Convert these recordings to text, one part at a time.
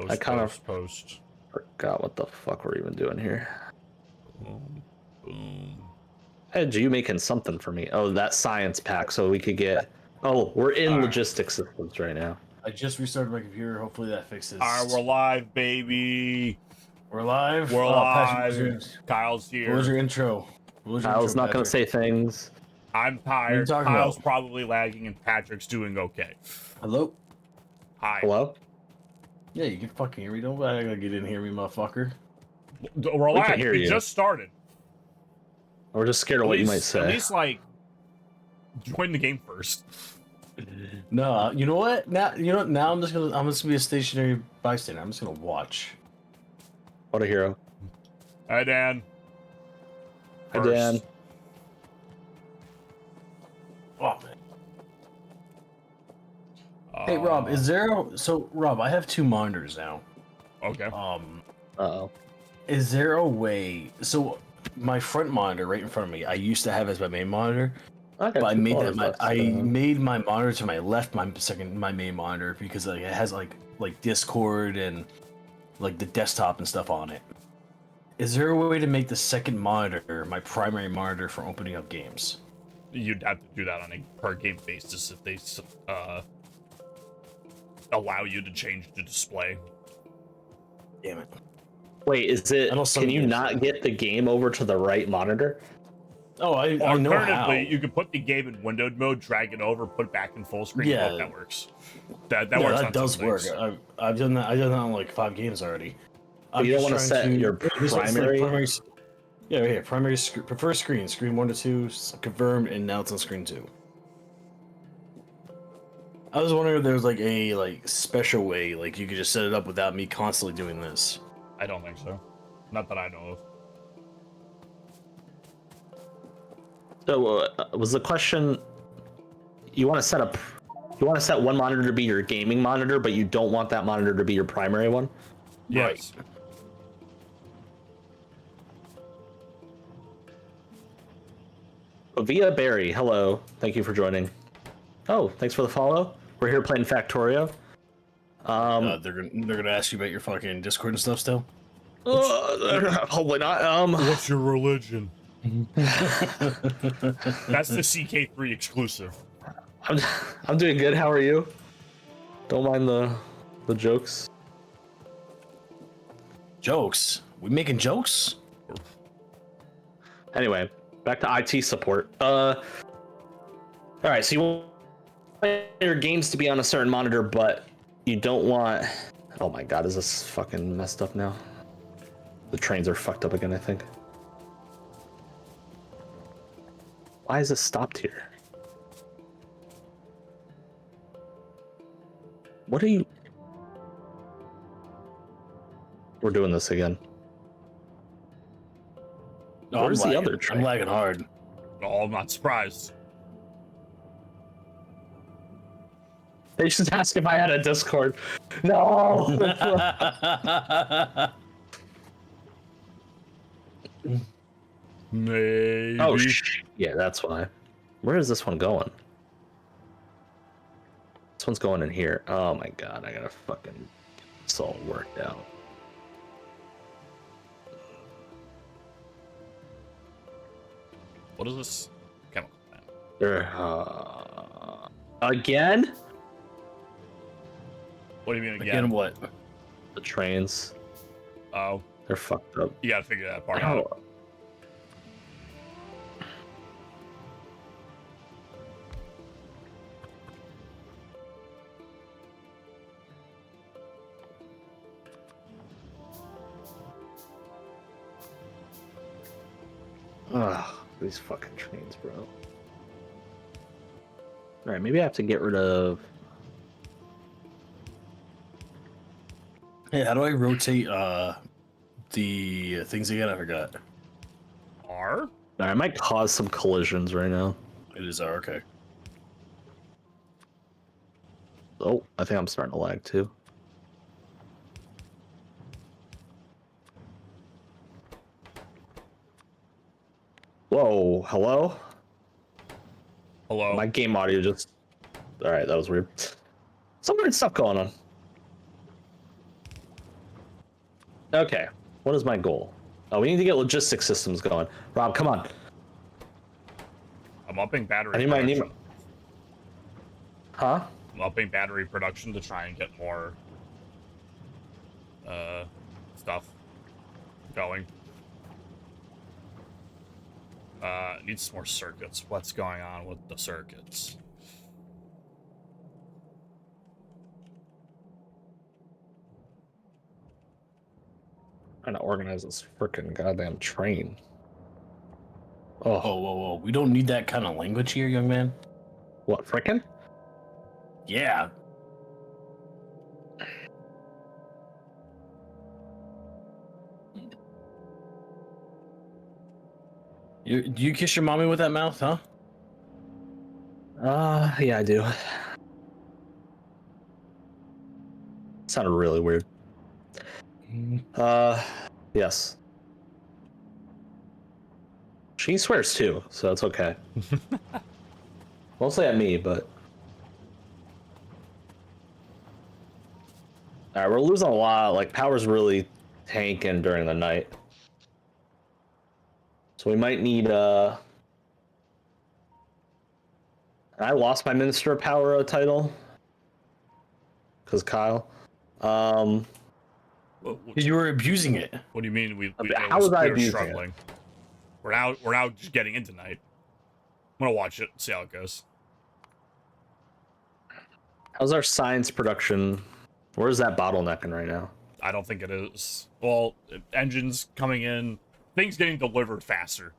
I kind of Post. forgot what the fuck we're even doing here. Boom. Boom. Hey, you making something for me? Oh, that science pack, so we could get. Oh, we're in logistics systems right now. I just restarted my computer. Hopefully that fixes. All right, we're live, baby. We're live. We're live. Patrick, Kyle's here. what was your intro? Kyle's not going to say things. I'm tired. What are you talking Kyle's about? probably lagging, and Patrick's doing okay. Hello? Hi. Hello? Yeah, you can fucking hear me. Don't gotta get in here, me motherfucker. Relax. hear We you. just started. We're just scared of what you might say. At least, like, join the game first. No, you know what? Now I'm just gonna be a stationary bystander. I'm just gonna watch. What a hero. Hi, Dan. Hi, Dan. Oh man. Hey Rob, Rob, I have two monitors now. Okay. Uh-oh. Is there a way? So my front monitor right in front of me, I used to have as my main monitor, but I made my monitor to my left, my main monitor, because like it has like Discord and like the desktop and stuff on it. Is there a way to make the second monitor my primary monitor for opening up games? You'd have to do that on a per game basis if they allow you to change the display. Damn it. Wait, is it? Can you not get the game over to the right monitor? Oh, I know how. Alternatively, you could put the game in windowed mode, drag it over, put it back in full screen. Yeah, that works. That works. That does work. I've done that. I've done that on like 5 games already. You don't want to set your primary. Yeah, right here. Primary prefer screen 1 to 2, confirmed, and now it's on screen 2. I was wondering if there was like a special way, like you could just set it up without me constantly doing this. I don't think so. Not that I know of. So was the question? You want to set one monitor to be your gaming monitor, but you don't want that monitor to be your primary one? Yes. Right. Via Barry, hello. Thank you for joining. Oh, thanks for the follow. We're here playing Factorio. They're gonna ask you about your fucking Discord and stuff still. Hopefully not. What's your religion? That's the CK3 exclusive. I'm doing good. How are you? Don't mind the jokes. Jokes? We making jokes? Anyway, back to IT support. All right. So you want your games to be on a certain monitor, but you don't want. Oh my God, is this fucking messed up now? The trains are fucked up again, I think. Why is this stopped here? What are you? We're doing this again. No, Where's the other train? I'm lagging hard. Oh, I'm not surprised. They just asked if I had a Discord. No. Maybe. Oh, yeah, that's why. Where is this one going? This one's going in here. Oh my God, I gotta fucking get this all worked out. What is this chemical plant? Again? What do you mean again? Again, what? The trains. Oh, They're fucked up. you gotta figure that part out. Ugh, these fucking trains, bro. Alright, maybe I have to get rid of... Hey, how do I rotate the things again? I forgot. R? Alright, I might cause some collisions right now. It is R, okay. Oh, I think I'm starting to lag too. Whoa, hello? Hello? My game audio just... Alright, that was weird. Some weird stuff going on. Okay, what is my goal? Oh, we need to get logistics systems going. Rob, come on. I'm upping battery I need production. Huh? I'm upping battery production to try and get more stuff going. Needs some more circuits. What's going on with the circuits? Trying to organize this freaking goddamn train. Oh, whoa. We don't need that kind of language here, young man. What, frickin'? Yeah. Do you kiss your mommy with that mouth, huh? Yeah, I do. Sounded really weird. Yes. She swears too, so it's okay. Mostly at me, but... Alright, we're losing a lot. Like, power's really tanking during the night. So we might need, I lost my Minister of Power title. Because Kyle. You were abusing it. What do you mean? How was I abusing struggling? it? We're now just getting in tonight. I'm gonna watch it, see how it goes. How's our science production? Where's that bottlenecking right now? I don't think it is. Well, engines coming in, things getting delivered faster.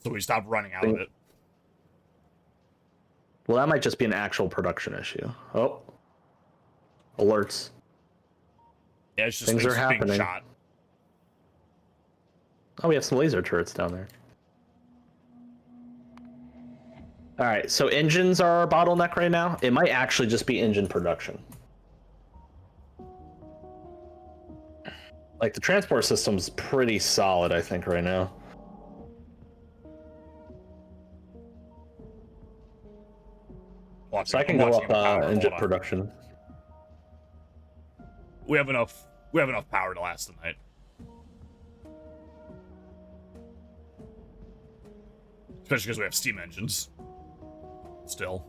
So we stop running out of it. Well, that might just be an actual production issue. Oh. Alerts. Yeah, it's just things are happening. being shot. Oh, we have some laser turrets down there. All right, so engines are our bottleneck right now. It might actually just be engine production. Like, the transport system's pretty solid, I think, right now. So I can go up engine production. We have enough power to last the night. Especially because we have steam engines. Still.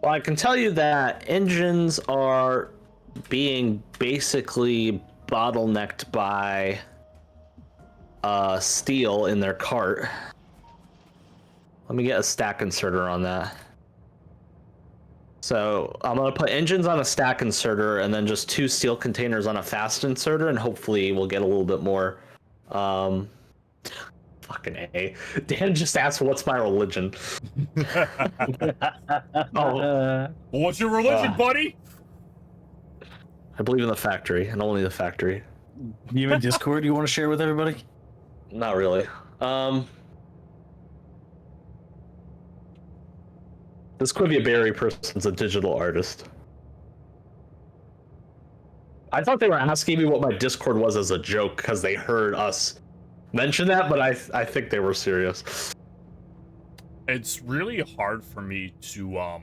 Well, I can tell you that engines are being basically bottlenecked by steel in their cart. Let me get a stack inserter on that. So I'm gonna put engines on a stack inserter and then just 2 steel containers on a fast inserter, and hopefully we'll get a little bit more. Fucking A. Dan just asked, "What's my religion?" Well, what's your religion, buddy? I believe in the factory and only the factory. Do you have a Discord you want to share with everybody? Not really. This could be a Barry person's a digital artist. I thought they were asking me what my Discord was as a joke because they heard us mention that, but I think they were serious. It's really hard for me to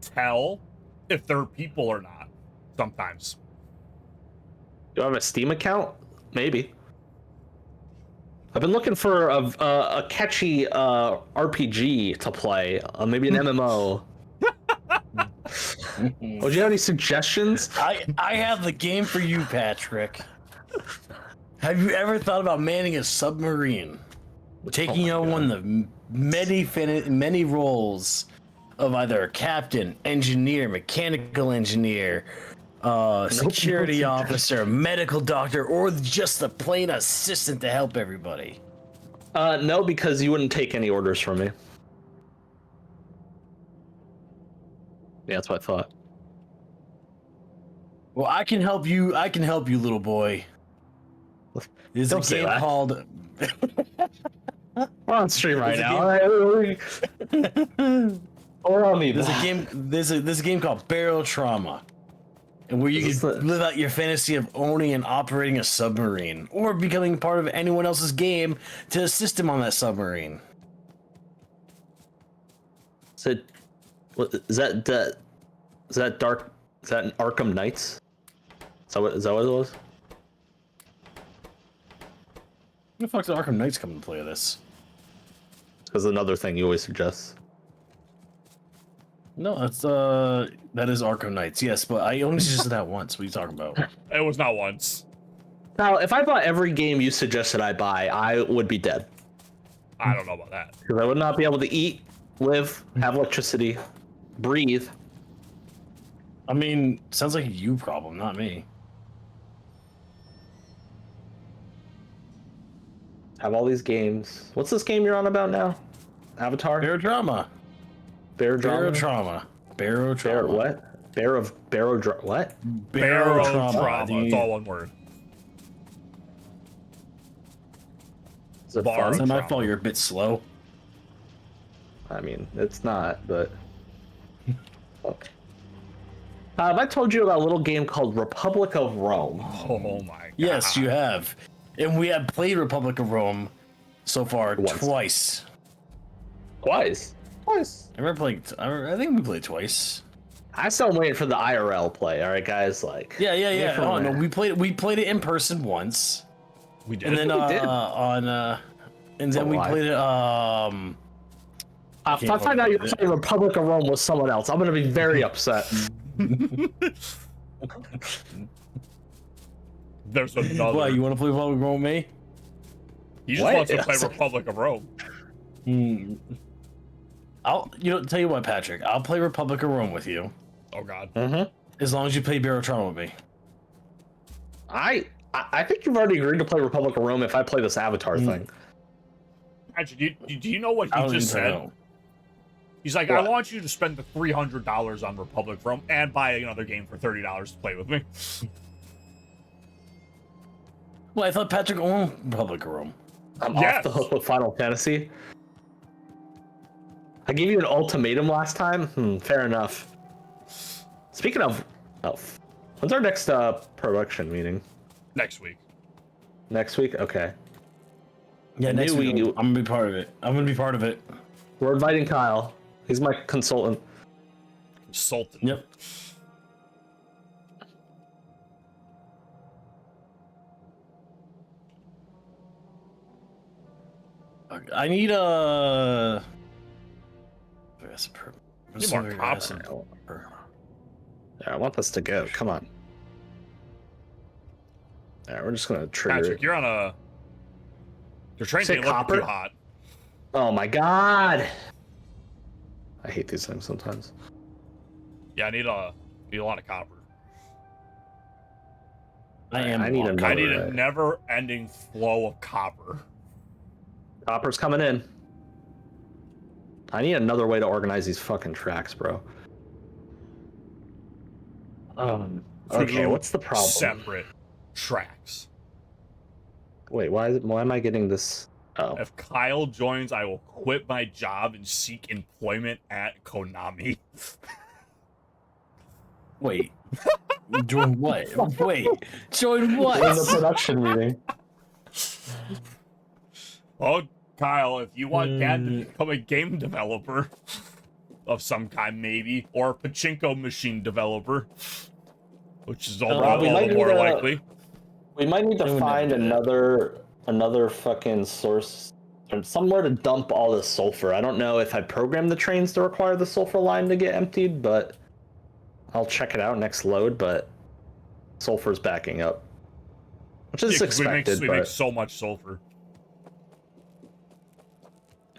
tell if they're people or not sometimes. Do I have a Steam account? Maybe. I've been looking for a catchy RPG to play, maybe an MMO. Would you have any suggestions? I have the game for you, Patrick. Have you ever thought about manning a submarine? Taking on one of the many roles of either a captain, engineer, mechanical engineer, security officer, medical doctor, or just the plain assistant to help everybody? No, because you wouldn't take any orders from me. Yeah, that's what I thought. Well, I can help you. I can help you, little boy. There's a game called. We're on stream right now. There's a game called Barrel Trauma, and where you can live out your fantasy of owning and operating a submarine, or becoming part of anyone else's game to assist him on that submarine. Is it? Is that Dark? Is that Arkham Knights? Is that what it was? Who the fuck's Arkham Knights come to play this? Because another thing you always suggest. No, that's that is Arkham Knights. Yes, but I only suggested that once. What are you talking about? It was not once. Now, if I bought every game you suggested I buy, I would be dead. I don't know about that. Because I would not be able to eat, live, have electricity, breathe. I mean, sounds like a you problem, not me. Have all these games. What's this game you're on about now? Avatar? Barotrauma. Barotrauma? Barotrauma. What? What? Barotrauma. It's all one word. Is it Bar- fun? It's not my fault you're a bit slow. I mean, it's not, but... have I told you about a little game called Republic of Rome? Oh my god. Yes, you have. And we have played Republic of Rome so far twice. Twice? I remember playing. I think we played twice. I still am waiting for the IRL play. All right, guys. Like. Yeah. Oh no, we played it in person once. We did. And then We did. and then we played it. If I find out you're playing Republic of Rome with someone else, I'm gonna be very upset. There's another. What, you want to play Republic of Rome with me? He just wants to play Republic of Rome. Tell you what, Patrick. I'll play Republic of Rome with you. Oh god. As long as you play Barotrauma with me. I think you've already agreed to play Republic of Rome if I play this Avatar thing. Actually, do you know what he just said? Know. He's like, What? I want you to spend the $300 on Republic of Rome and buy another game for $30 to play with me. Well, I thought Patrick owned Republic of Rome. I'm off the hook with Final Fantasy. I gave you an ultimatum last time. Fair enough. Speaking of, when's our next production meeting? Next week. Next week? Okay. Yeah, next week. I'm gonna be part of it. We're inviting Kyle. He's my consultant. Consultant. Yep. I need a. Need more copper. Yeah, I want this to go. Come on. All right, we're just gonna trigger Patrick, it. you're on a. Your train's getting copper? too hot. Oh my god! I hate these things sometimes. Yeah, I need a lot of copper. I need a never-ending flow of copper. Copper's coming in. I need another way to organize these fucking tracks, bro. Okay, what's the problem? Separate tracks. Wait, why am I getting this? Oh. If Kyle joins, I will quit my job and seek employment at Konami. Wait. Join what? Wait. Join what? In the production meeting. Oh, Kyle, if you want Dad to become a game developer of some kind, maybe, or a pachinko machine developer, which is all the more likely. We might need to find another fucking source or somewhere to dump all the sulfur. I don't know if I programmed the trains to require the sulfur line to get emptied, but I'll check it out next load. But sulfur's backing up, which is expected. We make so much sulfur.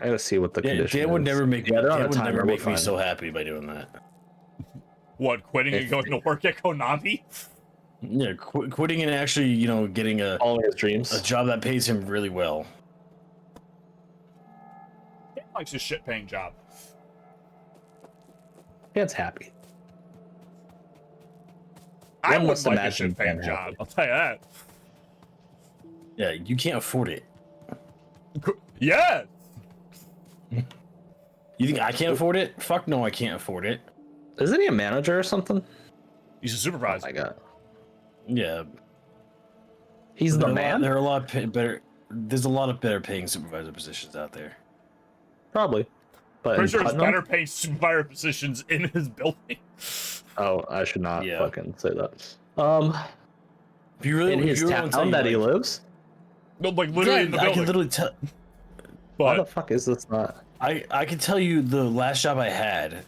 I gotta see what the condition Dan would is. never make me so so happy by doing that. What, quitting and going to work at Konami? Yeah, quitting and actually, getting following his dreams, a job that pays him really well. He likes his shit-paying job. Dan's happy. I wouldn't like a shit-paying job. I'll tell you that. Yeah, you can't afford it. Yeah. You think I can't afford it? Fuck no, I can't afford it. Isn't he a manager or something? He's a supervisor. Oh my god. Yeah. He's the man? There are a lot better. There's a lot of better paying supervisor positions out there. Probably. But pretty sure it's Putnam? better paying supervisor positions in his building. Oh, I should not fucking say that. If you really, in his town that he lives? No, like literally in the building. I can literally tell. Why the fuck is this not? I can tell you the last job I had,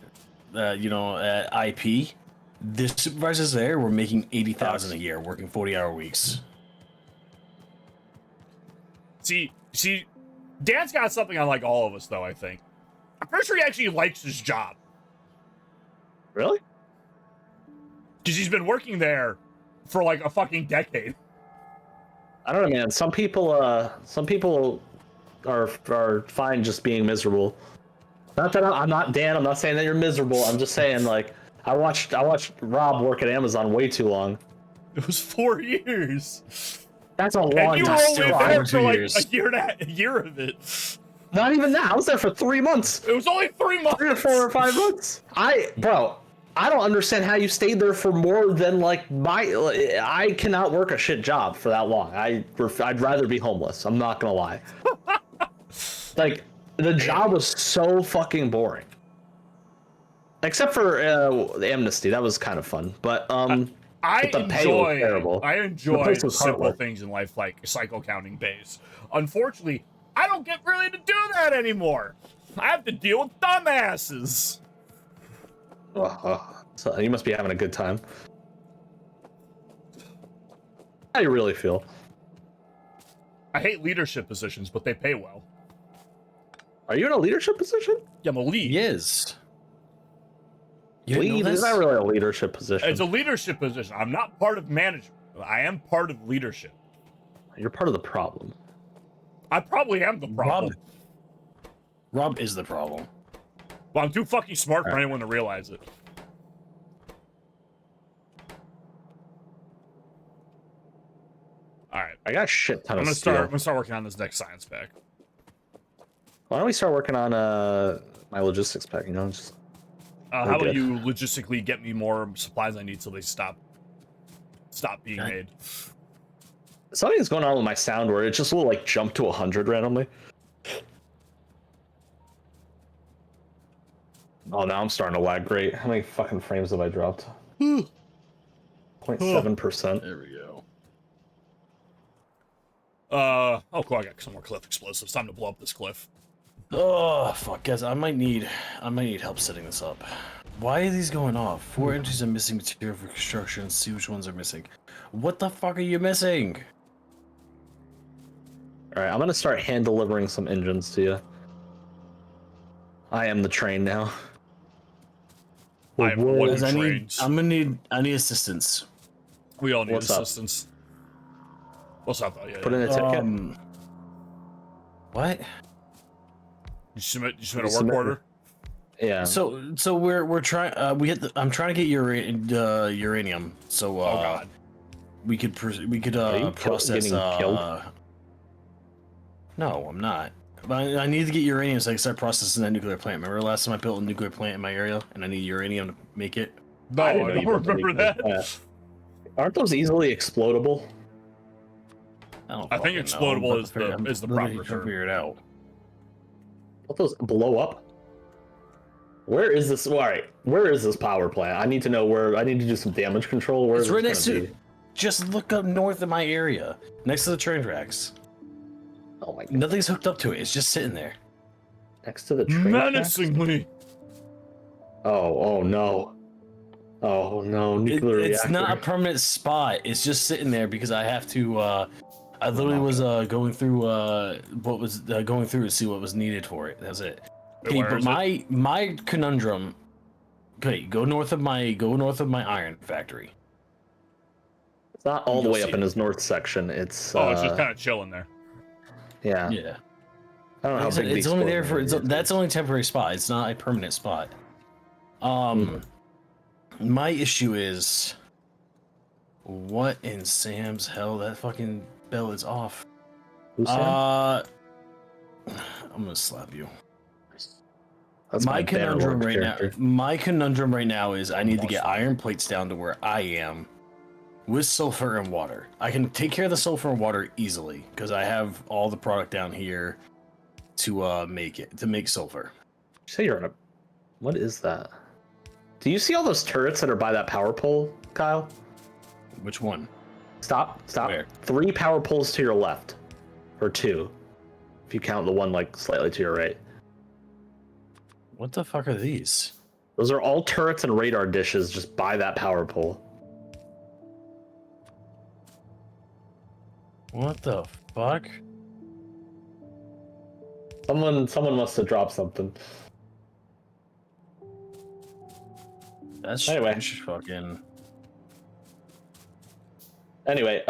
you know, at IP, the supervisors there were making 80,000 a year, working 40-hour weeks. See, Dan's got something unlike all of us, though. I think. I'm pretty sure he actually likes his job. Really? Because he's been working there for like a fucking decade. I don't know, man. Some people are fine just being miserable. Not that I'm not Dan. I'm not saying that you're miserable. I'm just saying, like, I watched Rob work at Amazon way too long. It was 4 years. That's a long time. And you were only there for like a year of it. Not even that. I was there for 3 months. It was only 3 months. 3 or 4 or 5 months. I don't understand how you stayed there for more than I cannot work a shit job for that long. I'd rather be homeless. I'm not gonna lie. Like, the job was so fucking boring. Except for the amnesty, that was kind of fun. But the pay was terrible. I enjoy simple things in life like cycle counting bays. Unfortunately, I don't get really to do that anymore. I have to deal with dumbasses. So you must be having a good time. How do you really feel? I hate leadership positions, but they pay well. Are you in a leadership position? Yeah, I'm a lead. He is. Lead is not really a leadership position. It's a leadership position. I'm not part of management. I am part of leadership. You're part of the problem. I probably am the problem. Rob is the problem. Well, I'm too fucking smart for anyone to realize it. All right, I got a shit ton I'm of I'm gonna start working on this next science pack. Why don't we start working on my logistics pack? You know, just how about you logistically get me more supplies I need so they stop being made? Something's going on with my sound where it just will like jump to 100 randomly. Oh, now I'm starting to lag. Great. How many fucking frames have I dropped? 0.7%. There we go. Oh, cool. I got some more cliff explosives. Time to blow up this cliff. Oh fuck, guys! I might need help setting this up. Why are these going off? 4 entries are missing material for construction. See which ones are missing. What the fuck are you missing? All right, I'm gonna start hand delivering some engines to you. I am the train now. I am one who trains. I need assistance. We all need assistance. What's up? Yeah, Put in a ticket. What? You submit a work order. Yeah. So we're trying. I'm trying to get uranium. So oh god. We could process. Killed? No, I'm not. But I need to get uranium so I can start processing that nuclear plant. Remember last time I built a nuclear plant in my area, and I need uranium to make it. No, I don't remember that. Aren't those easily explodable? I think explodable is the proper term. Figure it out. Let those blow up. Where is this? All right, where is this power plant? I need to know where. I need to do some damage control. Where it's is right next to. Just look up north of my area, next to the train tracks. Oh my god. Nothing's hooked up to it. It's just sitting there. Next to the train menacingly. tracks? Oh no. Oh no, nuclear reactor. It's not a permanent spot. It's just sitting there because I have to. I literally was going through going through to see what was needed for it. That's it. Okay, but my conundrum. Okay, go north of my iron factory. It's not all the way up in his north section. It's it's just kind of chilling there. Yeah. Yeah. I don't know how big it's only there for that's only a temporary spot. It's not a permanent spot. My issue is what in Sam's hell? That fucking bell is off. Who's Sam? I'm gonna slap you. That's my conundrum right character. now. My conundrum right now is I need to get iron plates down to where I am, with sulfur and water. I can take care of the sulfur and water easily because I have all the product down here to make sulfur. Say you're on a. What is that? Do you see all those turrets that are by that power pole, Kyle? Which one? Stop. Where? 3 power poles to your left. Or 2. If you count the one like slightly to your right. What the fuck are these? Those are all turrets and radar dishes just by that power pole. What the fuck? Someone must have dropped something. That's anyway. Fucking. Anyway,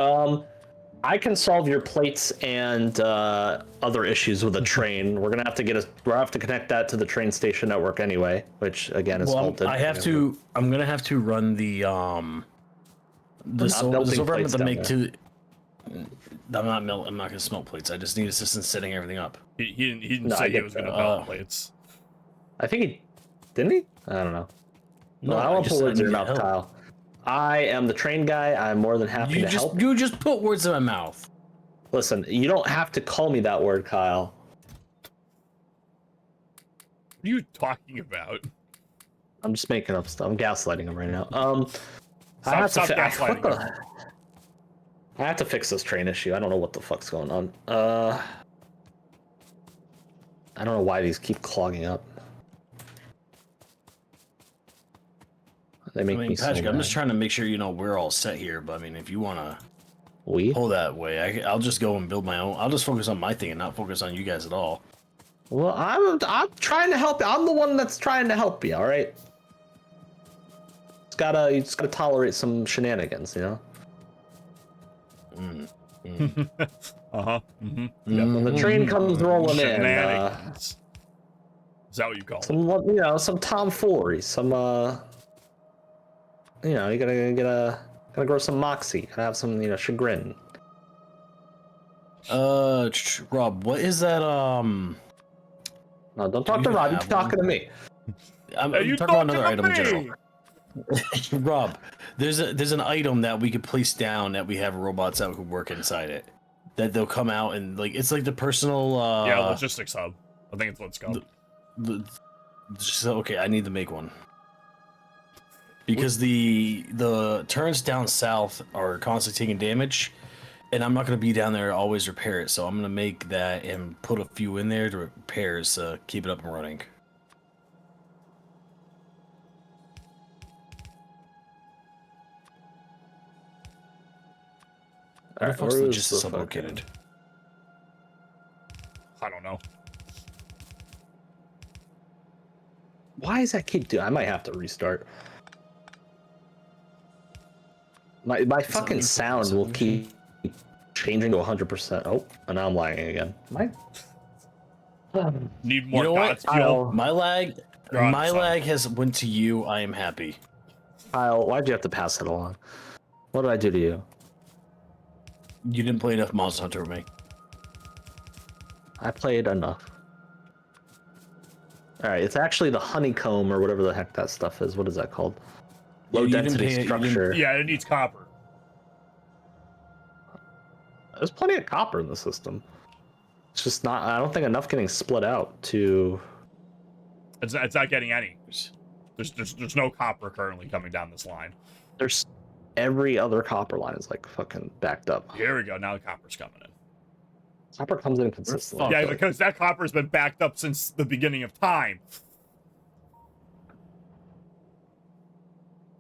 I can solve your plates and other issues with a train. We're gonna have to connect that to the train station network anyway, which again is halted. I'm gonna have to run the silver I'm gonna make to. I'm not gonna smelt plates. I just need assistance setting everything up. He didn't say he was gonna melt plates. I think he didn't he? I don't know. No, I won't put words in your mouth, Kyle. I am the train guy. I'm more than happy to help. You just put words in my mouth. Listen, you don't have to call me that word, Kyle. What are you talking about? I'm just making up stuff. I'm gaslighting him right now. I have to fix this train issue. I don't know what the fuck's going on. I don't know why these keep clogging up. They make me Patrick, so mad. I'm just trying to make sure we're all set here. But I mean, if you wanna pull that way, I'll just go and build my own. I'll just focus on my thing and not focus on you guys at all. Well, I'm trying to help you. I'm the one that's trying to help you. All right. You just gotta tolerate some shenanigans, you know. Uh-huh. Mm-hmm. When the train comes rolling in, is that what you call it? Some tomfoolery, some you gotta grow some moxie, gotta have some chagrin. Rob, what is that? No, don't talk to Rob. You're talking to me. I'm talking about another item in general. Rob, there's an item that we could place down that we have robots that could work inside it. That they'll come out and it's like the personal. Logistics hub. I think it's what it's called. Okay, I need to make one. Because the turns down south are constantly taking damage, and I'm not gonna be down there to always repair it. So I'm gonna make that and put a few in there to repairs to keep it up and running. Where the fuck's logistics hub located? I don't know. Why does that keep doing? I might have to restart. My fucking sound will keep changing to 100%. Oh, and now I'm lagging again. Need more God's fuel. My lag has went to you. I am happy. Kyle, why'd you have to pass it along? What did I do to you? You didn't play enough Monster Hunter with me. I played enough. Alright, it's actually the honeycomb or whatever the heck that stuff is. What is that called? Low density structure. Yeah, it needs copper. There's plenty of copper in the system. It's just not, I don't think enough getting split out to... It's not getting any. There's no copper currently coming down this line. There's every other copper line is like fucking backed up. Here we go. Now the copper's coming in. Copper comes in consistently. Yeah, because that copper's been backed up since the beginning of time.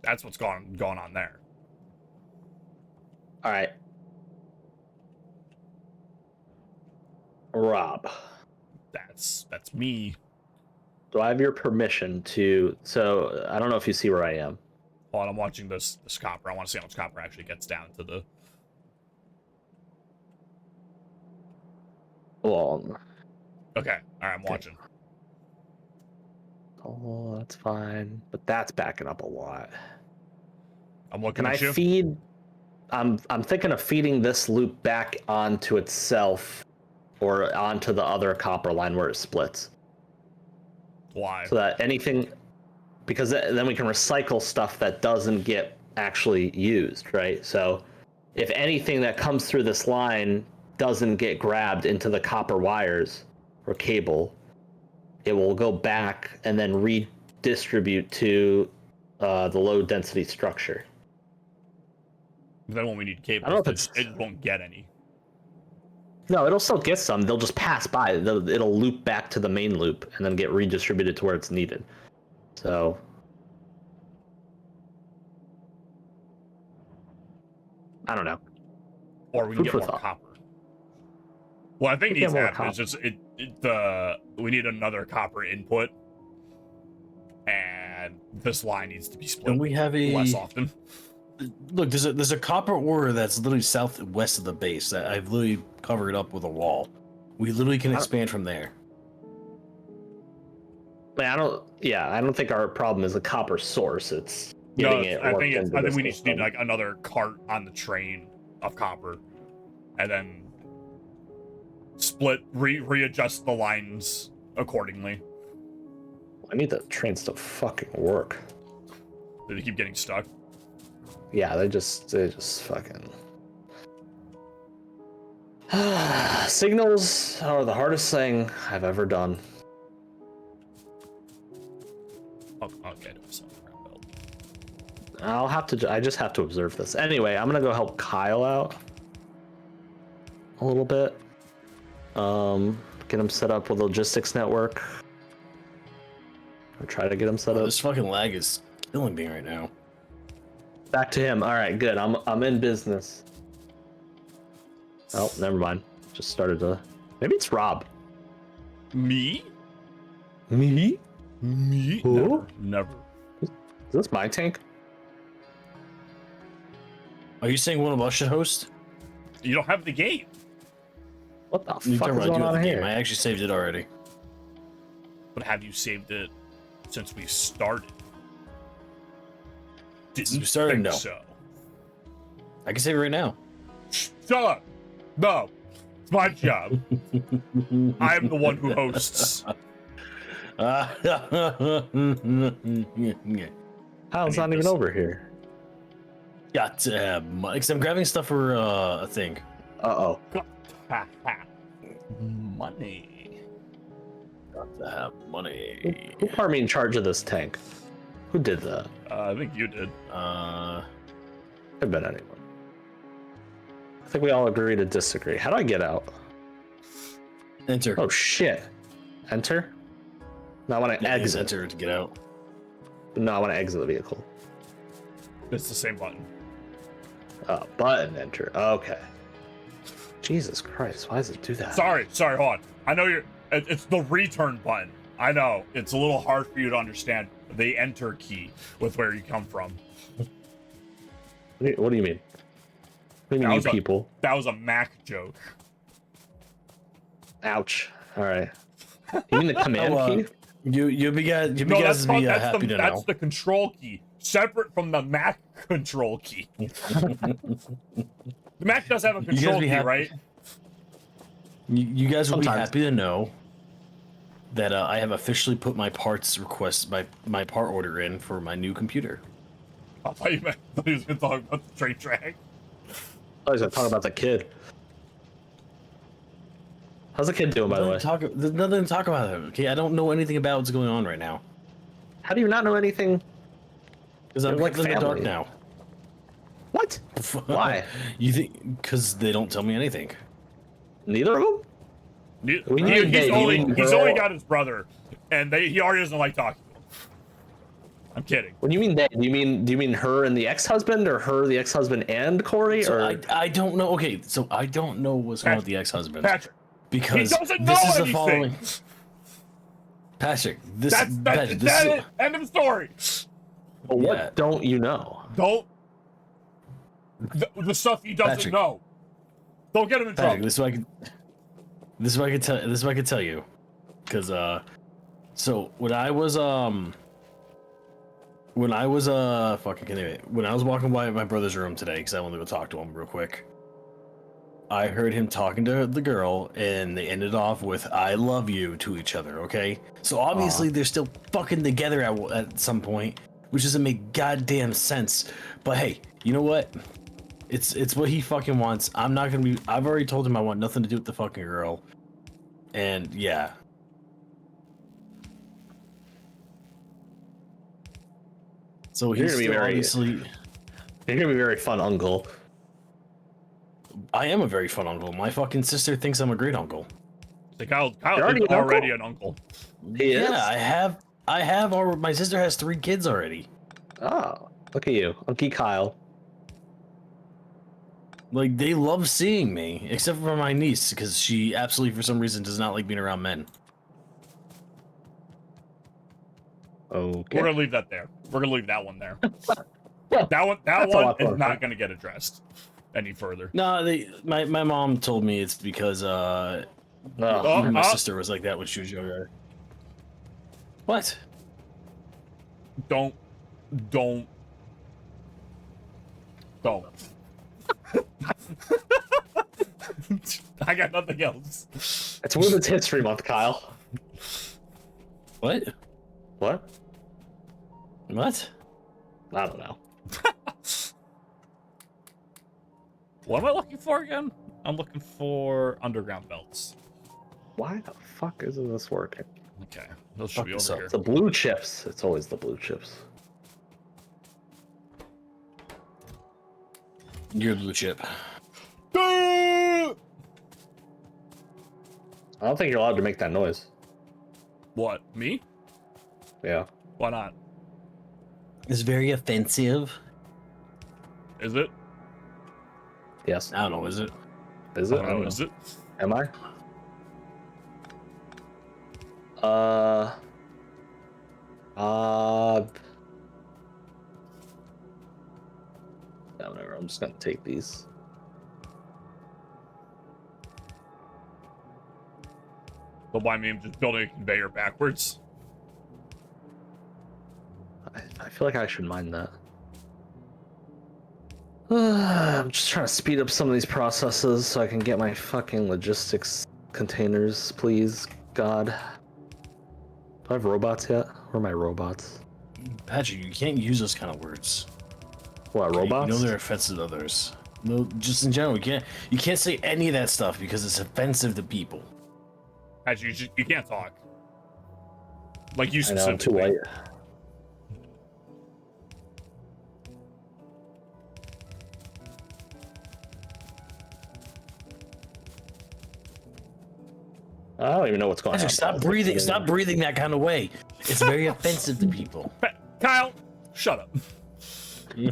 That's what's going on there. All right. Rob. That's me. Do I have your permission to... So, I don't know if you see where I am. Hold on, I'm watching this copper. I want to see how much copper actually gets down to the... Well... Okay, alright, I'm watching. Oh, that's fine. But that's backing up a lot. I'm looking at you. Can I feed... I'm thinking of feeding this loop back onto itself or onto the other copper line where it splits. Why? So that anything... Because then we can recycle stuff that doesn't get actually used, right? So if anything that comes through this line doesn't get grabbed into the copper wires or cable, it will go back and then redistribute to the low density structure. Then when we need cables, I don't know if it won't get any. No, it'll still get some. They'll just pass by. It'll loop back to the main loop and then get redistributed to where it's needed. So, I don't know. Or we can get more copper. Well, I think needs to happen is just we need another copper input, and this line needs to be split. And we have less often. Look, there's a copper ore that's literally southwest of the base that I've literally covered up with a wall. We literally can expand from there. I don't think our problem is a copper source. It's getting it. I think we just need like another cart on the train of copper, and then split, readjust the lines accordingly. I need the trains to fucking work. Do they keep getting stuck? Yeah, they just fucking. Signals are the hardest thing I've ever done. Okay, I just have to observe this. Anyway, I'm gonna go help Kyle out a little bit. Get him set up with a logistics network. Or try to get him set up. This fucking lag is killing me right now. Back to him. All right, good. I'm in business. Oh, never mind. Just started to. Maybe it's Rob. Me? Me? Who? Never. Is this my tank? Are you saying one of us should host? You don't have the game. What the fuck is going on here? I actually saved it already. But have you saved it since we started? Since we started, no. So. I can save it right now. Shut up. No. It's my job. I am the one who hosts. How's not even over here? Got to have money. Because I'm grabbing stuff for a thing. Uh-oh. Money. Got to have money. Who are me in charge of this tank? Who did that? I think you did. Could have been anyone. I think we all agree to disagree. How do I get out? Enter. Oh shit. Enter? No, I want to exit. Enter to get out. No, I want to exit the vehicle. It's the same button. Button enter. Okay. Jesus Christ, why does it do that? Sorry, hold on. I know it's the return button. I know, it's a little hard for you to understand the enter key with where you come from. What do you mean? What do you mean, you people? That was a Mac joke. Ouch. All right. You mean the command key? You guys be happy to know. That's the control key, separate from the Mac control key. The Mac does have a control key, right? You guys will be happy to know that I have officially put my parts request, my part order in for my new computer. I thought he was going to talk about the train track. I was going to talk about the kid. How's the kid doing, by the way? There's nothing to talk about him. Okay, I don't know anything about what's going on right now. How do you not know anything? Because I'm like in the dark now. What? Why? You think? Because they don't tell me anything. Neither of them? He's only got his brother, and he already doesn't like talking to him. I'm kidding. When you mean they, do you mean her and the ex-husband, or her, the ex-husband, and Corey? So or I don't know. Okay, so I don't know what's going on with the ex-husband. Patrick, because he doesn't know anything. The following. Patrick, end of story. Well, what don't you know? The stuff he doesn't know. Don't get him in trouble. This is what I could tell you, because so when I was walking by my brother's room today, because I wanted to go talk to him real quick, I heard him talking to the girl, and they ended off with "I love you" to each other. Okay, so obviously they're still fucking together at some point, which doesn't make goddamn sense. But hey, you know what? It's what he fucking wants. I'm not gonna be. I've already told him I want nothing to do with the fucking girl. And yeah. So he's obviously. You're gonna be a very fun uncle. I am a very fun uncle. My fucking sister thinks I'm a great uncle. Kyle is already an uncle. He is? Yeah, I have. My sister has 3 kids already. Oh, look at you, Unky Kyle. Like, they love seeing me, except for my niece, because she absolutely, for some reason, does not like being around men. Okay. We're gonna leave that there. We're gonna leave that one there. that one is not gonna get addressed any further. No, my mom told me it's because my sister was like that when she was younger. What? Don't. I got nothing else. It's Women's History Month, Kyle. What? What? What? I don't know. What am I looking for again? I'm looking for underground belts. Why the fuck isn't this working? Okay, those should be over here. It's the blue chips. It's always the blue chips. You're the blue chip. I don't think you're allowed to make that noise. What? Me? Yeah. Why not? It's very offensive. Is it? Yes. I don't know, is it? Is it? I don't know. Is it? Am I? Yeah, whatever. I'm just gonna take these. But why me? I'm just building a conveyor backwards. I feel like I should mind that. I'm just trying to speed up some of these processes so I can get my fucking logistics containers, please. God. Do I have robots yet? Where are my robots? Patrick, you can't use those kind of words. What, robots? You know they're offensive to others. No, just in general, you can't say any of that stuff because it's offensive to people. Actually, you can't talk. Like you I know, I'm too specifically. white. I don't even know what's going on. Stop breathing. Stop breathing that kind of way. It's very offensive to people. Kyle, shut up. You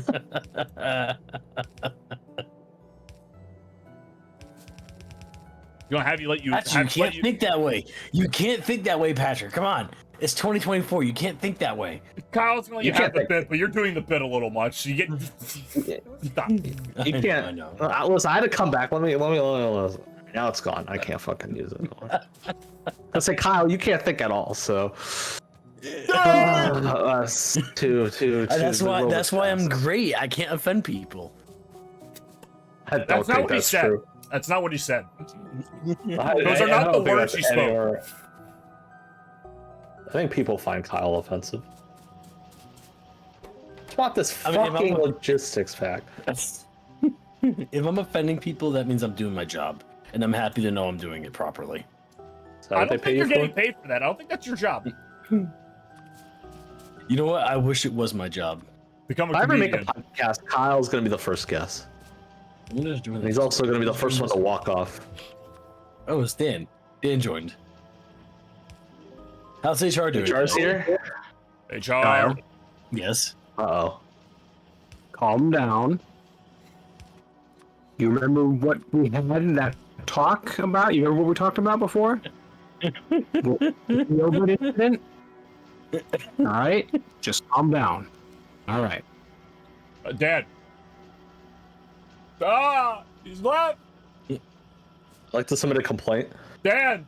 gonna have you let you. Patrick, you can't think that way. You can't think that way, Patrick. Come on. It's 2024. You can't think that way. Kyle's gonna let you have the bit, but you're doing the bit a little much. You get. Stop. You can't. I know. Listen, I had to come back. Let me. Now it's gone. I can't fucking use it. I say, Kyle, you can't think at all. So. That's why I'm great. I can't offend people. That's not what he said. True. That's not what he said. Those are not the words he spoke. I think people find Kyle offensive. Just want this fucking logistics fact. If I'm offending people, that means I'm doing my job, and I'm happy to know I'm doing it properly. I don't think you're getting paid for that. I don't think that's your job. You know what? I wish it was my job. Become a if I ever comedian. make a podcast, Kyle's gonna be the first guest. And he's also gonna be the first one to walk off. Oh, it's Dan. Dan joined. How's HR doing? HR's here? HR. Yes. Uh-oh. Calm down. You remember what we had that talk about? You remember what we talked about before? Nobody incident? All right, just calm down. All right. Dad. He's left. I'd like to submit a complaint. Dad,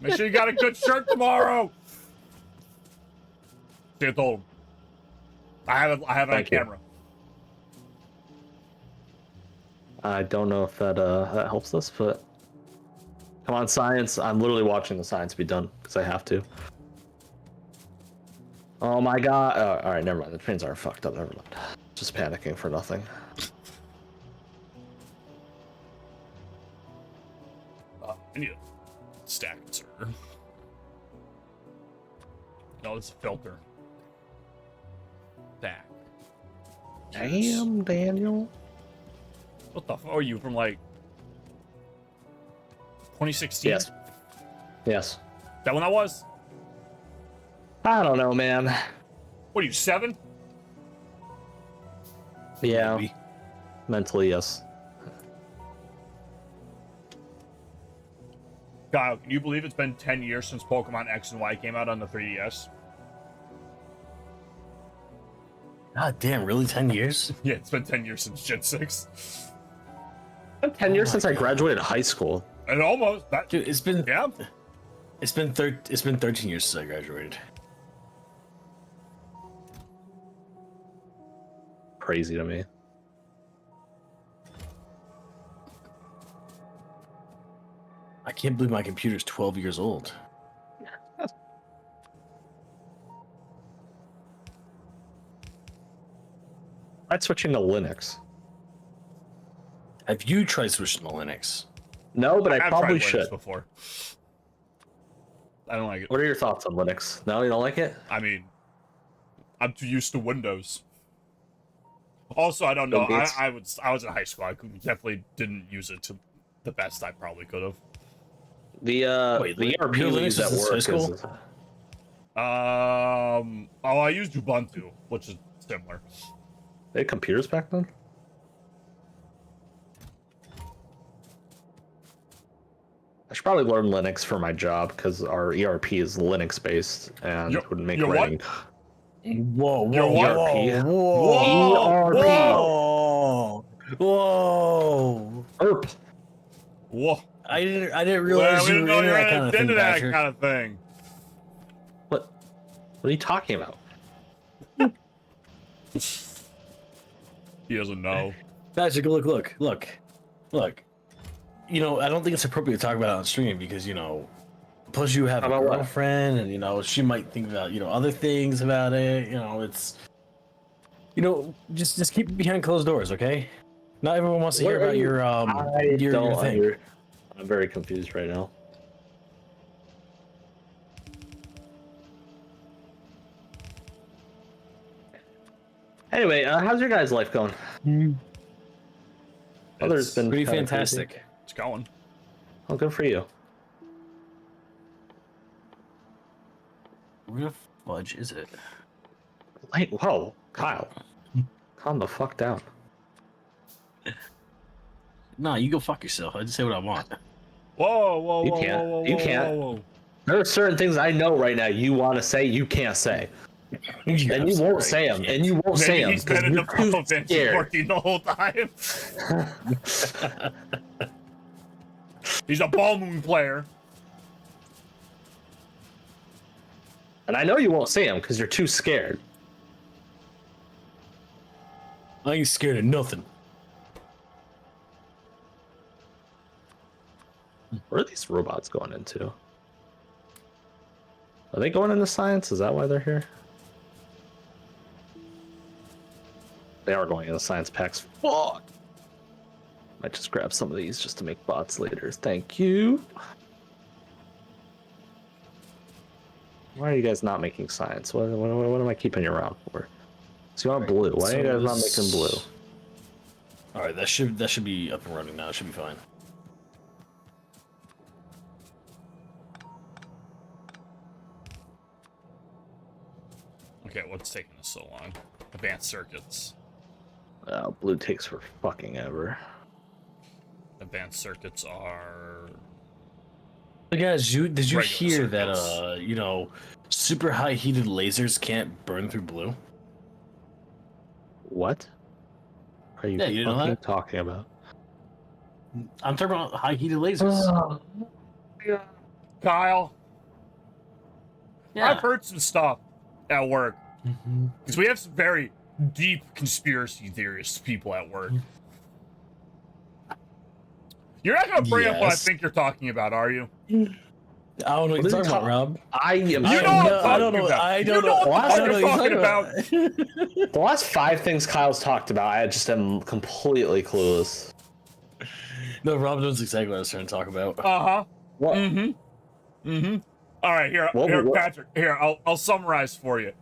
make sure you got a good shirt tomorrow. See, I told him. I have it on camera. I don't know if that helps us, but come on, science. I'm literally watching the science be done because I have to. Oh my god. Oh, all right, never mind. The trains aren't fucked up. Never mind. Just panicking for nothing. I need a stack, sir. No, it's a filter. back. Damn, Daniel. What the fuck are you from, like, 2016? Yes. Yes. Is that when that was? I don't know, man. What are you, 7? Yeah. Maybe. Mentally, yes. Kyle, can you believe it's been 10 years since Pokemon X and Y came out on the 3DS? God damn, really? 10 years? Yeah, it's been 10 years since Gen 6. It's been 10 years since I graduated high school. And almost. That, Dude, it's been yeah. it's been 13 years since I graduated. Crazy to me. I can't believe my computer's 12 years old. I'm switching to Linux. Have you tried switching to Linux? No, but I I've probably tried Linux should. before. I don't like it. What are your thoughts on Linux? No, you don't like it? I mean, I'm too used to Windows. Also, I don't know. I was in high school. I definitely didn't use it to the best I probably could have. The ERP we use at work is... I used Ubuntu, which is similar. They had computers back then? I should probably learn Linux for my job because our ERP is Linux based and it would make writing. Whoa, Your what? ERP. Whoa, ERP. whoa, whoa. ERP. Whoa. I didn't realize you were into that kind of thing, that Patrick. kind of thing. What are you talking about? He doesn't know. Patrick, look. You know, I don't think it's appropriate to talk about it on stream because, you know, plus you have a About what? girlfriend and, you know, she might think about, you know, other things about it. You know, it's, you know, just keep it behind closed doors, okay? Not everyone wants to hear about your thing. I'm very confused right now. Anyway, how's your guys' life going? Others been pretty kinda fantastic. crazy. It's going. Oh, good for you. Where the fudge is it? Wait, whoa, Kyle, calm the fuck down. Nah, you go fuck yourself. I just say what I want. Whoa, You can't. You can't. There are certain things I know right now you want to say you can't say, and you won't say them, and you won't say them He's because been in you're the too province scared. working the whole time. He's a ball moon player. And I know you won't say them because you're too scared. I ain't scared of nothing. Where are these robots going into? Are they going into science? Is that why they're here? They are going into science packs. Fuck! Might just grab some of these just to make bots later. Thank you. Why are you guys not making science? What am I keeping you around for? So you want blue. Why are you guys not making blue? Alright, that should be up and running now. It should be fine. Okay, what's taking us so long? Advanced circuits. Blue takes for fucking ever. Advanced circuits are... So guys, did you Regular hear that circuits. you know, super high heated lasers can't burn through blue? What are you Yeah, you didn't know fucking that? talking about? I'm talking about high heated lasers. Kyle, Yeah. I've heard some stuff at work. Mm-hmm. Because we have some very deep conspiracy theorist people at work. You're not going to bring up what I Yes. think you're talking about, are you? I don't know what you're talking about, Rob. I am. You know I what I'm don't talking know. about. I don't You know know. what I the don't fuck know you're what talking you're about. The last 5 things Kyle's talked about, I just am completely clueless. No, Rob knows exactly what I was trying to talk about. Uh-huh. What? Mm-hmm. Mm-hmm. All right, here, What- here, what- Patrick. Here, I'll summarize for you.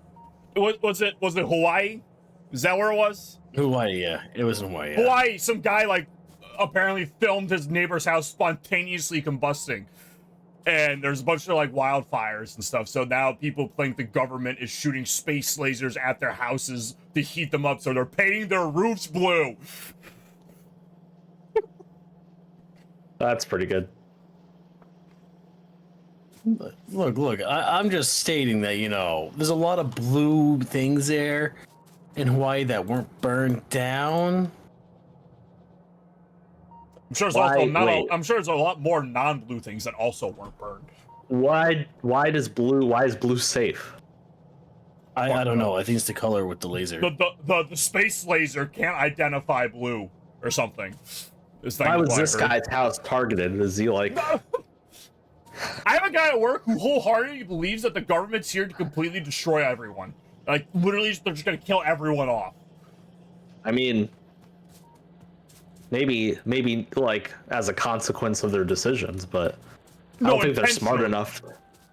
Was it Hawaii? Is that where it was? Hawaii, yeah. It was in Hawaii. Yeah. Hawaii, some guy like apparently filmed his neighbor's house spontaneously combusting. And there's a bunch of like wildfires and stuff. So now people think the government is shooting space lasers at their houses to heat them up. So they're painting their roofs blue. That's pretty good. Look, I'm just stating that, you know, there's a lot of blue things there in Hawaii that weren't burned down. I'm sure I'm sure there's a lot more non-blue things that also weren't burned. Why is blue safe? I don't know. I think it's the color with the laser. The space laser can't identify blue or something. Why was this guy's house targeted? Is he like... I have a guy at work who wholeheartedly believes that the government's here to completely destroy everyone. Like, literally, they're just gonna kill everyone off. I mean... Maybe, like, as a consequence of their decisions, but I don't think they're smart enough.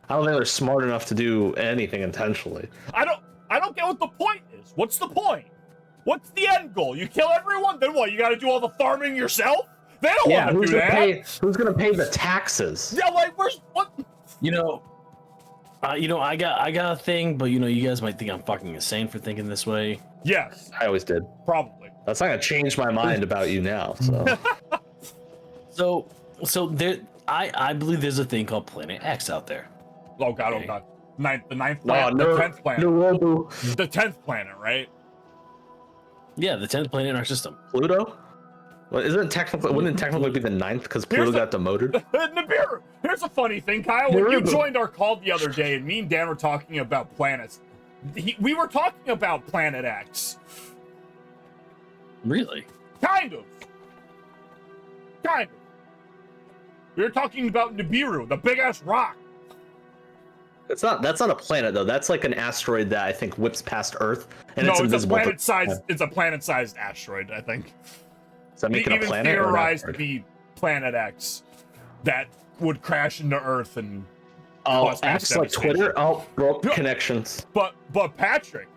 I don't think they're smart enough to do anything intentionally. I don't get what the point is. What's the point? What's the end goal? You kill everyone, then what? You gotta do all the farming yourself? They don't want to do that. Who's gonna pay the taxes? Yeah, like, what? You know, I got a thing, but, you know, you guys might think I'm fucking insane for thinking this way. Yes. I always did. Probably. That's not gonna change my mind about you now, so. so there, I believe there's a thing called Planet X out there. Oh god, okay. Oh god. The ninth planet, the 10th planet. The 10th planet, right? Yeah, the 10th planet in our system. Pluto? Well, wouldn't it technically be the 9th because Pluto got demoted? Nibiru! Here's a funny thing, Kyle. When you joined our call the other day and me and Dan were talking about planets, we were talking about Planet X. Really? Kind of. We were talking about Nibiru, the big-ass rock. That's not a planet though. That's like an asteroid that I think whips past Earth, and it's invisible. It's a planet-sized asteroid, I think. Does that make it a planet? Even theorized to be Planet X that would crash into Earth and cause X like Twitter. Oh, broke connections. But Patrick,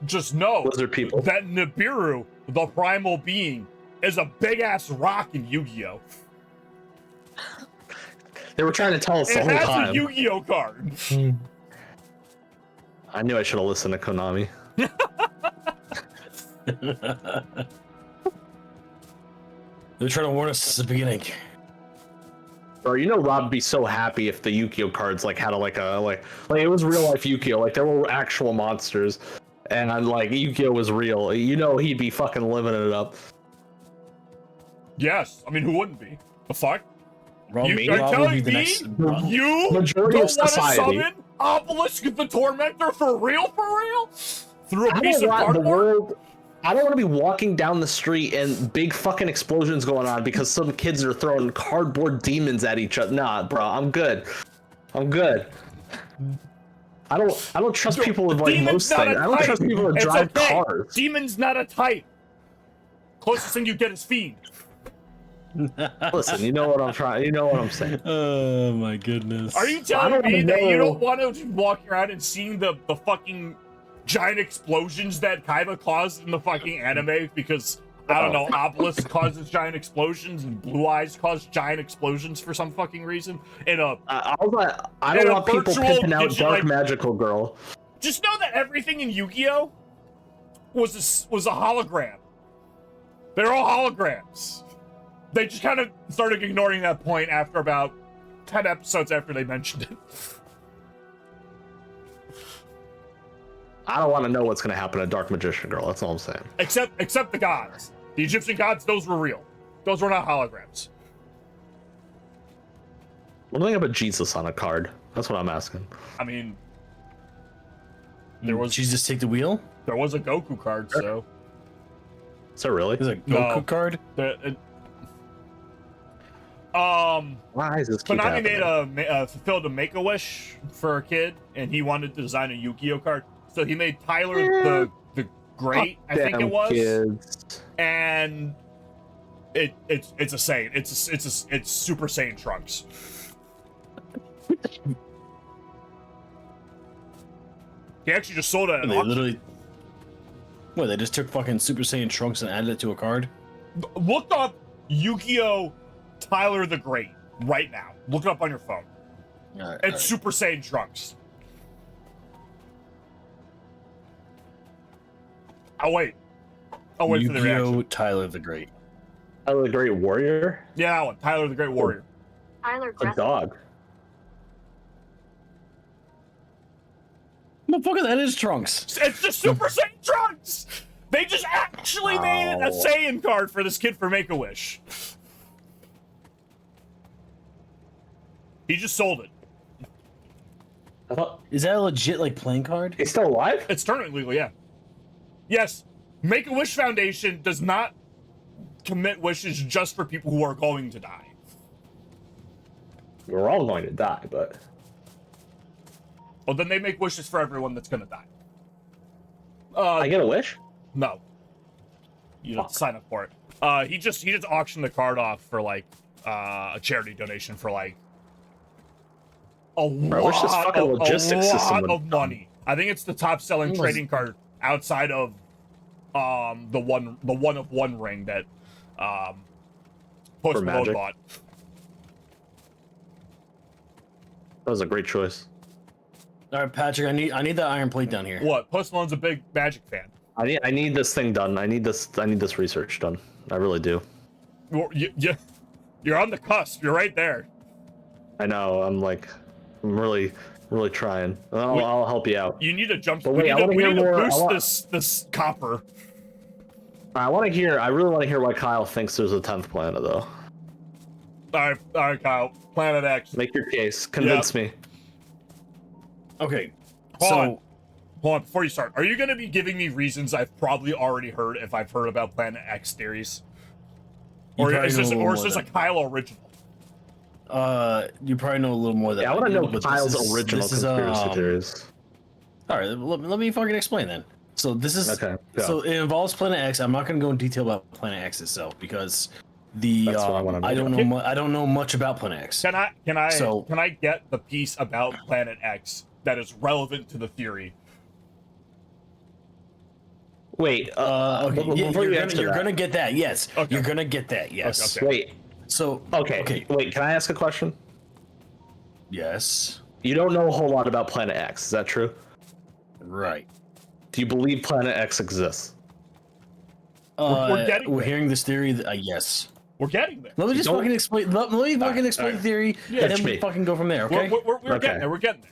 just know Lizard people. That Nibiru, the primal being, is a big-ass rock in Yu-Gi-Oh! They were trying to tell us the whole time. It has a Yu-Gi-Oh card. I knew I should have listened to Konami. They're trying to warn us since the beginning. Bro, you know Rob would be so happy if the Yu-Gi-Oh cards like had like it was real life Yu-Gi-Oh, like there were actual monsters, and like Yu-Gi-Oh was real. You know he'd be fucking living it up. Yes, I mean who wouldn't be? The fuck? Rob, You're telling me you don't want to summon Obelisk the Tormentor for real? Through a piece of cardboard? I don't want to be walking down the street and big fucking explosions going on because some kids are throwing cardboard demons at each other. Nah, bro, I'm good. I don't trust people with like most things. I don't trust people that drive cars. Demon's not a type. Closest thing you get is fiend. Listen, you know what I'm trying. You know what I'm saying. Oh my goodness. Are you telling me that you don't want to just walk around and seeing the fucking giant explosions that Kaiba caused in the fucking anime? Because I don't know, Obelisk causes giant explosions and Blue Eyes cause giant explosions for some fucking reason. I don't want people pimping out Dark Magical Girl. Just know that everything in Yu-Gi-Oh was a hologram. They're all holograms. They just kind of started ignoring that point after about 10 episodes after they mentioned it. I don't want to know what's going to happen to Dark Magician Girl. That's all I'm saying. Except the gods. The Egyptian gods, those were real. Those were not holograms. What do you think about Jesus on a card? That's what I'm asking. I mean, there was Jesus take the wheel? There was a Goku card, so. Is there really? There's a Goku card? Why is this keep Konami fulfilled a Make-A-Wish for a kid, and he wanted to design a Yu-Gi-Oh card. So he made Tyler the Great, I think it was. Kids. And it's a Saiyan. It's Super Saiyan Trunks. He actually just sold it at an They auction. literally. What? They just took fucking Super Saiyan Trunks and added it to a card. Look up Yu-Gi-Oh! Tyler the Great right now. Look it up on your phone. It's Super Saiyan Trunks. Oh wait for the Yu-Gi-Oh! reaction. Tyler the Great. Tyler the Great Warrior. Yeah, that one. Tyler the Great Warrior. Tyler A dog. Motherfucker, that is Trunks. It's the Super Saiyan Trunks. They just actually made a Saiyan card for this kid for Make-A-Wish. He just sold it. I thought Is that a legit like playing card? he's still alive. It's tournament legal, yeah. Yes, Make-A-Wish Foundation does not commit wishes just for people who are going to die. We're all going to die, but Well, then they make wishes for everyone that's gonna die. I get a wish. No. You don't sign up for it. He just auctioned the card off for like a charity donation for like a wish this fucking logistics system lot would of money. I think it's the top selling trading card outside of the one of one ring that Post For Malone Magic? bought. That was a great choice. All right, Patrick, I need that iron plate down here. What? Post Malone's a big Magic fan. I need this thing done. I need this research done. I really do. You're on the cusp. You're right there. I know. I'm really trying. I'll help you out. You need to jump. But We wait, need I wanna hear to more. boost this copper. I really want to hear why Kyle thinks there's a 10th planet, though. All right, Kyle. Planet X. Make your case. Convince me. Okay, Hold on, before you start, are you going to be giving me reasons I've probably already heard if I've heard about Planet X theories? Or is this a Kyle original? You probably know a little more than Yeah, I want to know but Kyle's this is- original this is, conspiracy theories. All right, let me fucking explain then. So this is Okay, go. so it involves Planet X. I'm not going to go in detail about Planet X itself because That's what I wanna know. I don't know much about Planet X. Can I get the piece about Planet X that is relevant to the theory? Wait. Okay, before you you're answer that- gonna get that. Yes, Okay. you're gonna get that. Yes. Okay. Wait. So Okay. Wait. Can I ask a question? Yes. You don't know a whole lot about Planet X. Is that true? Right. Do you believe Planet X exists? We're getting We're there. hearing this theory. Yes. We're getting there. Let me just Don't- fucking explain. Let me fucking explain the theory, and then Catch we me. fucking go from there. Okay. We're Okay. getting there. We're getting there.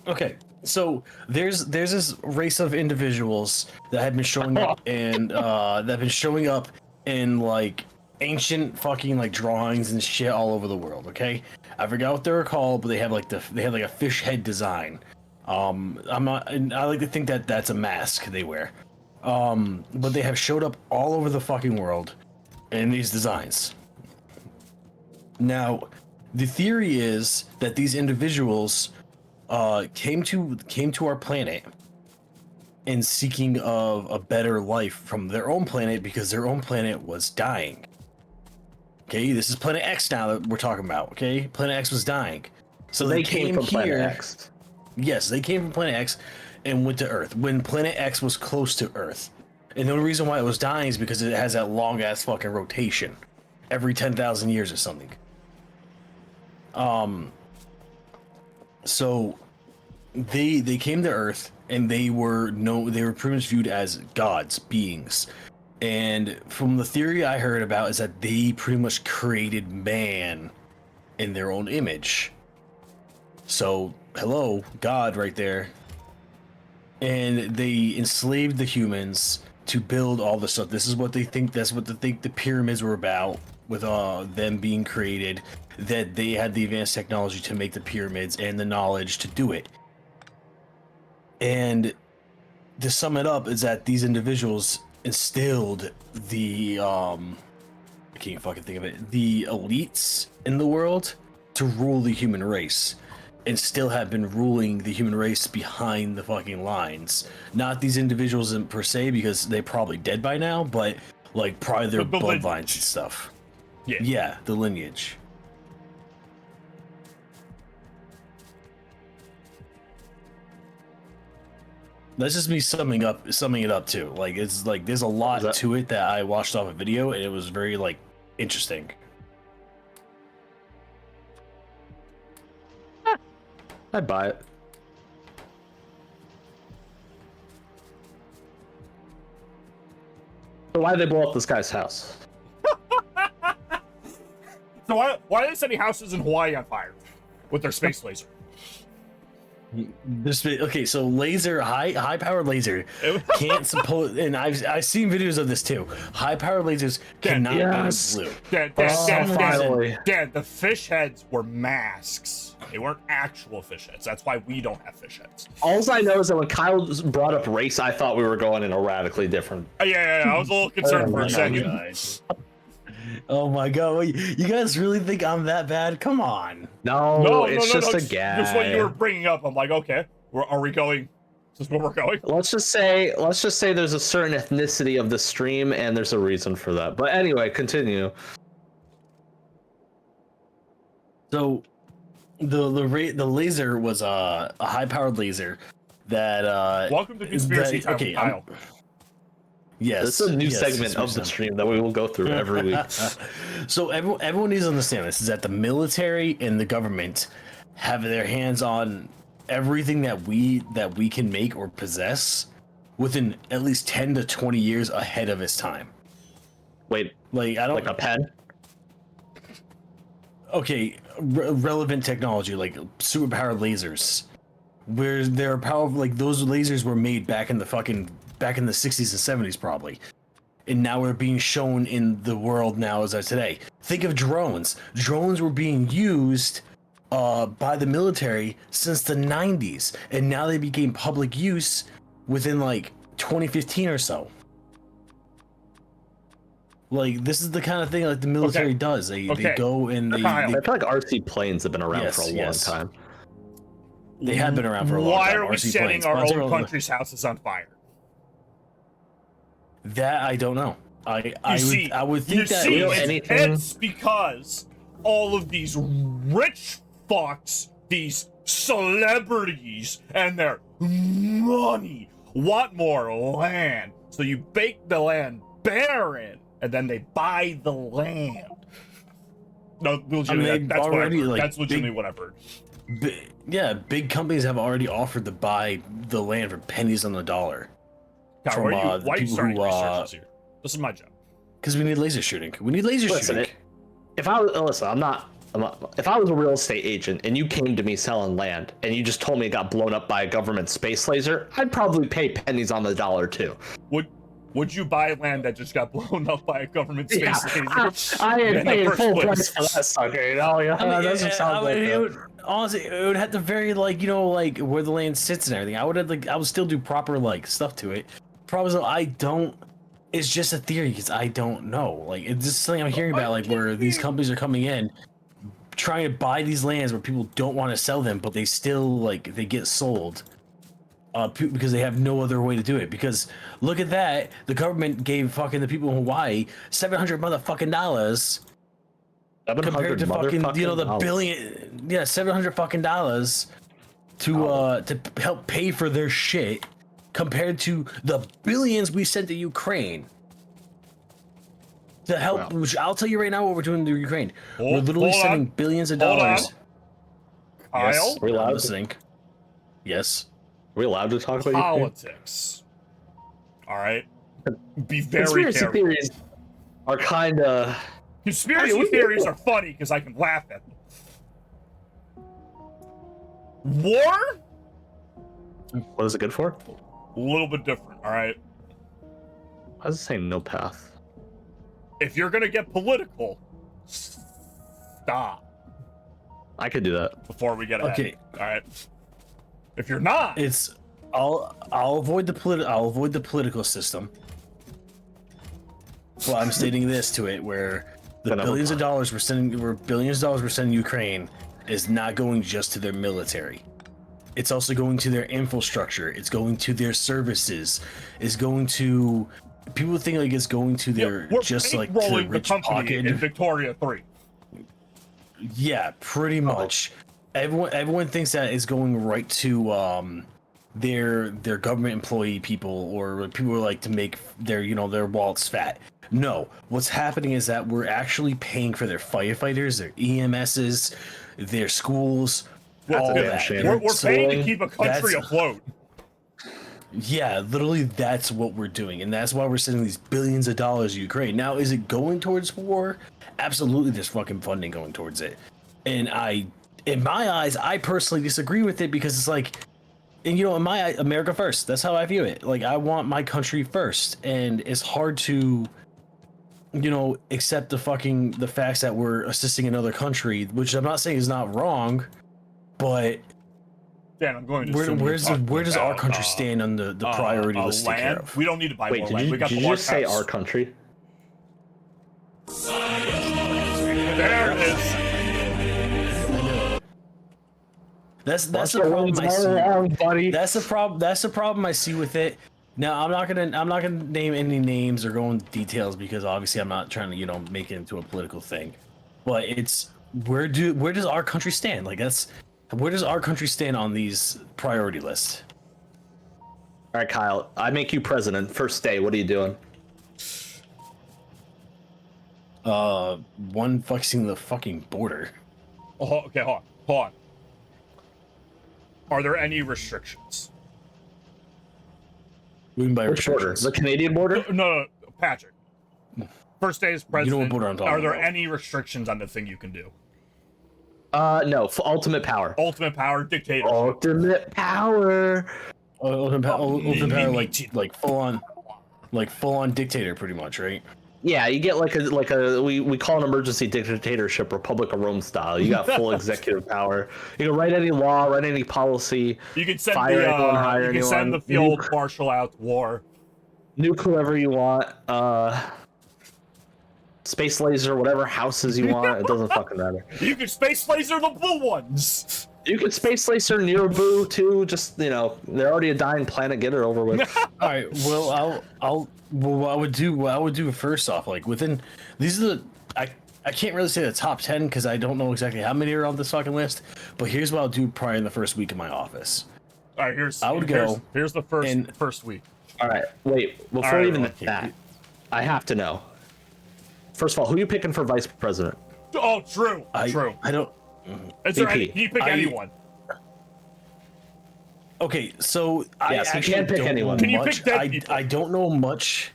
Okay, so there's this race of individuals that have been showing up and that have been showing up in like ancient fucking like drawings and shit all over the world. Okay, I forgot what they were called, but they have like a fish head design. I'm not. And I like to think that that's a mask they wear. But they have showed up all over the fucking world in these designs. Now, the theory is that these individuals came to our planet in seeking of a better life from their own planet because their own planet was dying. Okay, this is Planet X now that we're talking about. Okay, Planet X was dying, so They came from here. Planet X. Yes, they came from Planet X and went to Earth when Planet X was close to Earth. And the only reason why it was dying is because it has that long ass fucking rotation every 10,000 years or something. So they came to Earth and they were pretty much viewed as gods, beings. And from the theory I heard about is that they pretty much created man in their own image. So, hello, God right there. And they enslaved the humans to build all this stuff. This is what they think, that's what they think the pyramids were about, with them being created, that they had the advanced technology to make the pyramids and the knowledge to do it. And to sum it up is that these individuals instilled the I can't fucking think of it, the elites in the world to rule the human race, and still have been ruling the human race behind the fucking lines. Not these individuals in per se, because they're probably dead by now, but like probably their The bloodlines lineage. and stuff. Yeah. Yeah, the lineage. That's just me summing it up too. Like it's like there's a lot to it that I watched off a video, and it was very like interesting. I'd buy it. So why did they blow up this guy's house? So why are they setting houses in Hawaii on fire with their space laser? Okay, so laser, high powered laser can't suppose, and I've seen videos of this too. High powered lasers cannot burn blue. Dad, the fish heads were masks. They weren't actual fish heads. That's why we don't have fish heads. All I know is that when Kyle brought up race, I thought we were going in a radically different. Yeah. I was a little concerned for a second. Oh my god, wait, you guys really think I'm that bad? Come on. No, it's just a gag. That's what you were bringing up. I'm like, okay, are we going? Is this where we're going? Let's just say there's a certain ethnicity of the stream, and there's a reason for that. But anyway, continue. So, the laser was a high-powered laser that. Welcome to Conspiracy Time, okay, Kyle. Yes, this is a new segment of the stream that we will go through every week. So everyone needs to understand this: is that the military and the government have their hands on everything that we can make or possess within at least 10 to 20 years ahead of its time. Wait, like I don't like a pen. Okay, relevant technology like superpowered lasers, where they're powerful. Like those lasers were made back in the 60s and 70s probably, and now we're being shown in the world now as of today. Think of drones. Drones were being used by the military since the 90s, and now they became public use within like 2015 or so. Like this is the kind of thing like the military does. They go and they I feel like RC planes have been around for a long time. They have been around for a long time. Why are we setting our own country's houses on fire? That I don't know. I would think that it's because all of these rich fucks, these celebrities, and their money want more land. So you bake the land barren, and then they buy the land. No, legitimately, that's already that's legitimately what I've heard. Yeah, big companies have already offered to buy the land for pennies on the dollar. Why are you starting researches here? This is my job. Because we need laser shooting. We need laser shooting. If I was a real estate agent and you came to me selling land and you just told me it got blown up by a government space laser, I'd probably pay pennies on the dollar too. Would you buy land that just got blown up by a government space laser? I ain't paying full price for that sucker, you know? Yeah, that doesn't sound like honestly, it would have to vary, like, you know, like where the land sits and everything. I would still do proper like stuff to it. Problem is, it's just a theory because I don't know. Like, it's just something I'm hearing about, like where these companies are coming in, trying to buy these lands where people don't want to sell them, but they still they get sold. Because they have no other way to do it. Because look at that, the government gave fucking the people in Hawaii $700 motherfucking dollars. Compared to fucking the billion, $700 fucking dollars to help pay for their shit, compared to the billions we sent to Ukraine to help. Wow. Which I'll tell you right now what we're doing to Ukraine. We're literally sending billions of dollars. Kyle, yes, we're allowed to think. Yes. Are we allowed to talk about politics? All right. Be very Conspiracy careful. Theories are kind of. Conspiracy theories are funny because I can laugh at them. War? What is it good for? A little bit different. All right. I was saying no path. If you're gonna get political, stop. I could do that before we get ahead. Okay. All right. If you're not, I'll avoid the political system. Well, I'm stating this to it, where the billions of dollars we're sending Ukraine is not going just to their military. It's also going to their infrastructure. It's going to their services. It's going to people think like it's going to their just like to the rich pocket in Victoria 3. Yeah, pretty much. Everyone thinks that it's going right to they're government employee people or people who like to make their their wallets fat. No, what's happening is that we're actually paying for their firefighters, their EMSs, their schools, all that. We're paying to keep a country afloat. Yeah, literally, that's what we're doing, and that's why we're sending these billions of dollars to Ukraine. Now, is it going towards war? Absolutely, there's fucking funding going towards it, and in my eyes, I personally disagree with it because it's like, and in my eye, America first. That's how I view it. Like, I want my country first, and it's hard to, accept the facts that we're assisting another country, which I'm not saying is not wrong, but. Dan, I'm going to where does our country stand on the priority list to take care of? We don't need to buy more land. Did you just say our country? There it is. That's the problem I see, buddy. That's the problem. That's the problem I see with it. Now, I'm not gonna name any names or go into details because obviously I'm not trying to make it into a political thing. But it's where does our country stand? Like where does our country stand on these priority lists? All right, Kyle. I make you president. First day. What are you doing? One fixing the fucking border. Oh, okay, hold on. Are there any restrictions? What do you mean by restrictions? The Canadian border? No, Patrick. First day as president. You know what border I'm talking Are there about. any restrictions on the thing you can do? No. Ultimate power. Ultimate power, dictatorship. Ultimate power. Ultimate power, like full on dictator, pretty much, right? Yeah, you get like a we call an emergency dictatorship Republic of Rome style. You got full executive power. You can write any law, write any policy. You can send fire anyone, hire you can anyone, send the field marshal out to war. Nuke whoever you want. Space laser, whatever houses you want. It doesn't fucking matter. You can space laser the blue ones. You can space laser Nirabu too. Just they're already a dying planet. Get it over with. All right. Well, what I would do first off, like within these are the I can't really say the top 10 because I don't know exactly how many are on this fucking list. But here's what I'll do probably in the first week in my office. All right, here's the first week. All right, wait. Before even that, I have to know. First of all, who are you picking for vice president? Oh, true. True. I don't. Is there any, you pick anyone? Okay, so yes, I actually can't pick anyone. Can you pick dead people? I don't know much.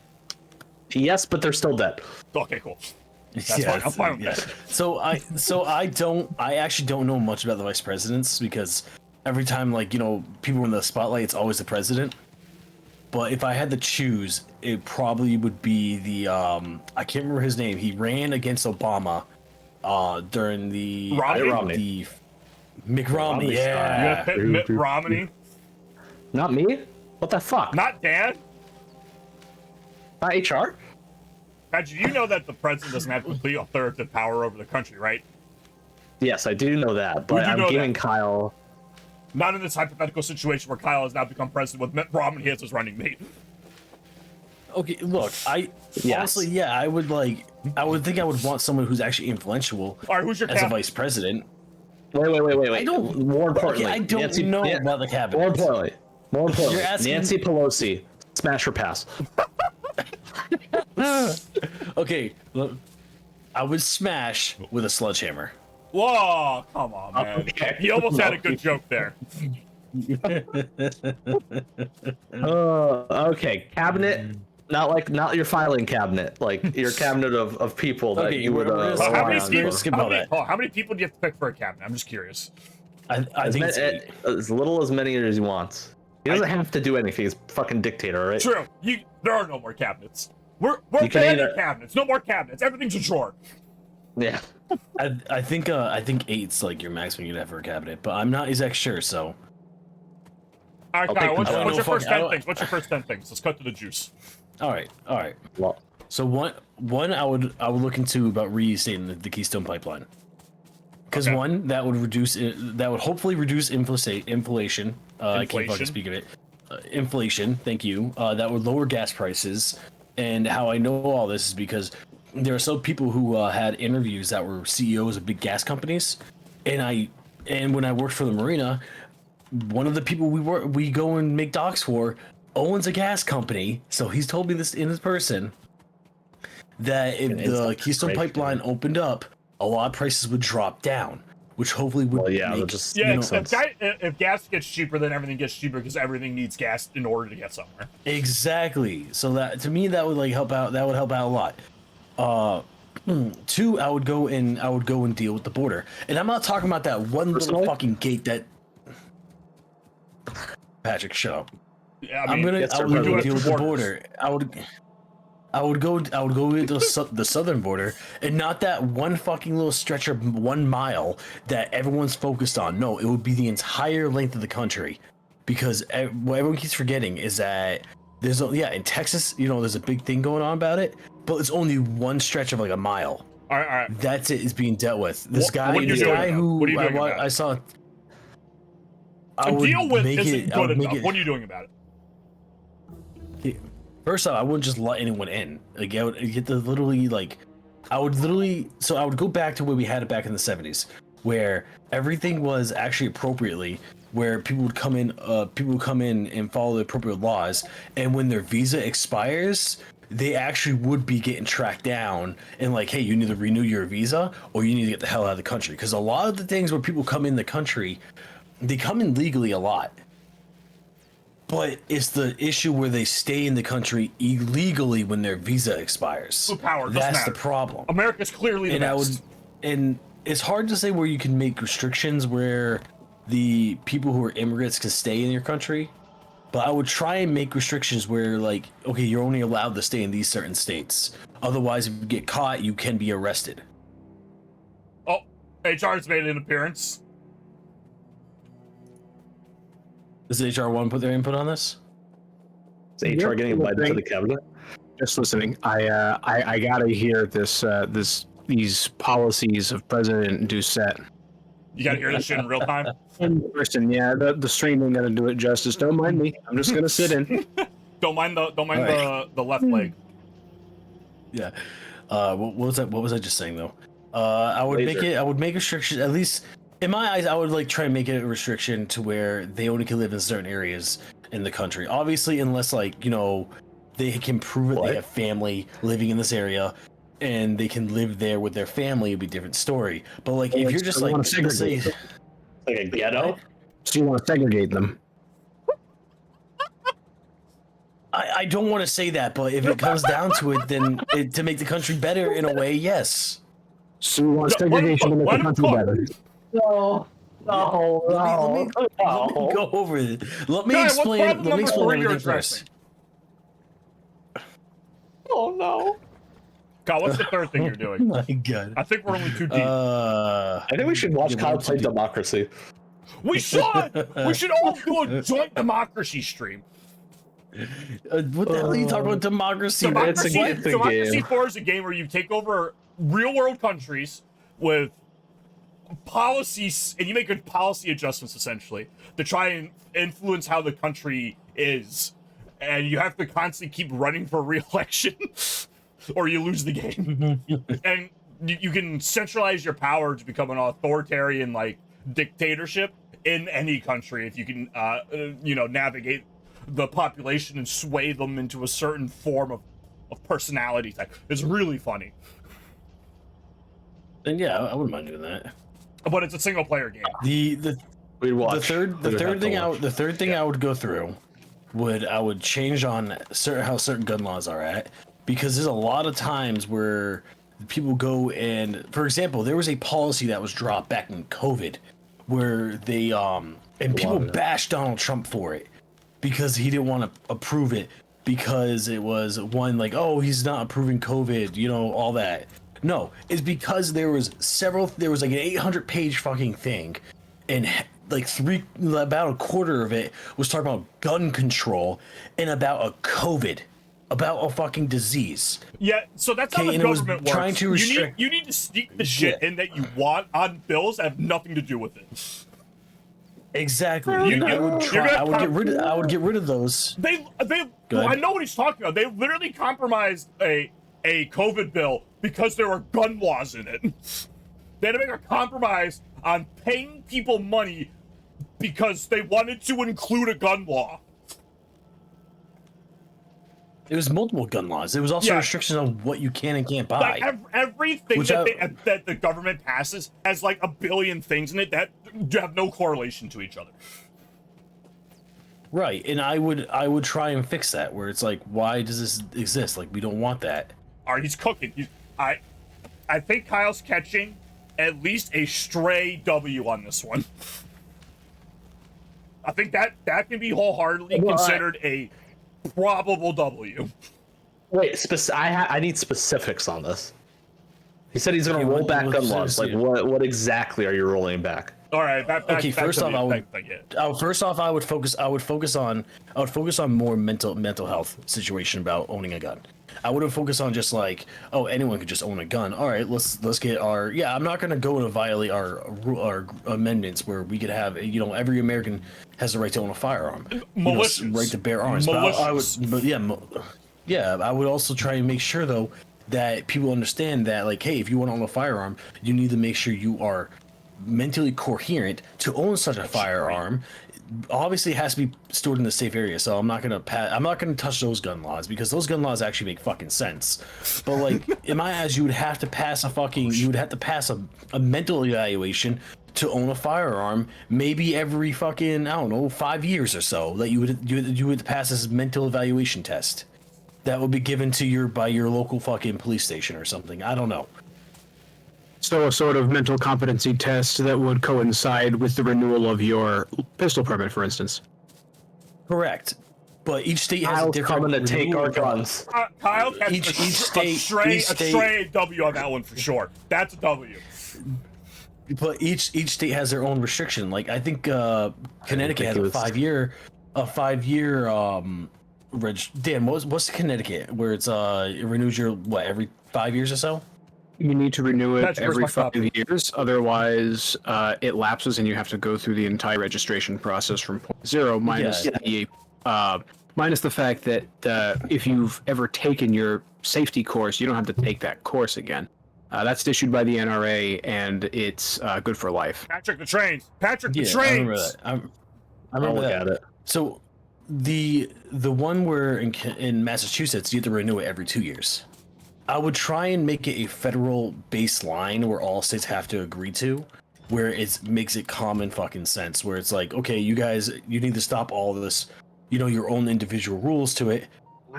Yes, but they're still dead. Okay, cool. That's fine. I'm fine with that. So I actually don't know much about the vice presidents because every time people in the spotlight, it's always the president. But if I had to choose, it probably would be the I can't remember his name. He ran against Obama during the Romney. Mitt Romney. Yeah. You gonna pick Mitt Romney? Not me. What the fuck? Not Dan? Not HR? Patrick, you know that the president doesn't have complete authoritative power over the country, right? Yes, I do know that, but I'm giving Kyle... Not in this hypothetical situation where Kyle has now become president with Mitt Romney as his running mate. Okay, look, honestly, yeah, I would think I would want someone who's actually influential All right, who's your as a vice president. Wait. I don't. More importantly, I don't know about the cabinet. More importantly, You're asking... Nancy Pelosi, smash or pass. Okay, look, I would smash with a sledgehammer. Whoa, come on, man. Okay. He almost had a good joke there. Okay, cabinet. Not your filing cabinet, like your cabinet of people that you would. How many people do you have to pick for a cabinet? I'm just curious. I think as little as many as he wants. He doesn't have to do anything. He's a fucking dictator, right? True. There are no more cabinets. We're banning cabinets. No more cabinets. Everything's a drawer. Yeah. I think 8's like your maximum you'd have for a cabinet, but I'm not exactly sure. So. All right, Kyle. What's your first 10 things? What's your first 10 things? Let's cut to the juice. All right. Well, so one I would look into about reinstating the Keystone Pipeline, because that would hopefully reduce inflation. I can't fucking speak of it. Inflation. Thank you. That would lower gas prices. And how I know all this is because there are some people who had interviews that were CEOs of big gas companies, and when I worked for the marina, one of the people we go and make docks for owns a gas company, so he's told me this in his person that if the Keystone Pipeline opened up, a lot of prices would drop down, which hopefully would if gas gets cheaper, then everything gets cheaper because everything needs gas in order to get somewhere. Exactly. So that to me that would like help out. That would help out a lot. 2, I would go and deal with the border, and I'm not talking about that one little fucking gate that. Patrick, shut up. Yeah, I would deal with the border. I would go into the southern border, and not that one fucking little stretch of 1 mile that everyone's focused on. No, it would be the entire length of the country, because what everyone keeps forgetting is that in Texas, there's a big thing going on about it, but it's only one stretch of like a mile. All right. That's it. Is being dealt with. This guy who I saw. To deal with isn't good enough. What are you doing about it? First off, I wouldn't just let anyone in. Like I would get the I would go back to where we had it back in the 70s, where everything was actually appropriately, where people would come in and follow the appropriate laws, and when their visa expires, they actually would be getting tracked down and like, hey, you need to renew your visa or you need to get the hell out of the country. Because a lot of the things where people come in the country, they come in legally a lot. But it's the issue where they stay in the country illegally when their visa expires. That's the problem. America's clearly the best. And it's hard to say where you can make restrictions where the people who are immigrants can stay in your country. But I would try and make restrictions where, like, okay, you're only allowed to stay in these certain states. Otherwise, if you get caught, you can be arrested. Oh, HR's made an appearance. Does HR want to put their input on this? Is HR getting invited to the cabinet? Just listening. I gotta hear these policies of President Doucette. You gotta hear this shit in real time. In person, yeah. The stream ain't gonna do it justice. Don't mind me. I'm just gonna sit in. Don't mind the left leg. Yeah. What was I just saying though? I would make restrictions, at least in my eyes. I would like try and make it a restriction to where they only can live in certain areas in the country. Obviously, unless they can prove that they have family living in this area and they can live there with their family, it'd be a different story. But like, if you're just like a ghetto, so you want to segregate them. I don't want to say that, but if it comes down to it, then to make the country better in a way, yes. So you want segregation to make the country better. No. Let me go over it. Let me explain everything first. Oh no. Kyle, what's the third thing you're doing? Oh my God. I think we're only too deep. I think we should watch Kyle play Democracy. We should! We should all do a joint Democracy stream. What the hell are you talking about democracy? Democracy 4 is a game where you take over real world countries with policies, and you make good policy adjustments essentially to try and influence how the country is. And you have to constantly keep running for re-election or you lose the game. And you can centralize your power to become an authoritarian dictatorship in any country if you can navigate the population and sway them into a certain form of personality type. It's really funny. And yeah, I wouldn't mind doing that. But it's a single player game. The third thing I would go through I would change on how certain gun laws are at, because there's a lot of times where people go and, for example, there was a policy that was dropped back in COVID where they and people bashed Donald Trump for it because he didn't want to approve it because it was he's not approving COVID, all that. No, it's because there was like an 800-page fucking thing, and about a quarter of it was talking about gun control and about about a fucking disease. Yeah, so that's how the government works. Trying to restrict. You need to sneak the shit in that you want on bills that have nothing to do with it. Exactly. I would get rid of those. I know what he's talking about. They literally compromised a COVID bill because there were gun laws in it. They had to make a compromise on paying people money because they wanted to include a gun law. There was multiple gun laws. There was also restrictions on what you can and can't buy. Like everything that the government passes has like a billion things in it that have no correlation to each other. Right, and I would try and fix that. Where it's like, why does this exist? Like, we don't want that. All right, he's cooking. I think Kyle's catching at least a stray W on this one. I think that can be wholeheartedly considered a probable W. Wait, I need specifics on this. He said he's going to roll back gun laws. Like, what exactly are you rolling back? All right. First off, I would focus on more mental health situation about owning a gun. I wouldn't focus on just like, oh, anyone could just own a gun. All right, let's get our I'm not going to go to violate our amendments where we could have every American has the right to own a firearm, right to bear arms. But I would also try and make sure though that people understand that, like, hey, if you want to own a firearm, you need to make sure you are mentally coherent to own such a firearm. Obviously, it has to be stored in a safe area. So I'm not gonna touch those gun laws because those gun laws actually make fucking sense. But like in my eyes, you would have to pass a mental evaluation to own a firearm. Maybe every fucking 5 years or so that you would pass this mental evaluation test. That would be given to you by your local fucking police station or something. I don't know. So a sort of mental competency test that would coincide with the renewal of your pistol permit, for instance. Correct. But each state has a different... coming to take our guns. Kyle gets a stray W on that one for sure. That's a W. But each state has their own restriction. Like, I think Connecticut has a 5 year... Dan, what's Connecticut? Where it's it renews your, every 5 years or so? You need to renew it every 5 years, otherwise it lapses and you have to go through the entire registration process from point zero, minus the fact that if you've ever taken your safety course, you don't have to take that course again. That's issued by the NRA, and it's good for life. Patrick the trains. I remember that. I remember that. At it. So the one where in Massachusetts, you have to renew it every 2 years. I would try and make it a federal baseline where all states have to agree to, where it makes it common fucking sense, where it's like, okay, you guys, you need to stop all of this, your own individual rules to it.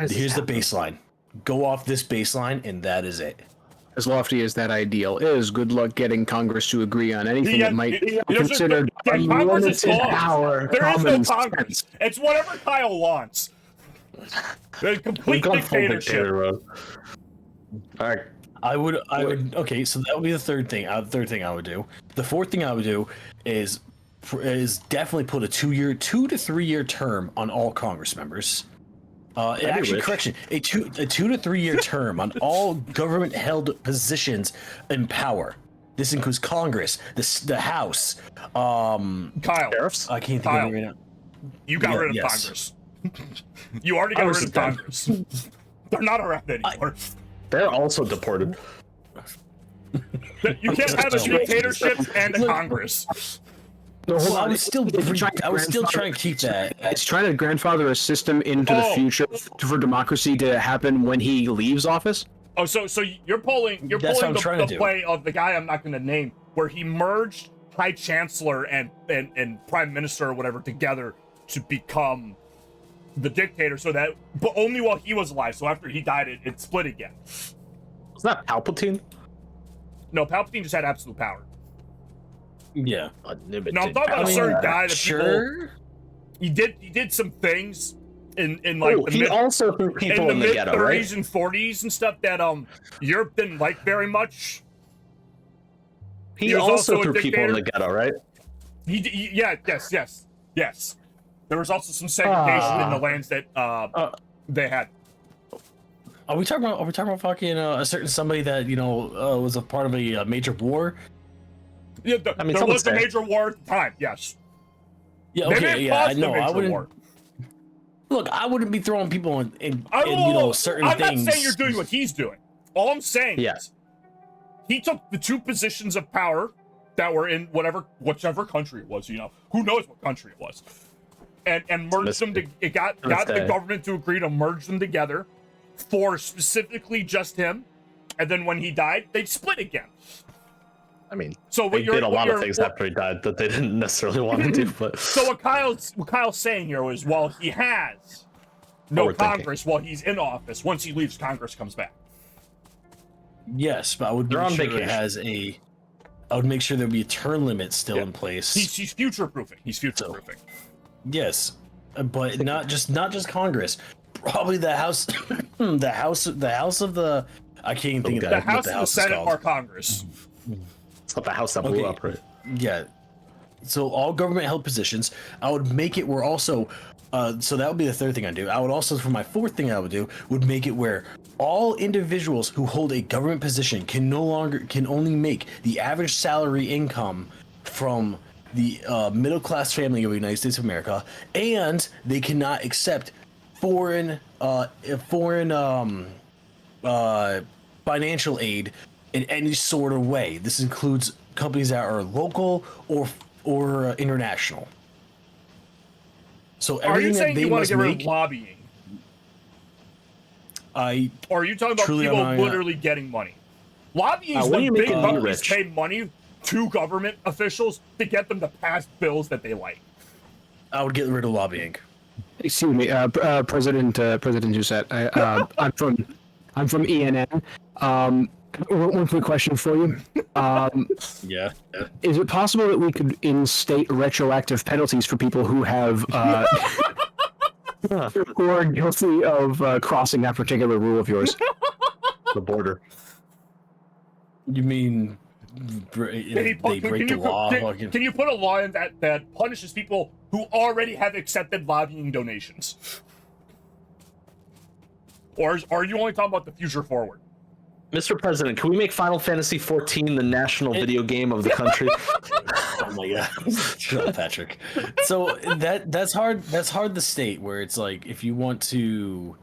Here's the baseline. Go off this baseline, and that is it. As lofty as that ideal is, good luck getting Congress to agree on anything that might be considered unlimited power. There is no Congress. It's whatever Kyle wants. The complete dictatorship. All right. I would. Okay, so that would be the third thing. The third thing I would do. The fourth thing I would do is definitely put a 2 to 3 year term on all Congress members. Correction, a 2 to 3 year term on all government held positions in power. This includes Congress, the House. Kyle, I can't think of it right now. You got rid of Congress. You already got rid of Congress. They're not around anymore. They're also deported. You can't have a dictatorship and a Congress. No, hold on. I was still trying to keep that. It's trying to grandfather a system into the future for democracy to happen when he leaves office. Oh, so you're pulling the play of the guy I'm not going to name, where he merged High Chancellor and Prime Minister or whatever together to become the dictator, but only while he was alive. So after he died, it split again. Was that Palpatine? No, Palpatine just had absolute power. Yeah. Unlimited. No, I'm talking about a certain guy that people. He did some things in like he also threw people in the ghetto, right? 30s and 40s and stuff that Europe didn't like very much. He also threw people in the ghetto, right? Yes. There was also some segregation in the lands that they had. Are we talking about fucking a certain somebody that was a part of a major war? Yeah, there was a major war at the time. Yes. Yeah. Okay. I know. I wouldn't. War. Look, I wouldn't be throwing people in certain things. I'm not saying you're doing what he's doing. All I'm saying is he took the two positions of power that were in whichever country it was, who knows what country it was, and merged them. It got the government to agree to merge them together for specifically just him, and then when he died, they split again. I mean, so they did a lot of things after he died that they didn't necessarily want to do. But so what Kyle's saying here was, well, he has no Congress while he's in office. Once he leaves, Congress comes back. Yes, but I would make sure it has I would make sure there'd be a term limit still in place. He's future-proofing. Yes, but not just Congress. Probably the House, the House of the. I can't even think of that. The House and the Senate are Congress. It's not the House that blew up, right? Yeah. So all government-held positions, I would make it where also. So that would be the third thing I'd do. I would also, for my fourth thing I would do, would make it where all individuals who hold a government position can only make the average salary income from the middle-class family of the United States of America, and they cannot accept foreign financial aid in any sort of way. This includes companies that are local or international. So are you saying you want to get rid of lobbying? Or are you talking about people literally getting money? Lobbying is when big companies pay money to government officials to get them to pass bills that they like. I would get rid of lobbying. Excuse me, President Doucette. I'm from ENN. One quick question for you. Yeah. Is it possible that we could instate retroactive penalties for people who have who are guilty of crossing that particular rule of yours? The border. You mean they break the law? Can you put a law in that punishes people who already have accepted lobbying donations? Or are you only talking about the future forward? Mr. President, can we make Final Fantasy XIV the national video game of the country? Oh my god. Shut up, Patrick. So that's hard to state, where it's like if you want to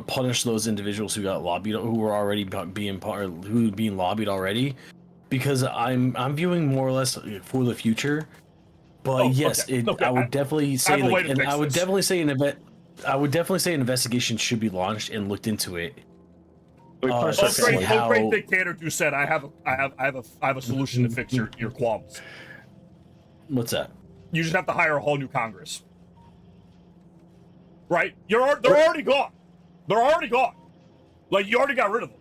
punish those individuals who got lobbied, who were already being lobbied already, because I'm viewing more or less for the future. But I would definitely say I would definitely say an investigation should be launched and looked into it. Great dictator who said, I have a solution to fix your qualms. What's that? You just have to hire a whole new Congress. Right? They're already gone. They're already gone. Like, you already got rid of them,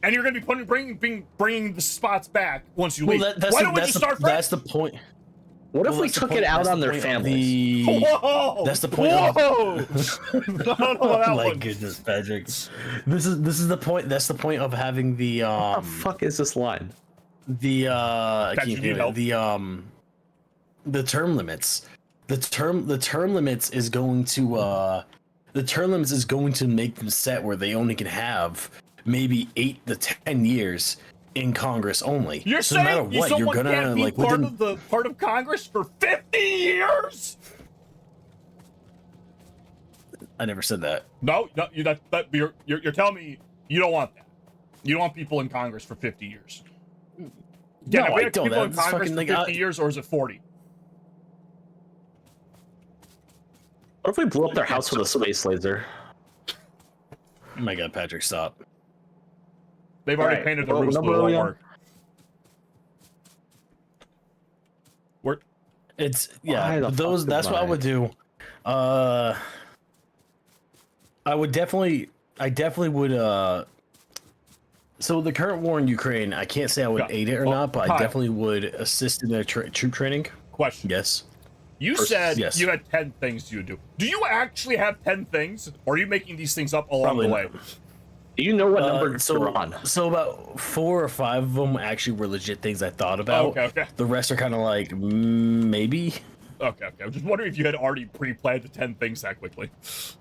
and you're going to be bringing the spots back once you leave. Why don't we just start fresh? That's the point. What if we took it out on their families? Whoa! That's the point. Whoa! Oh my goodness, Patrick. This is the point. That's the point of having the What the fuck is this line? The term limits. The term limits is going to make them set where they only can have maybe 8 to 10 years in Congress only. You're saying no matter what, you're gonna be part of Congress for 50 years? I never said that. No, you're telling me you don't want that. You don't want people in Congress for 50 years. No, I don't. People in Congress for 50 years, or is it 40? What if we blew up their house with a space laser? Oh my god, Patrick, stop. They've already painted the roofs blue. It won't work. That's what I would do. I definitely would. So the current war in Ukraine, I can't say I would aid it or not, but I definitely would assist in their troop training. Question. Yes. You said you had 10 things you would do. Do you actually have 10 things, or are you making these things up along the way? Do you know what number you're on? So about 4 or 5 of them actually were legit things I thought about. Okay. The rest are kind of like, maybe. Okay. I'm just wondering if you had already pre-planned the 10 things that quickly.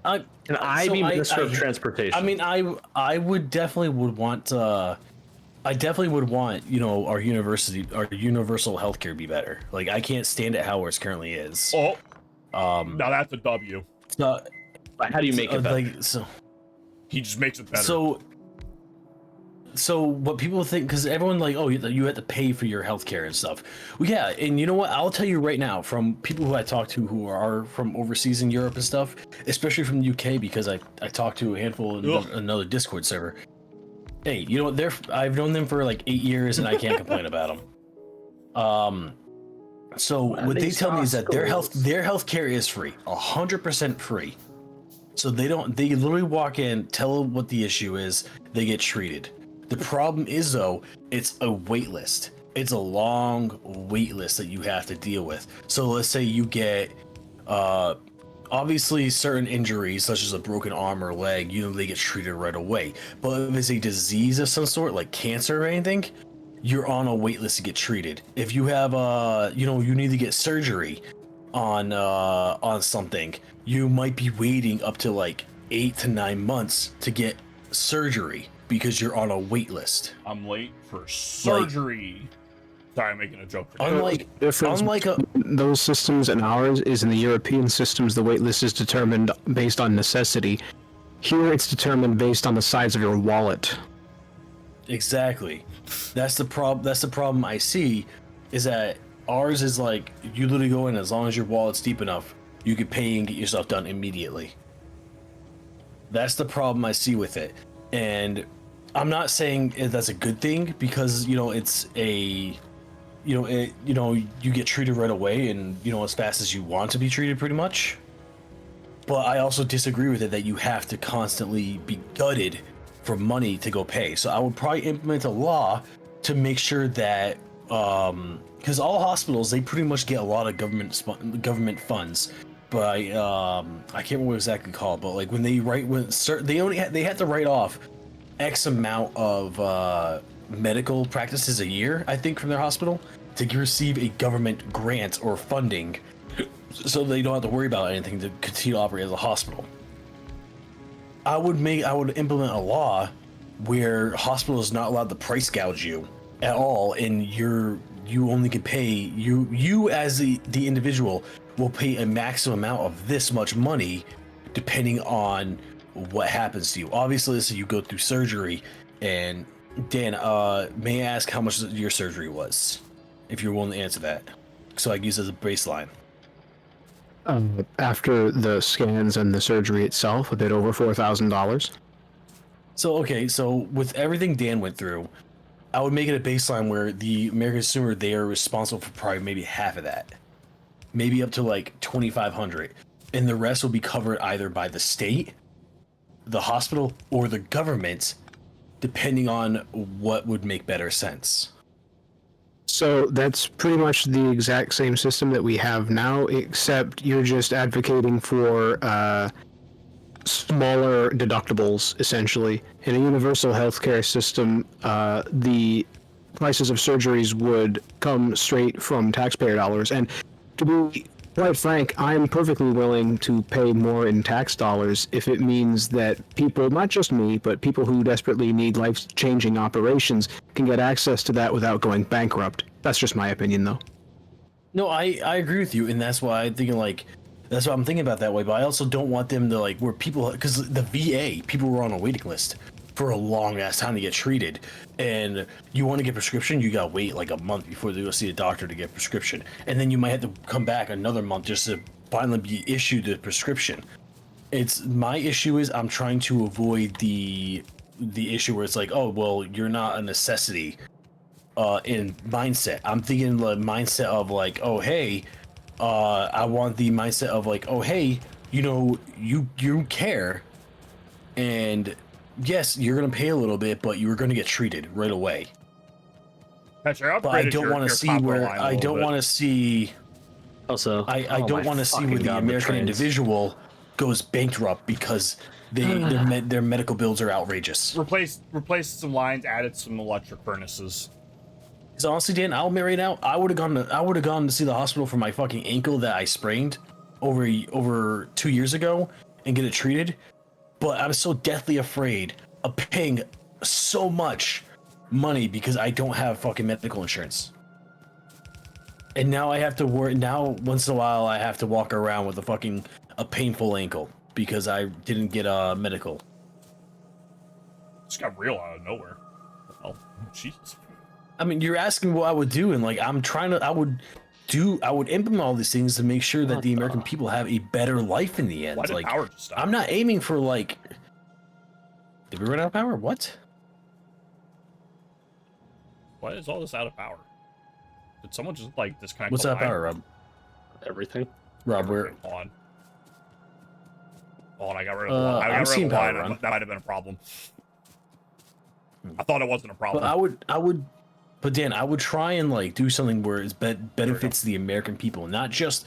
Can I be Minister of Transportation? I mean, I would definitely want, our universal healthcare be better. Like, I can't stand it how it currently is. Oh. Now that's a W. How do you make it better? He just makes it better. so what people think, because everyone like, oh, you have to pay for your healthcare and stuff. Well, yeah, and you know what? I'll tell you right now, from people who I talk to who are from overseas in Europe and stuff, especially from the UK, because I talked to a handful in another Discord server. Hey, you know what? I've known them for like 8 years, and I can't complain about them. So what they tell me is that their healthcare is free, 100% free. So they literally walk in, tell them what the issue is, they get treated. The problem is though, it's a wait list. It's a long wait list that you have to deal with. So let's say you get, obviously certain injuries such as a broken arm or leg, they get treated right away. But if it's a disease of some sort, like cancer or anything, you're on a wait list to get treated. If you have, you need to get surgery on something, you might be waiting up to like 8 to 9 months to get surgery because you're on a wait list. I'm late for surgery. Sorry, I'm making a joke. Unlike those systems and ours is in the European systems, the wait list is determined based on necessity. Here, it's determined based on the size of your wallet. Exactly. That's the problem I see, is that ours is like, you literally go in, as long as your wallet's deep enough, you can pay and get yourself done immediately. That's the problem I see with it. And I'm not saying that's a good thing, because, it's a, you get treated right away and, as fast as you want to be treated pretty much. But I also disagree with it that you have to constantly be gutted for money to go pay. So I would probably implement a law to make sure that, because all hospitals, they pretty much get a lot of government funds, but I can't remember what exactly called. But like when they they have to write off X amount of medical practices a year, I think, from their hospital to receive a government grant or funding, so they don't have to worry about anything to continue to operate as a hospital. I would implement a law where hospitals not allowed to price gouge you at all, and you only can pay, you as the individual will pay a maximum amount of this much money depending on what happens to you. Obviously, so you go through surgery. And Dan, may I ask how much your surgery was, if you're willing to answer that, so I can use it as a baseline? After the scans and the surgery itself, a bit over $4,000. So with everything Dan went through, I would make it a baseline where the American consumer, they are responsible for probably maybe half of that, maybe up to like $2,500, and the rest will be covered either by the state, the hospital, or the government, depending on what would make better sense. So that's pretty much the exact same system that we have now, except you're just advocating for smaller deductibles, essentially. In a universal healthcare system, the prices of surgeries would come straight from taxpayer dollars. And to be quite frank, I'm perfectly willing to pay more in tax dollars if it means that people, not just me, but people who desperately need life-changing operations can get access to that without going bankrupt. That's just my opinion, though. No, I agree with you, and that's why I'm thinking that's why I'm thinking about that way. But I also don't want them to where people, because the VA, people were on a waiting list for a long ass time to get treated, and you want to get prescription, you gotta wait like a month before they go see a doctor to get prescription, and then you might have to come back another month just to finally be issued the prescription. My issue is I'm trying to avoid the issue where it's like, oh well, you're not a necessity in mindset. I'm thinking the mindset of like, oh hey, I want the mindset of like, oh hey, you care, and yes, you're gonna pay a little bit, but you're gonna get treated right away. But I don't want to see where I don't want to see. Also, I don't want to see where the American individual goes bankrupt because their medical bills are outrageous. Replace some lines, added some electric furnaces. Because honestly, Dan, I'll admit right now, I would have gone to see the hospital for my fucking ankle that I sprained over 2 years ago and get it treated. But I'm so deathly afraid of paying so much money because I don't have fucking medical insurance. And now I have to worry. Now, once in a while, I have to walk around with a painful ankle because I didn't get medical. Just got real out of nowhere. hell? Jeez. I mean, you're asking what I would do, and like I would implement all these things to make sure that the American people have a better life in the end. Why did like, power just stop? I'm not aiming for like. Did we run out of power? What? Why is all this out of power? Did someone just like disconnect? What's out of power, Rob? Everything. Rob, where? On. Oh, and I got rid of the line. I'm seeing power run. That might have been a problem. I thought it wasn't a problem. But but Dan, I would try and like do something where it benefits the American people, not just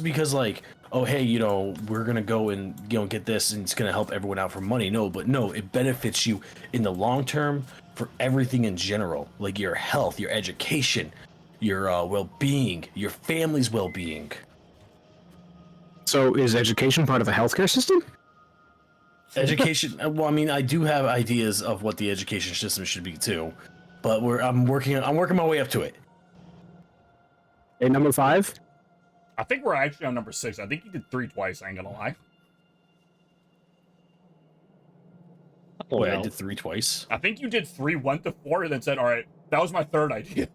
because like, oh hey, you know, we're gonna go and get this and it's gonna help everyone out for money. No, it benefits you in the long term for everything in general, like your health, your education, your well-being, your family's well-being. So is education part of the healthcare system? Education. Well, I mean, I do have ideas of what the education system should be too, but I'm working my way up to it. Okay, number 5. I think we're actually on number 6. I think you did 3 twice. I ain't gonna lie. Oh, wait, I did 3 twice. I think you did 3, went to 4, and then said, "All right, that was my 3rd idea."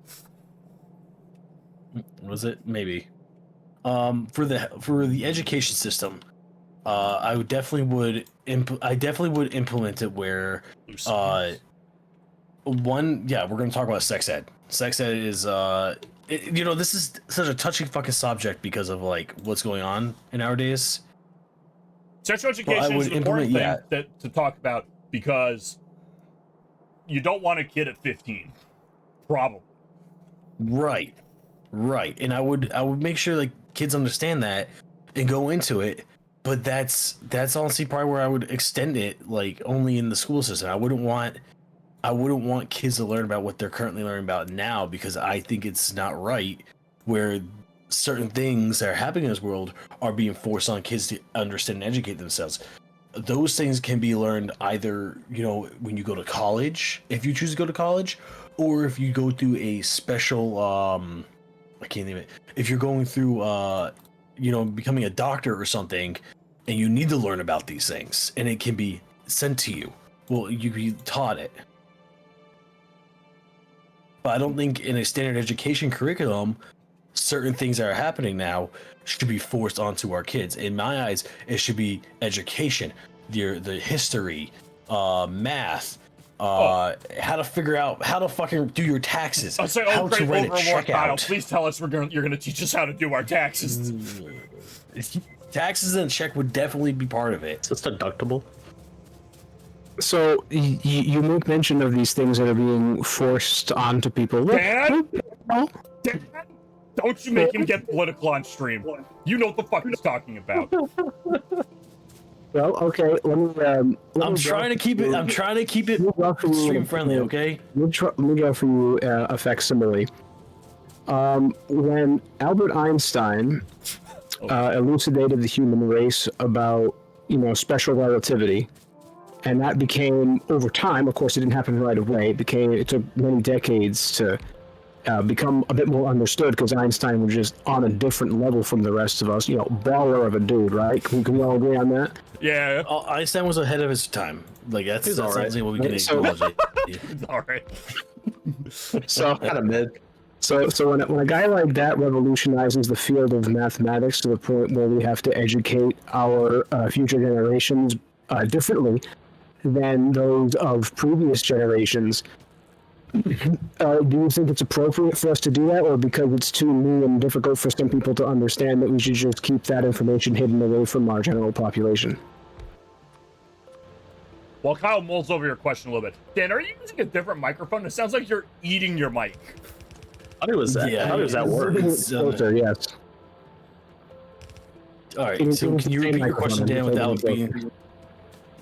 Was it? Maybe. For the education system, I definitely would implement it where we're going to talk about sex ed. Sex ed is this is such a touchy fucking subject because of like what's going on in nowadays. Sexual education is an important thing to talk about because you don't want a kid at 15, probably. Right, and I would make sure like kids understand that and go into it. But that's honestly probably where I would extend it, like only in the school system. I wouldn't want kids to learn about what they're currently learning about now, because I think it's not right where certain things that are happening in this world are being forced on kids to understand and educate themselves. Those things can be learned either, when you go to college, if you choose to go to college, or if you go through a special, I can't name it. If you're going through, becoming a doctor or something, and you need to learn about these things, and it can be sent to you. Well, you be taught it. But I don't think in a standard education curriculum, certain things that are happening now should be forced onto our kids. In my eyes, it should be education, the history, math, how to figure out how to fucking do your taxes. I'll say, how to write a checkout. Please tell us you're gonna teach us how to do our taxes. Taxes and check would definitely be part of it. It's just deductible. So you make mention of these things that are being forced onto people. Dad? Don't you make him get political on stream. You know what the fuck he's talking about. Well, okay. I'm trying to keep it stream friendly. Okay. Let me draw for you a facsimile. When Albert Einstein elucidated the human race about special relativity, and that became, over time, of course, it didn't happen right away. It took many decades to become a bit more understood, because Einstein was just on a different level from the rest of us. Baller of a dude, right? Can we all agree on that? Yeah. Einstein was ahead of his time. Like that's right. What we can acknowledge. It's all right. So kind of mid. So when a guy like that revolutionizes the field of mathematics to the point where we have to educate our future generations differently than those of previous generations, do you think it's appropriate for us to do that, or because it's too new and difficult for some people to understand that we should just keep that information hidden away from our general population? While Kyle mulls over your question a little bit, Dan, are you using a different microphone? It sounds like you're eating your mic. How does that work? Closer, yes. All right. So can you repeat your question, Dan, without being?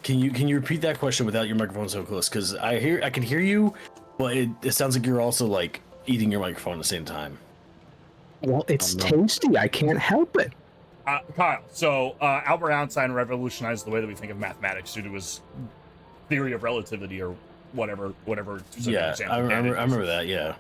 Can you repeat that question without your microphone so close? Because I can hear you, but it sounds like you're also like eating your microphone at the same time. Well, it's tasty. I can't help it. Kyle, so Albert Einstein revolutionized the way that we think of mathematics due to his theory of relativity, or whatever. Yeah, I remember that. Yeah.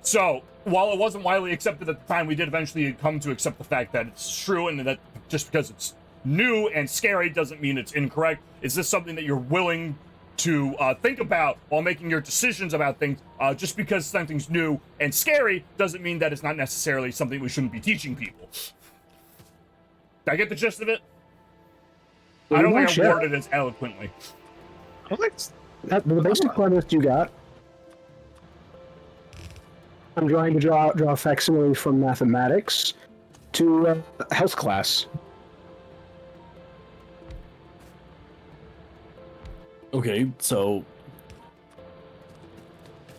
So while it wasn't widely accepted at the time, we did eventually come to accept the fact that it's true, and that just because it's new and scary doesn't mean it's incorrect. Is this something that you're willing to think about while making your decisions about things. Just because something's new and scary doesn't mean that it's not necessarily something we shouldn't be teaching people. Did I get the gist of it? I don't think I worded it as eloquently. The basic premise you got. I'm trying to draw a facsimile from mathematics to health class. Okay, so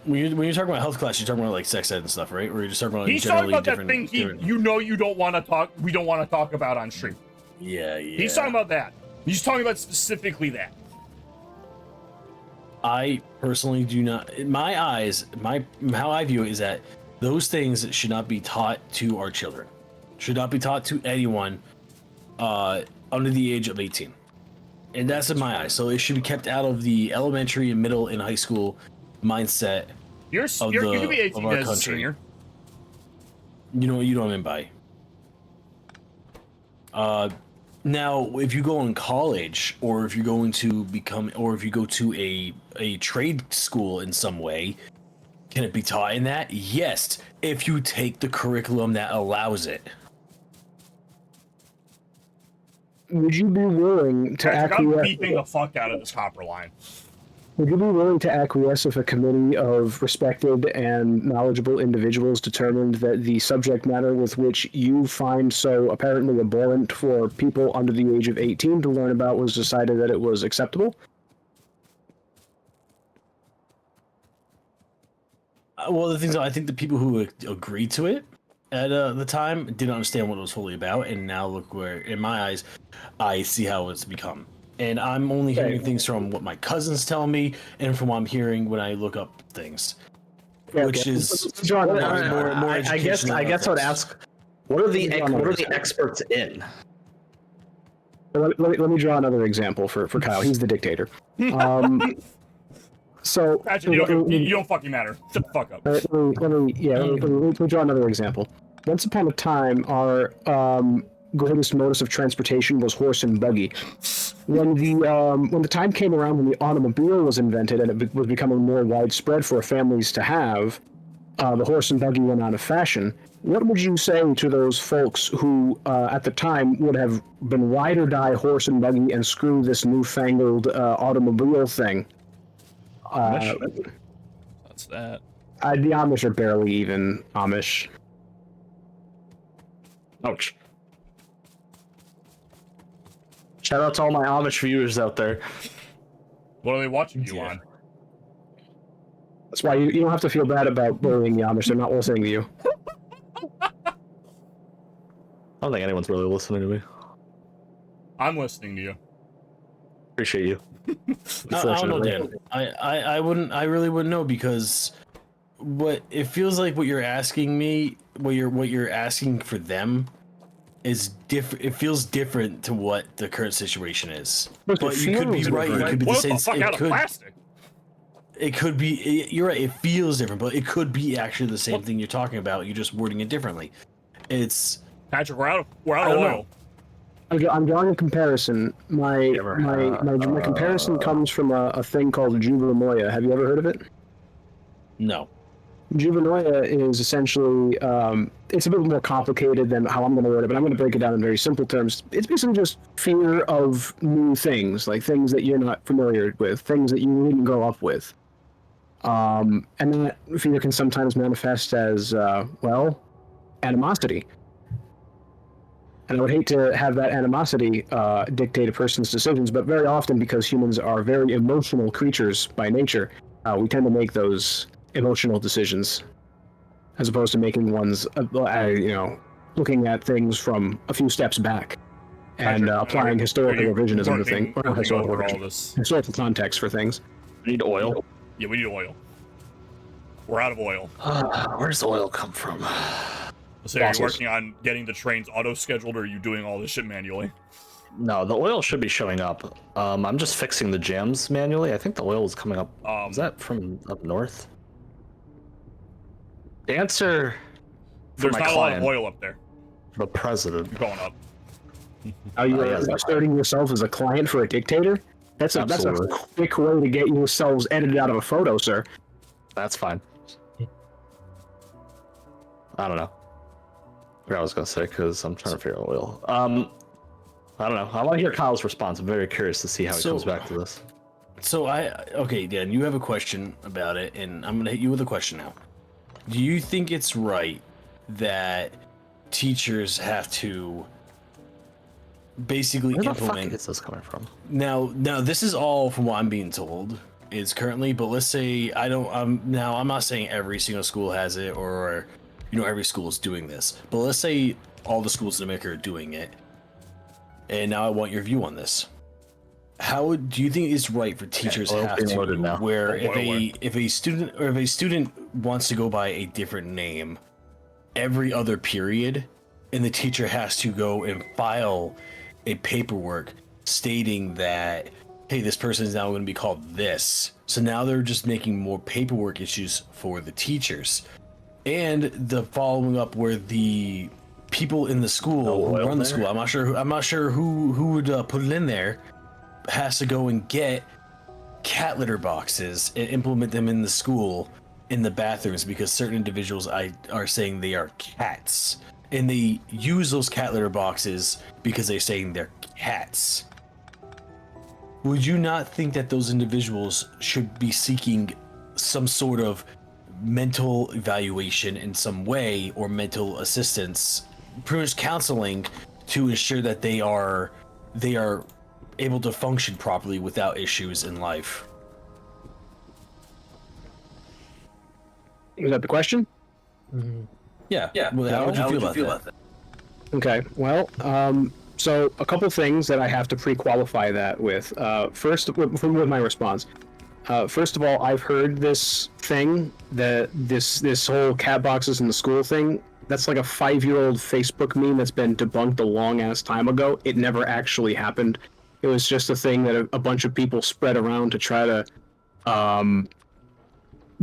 when you're talking about health class, you're talking about like sex ed and stuff, right? Or you're just talking about he's talking about that thing you don't want to talk. We don't want to talk about on stream. Yeah. He's talking about that. He's talking about specifically that. I personally do not. In my eyes, how I view it is that those things should not be taught to our children. Should not be taught to anyone under the age of 18. And that's in my eyes. So it should be kept out of the elementary and middle and high school mindset you can be 18 as a senior. You know what I mean by. Now, if you go in college, or if you're going to if you go to a trade school in some way, can it be taught in that? Yes, if you take the curriculum that allows it. Would you be willing to acquiesce? I'm beeping the fuck out of this copper line. Would you be willing to acquiesce if a committee of respected and knowledgeable individuals determined that the subject matter with which you find so apparently abhorrent for people under the age of 18 to learn about was decided that it was acceptable? Well, the things I think the people who agreed to it at the time didn't understand what it was fully about, and now look where, in my eyes, I see how it's become. And I'm only hearing things from what my cousins tell me, and from what I'm hearing when I look up things, which is John. More I guess I would ask, what are the experts in? Let me draw another example for Kyle. He's the dictator. So actually, you don't fucking matter. Shut the fuck up. Let me draw another example. Once upon a time, our greatest modus of transportation was horse and buggy. When the time came around when the automobile was invented and it was becoming more widespread for families to have, the horse and buggy went out of fashion. What would you say to those folks who, at the time, would have been ride or die horse and buggy and screw this newfangled automobile thing? What's that? The Amish are barely even Amish. Ouch. Shout out to all my Amish viewers out there. What are they watching you on? That's why you don't have to feel bad about bullying the Amish. They're not listening to you. I don't think anyone's really listening to me. I'm listening to you. Appreciate you. I don't know, Dan. I really wouldn't know, because what it feels like what you're asking me, what you're asking for them is different. It feels different to what the current situation is. But you could be right. It could be the same. The fuck out of plastic? It could be. You're right. It feels different, but it could be actually the same thing you're talking about. You're just wording it differently. It's Patrick. We're out of oil. I'm drawing a comparison. My comparison comes from a thing called Juvenoia. Have you ever heard of it? No. Juvenoia is essentially, it's a bit more complicated than how I'm going to word it, but I'm going to break it down in very simple terms. It's basically just fear of new things, like things that you're not familiar with, things that you didn't grow up with. And that fear can sometimes manifest as, animosity. And I would hate to have that animosity dictate a person's decisions, but very often, because humans are very emotional creatures by nature, we tend to make those emotional decisions, as opposed to making ones, looking at things from a few steps back and applying historical revisionism to things, or not historical context for things. We need oil. Yeah, we need oil. We're out of oil. Where does oil come from? So are you working on getting the trains auto-scheduled, or are you doing all this shit manually? No, the oil should be showing up. I'm just fixing the jams manually. I think the oil is coming up. Is that from up north? The answer for There's my not client, a lot of oil up there. the president. You're going up. Are you asserting yourself as a client for a dictator? That's a quick way to get yourselves edited out of a photo, sir. That's fine. I don't know. I forgot what I was gonna say because I'm trying to figure out oil. I don't know. I want to hear Kyle's response. I'm very curious to see how he comes back to this. So okay, Dan, you have a question about it, and I'm gonna hit you with a question now. Do you think it's right that teachers have to basically implement? Where the fuck is this coming from? Now, this is all from what I'm being told is currently, but let's say I'm not saying every single school has it or every school is doing this, but let's say all the schools in America are doing it. And now I want your view on this. How do you think it's right for teachers have to where if a student wants to go by a different name every other period, and the teacher has to go and file a paperwork stating that, hey, this person is now going to be called this. So now they're just making more paperwork issues for the teachers. And the following up where the people in the school who run the school, I'm not sure who would put it in there, has to go and get cat litter boxes and implement them in the school in the bathrooms because certain individuals are saying they are cats, and they use those cat litter boxes because they're saying they're cats. Would you not think that those individuals should be seeking some sort of mental evaluation in some way, or mental assistance, pretty much counseling, to ensure that they are able to function properly without issues in life? Is that the question? Mm-hmm. Yeah. Well, how would you feel about that? Okay. Well, so a couple things that I have to pre-qualify that with. First, with my response. First of all, I've heard this thing, that this whole cat boxes in the school thing. That's like a 5-year-old Facebook meme that's been debunked a long ass time ago. It never actually happened. It was just a thing that a bunch of people spread around to try to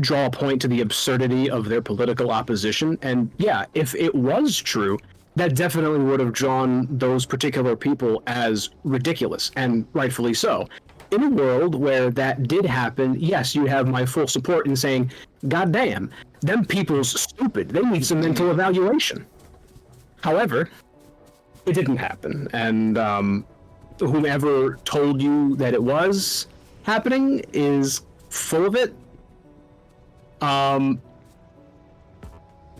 draw a point to the absurdity of their political opposition. And yeah, if it was true, that definitely would have drawn those particular people as ridiculous, and rightfully so. In a world where that did happen, yes, you have my full support in saying, God damn, them people's stupid. They need some mental evaluation. However, it didn't happen. And whomever told you that it was happening is full of it.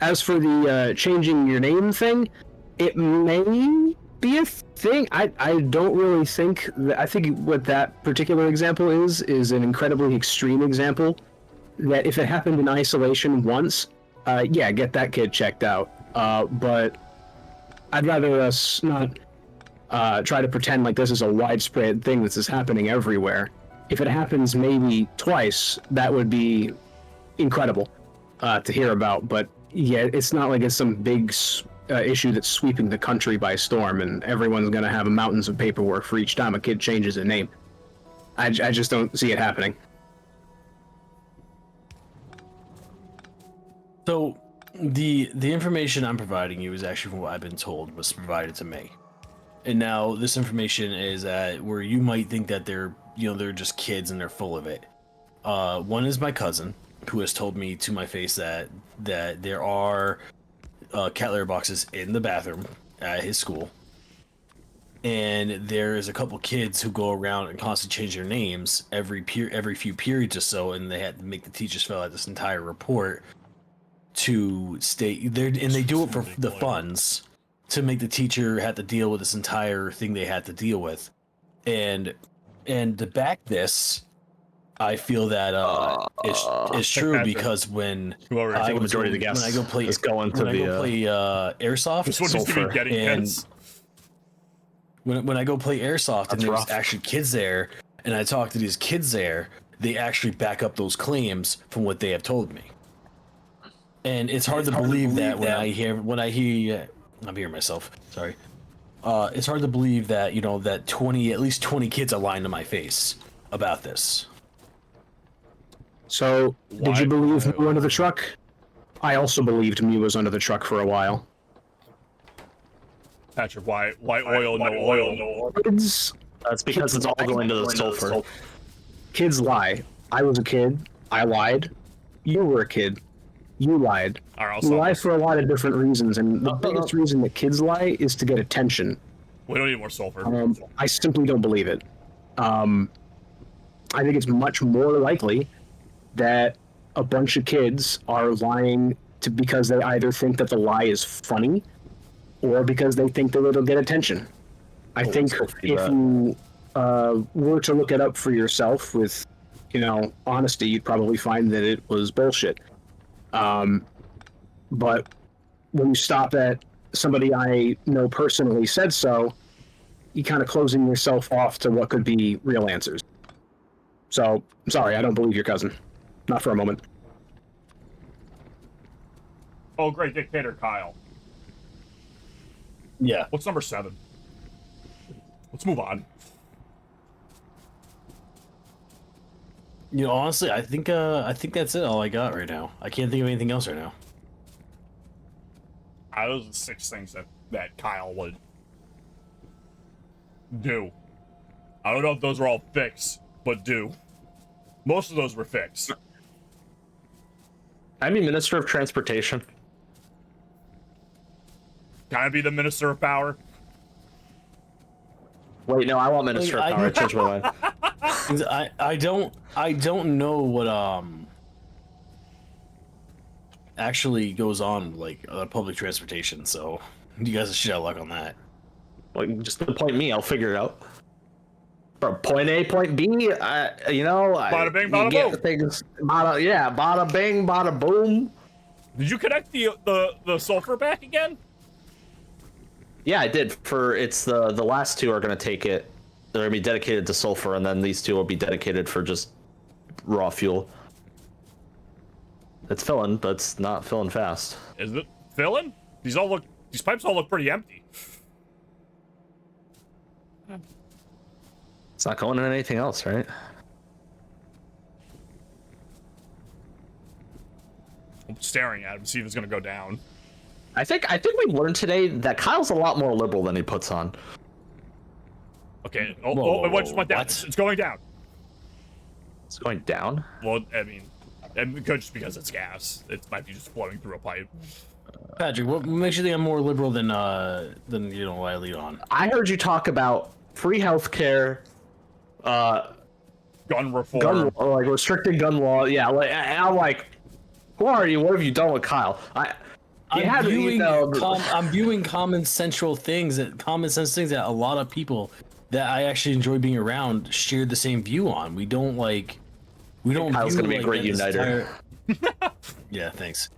As for the changing your name thing, it may be a thing. I don't really think that. I think what that particular example is an incredibly extreme example. That if it happened in isolation once, yeah, get that kid checked out. But I'd rather us not try to pretend like this is a widespread thing that is happening everywhere. If it happens maybe twice, that would be incredible to hear about. But yeah, it's not like it's some big issue that's sweeping the country by storm, and everyone's gonna have mountains of paperwork for each time a kid changes a name. I just don't see it happening. So the information I'm providing you is actually from what I've been told was provided to me. And now this information is where you might think that they're just kids and they're full of it. One is my cousin, who has told me to my face that there are cat litter boxes in the bathroom at his school, and there's a couple kids who go around and constantly change their names every few periods or so, and they had to make the teachers fill out this entire report to stay there, and they do it for the funds to make the teacher have to deal with this entire thing they had to deal with, and to back this, I feel that it's true because when I go play airsoft, when I go play airsoft and there's actually kids there, and I talk to these kids there, they actually back up those claims from what they have told me. And it's hard to believe that when I hear I'm hearing myself. Sorry. It's hard to believe that that at least 20 kids are lying to my face about this. So, did you believe Mew under the truck? I also believed Mew was under the truck for a while. Patrick, why oil, no oil? Kids That's because it's all going to the sulfur. Kids lie. I was a kid. I lied. You were a kid. You lied. You lie for a lot of different reasons, and the biggest reason that kids lie is to get attention. We don't need more sulfur. I simply don't believe it. I think it's much more likely that a bunch of kids are lying because they either think that the lie is funny or because they think that it'll get attention. I think if you were to look it up for yourself with, honesty, you'd probably find that it was bullshit. But when you stop at somebody I know personally said so, you're kind of closing yourself off to what could be real answers. So, I'm sorry, I don't believe your cousin. Not for a moment. Oh, great dictator Kyle. Yeah. What's number 7? Let's move on. Honestly, I think that's it. All I got right now. I can't think of anything else right now. Those are 6 things that Kyle would do. I don't know if those are all fixed, but do. Most of those were fixed. I mean, Minister of Transportation. Can I be the Minister of Power? Wait, no, I want Minister of Power. I changed my mind. I don't know what actually goes on public transportation. So you guys should have luck on that. Well, just point me. I'll figure it out. From point A, point B. Bada bing, bada boom. Things, bada bing, bada boom. Did you connect the sulfur back again? Yeah, I did. It's the last 2 are going to take it. They're going to be dedicated to sulfur, and then these 2 will be dedicated for just raw fuel. It's filling, but it's not filling fast. Is it filling? These pipes all look pretty empty. It's not going in anything else, right? I'm staring at him, see if it's going to go down. I think we learned today that Kyle's a lot more liberal than he puts on. Okay. It just went down. It's going down. It's going down? Well, I mean, it could just because it's gas. It might be just flowing through a pipe. Patrick, what makes you think I'm more liberal than what I lead on? I heard you talk about free healthcare, gun reform, restricted gun law. Yeah, I'm like, who are you? What have you done with Kyle? I'm viewing common sense things that a lot of people that I actually enjoy being around share the same view on. We don't Kyle's gonna be a great uniter. Yeah, thanks.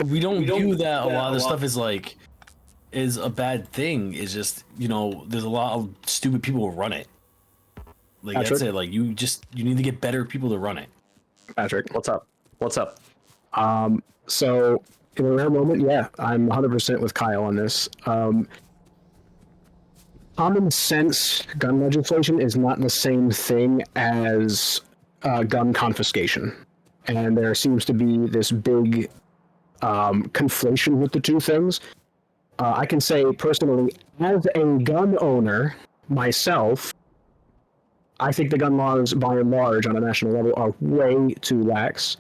We don't view that a lot of the stuff is a bad thing. It's just there's a lot of stupid people who run it. That's it. You need to get better people to run it. Patrick, what's up? So in a rare moment, yeah, I'm 100% with Kyle on this. Common sense gun legislation is not the same thing as gun confiscation. And there seems to be this big conflation with the two things. I can say personally, as a gun owner myself, I think the gun laws, by and large, on a national level, are way too lax.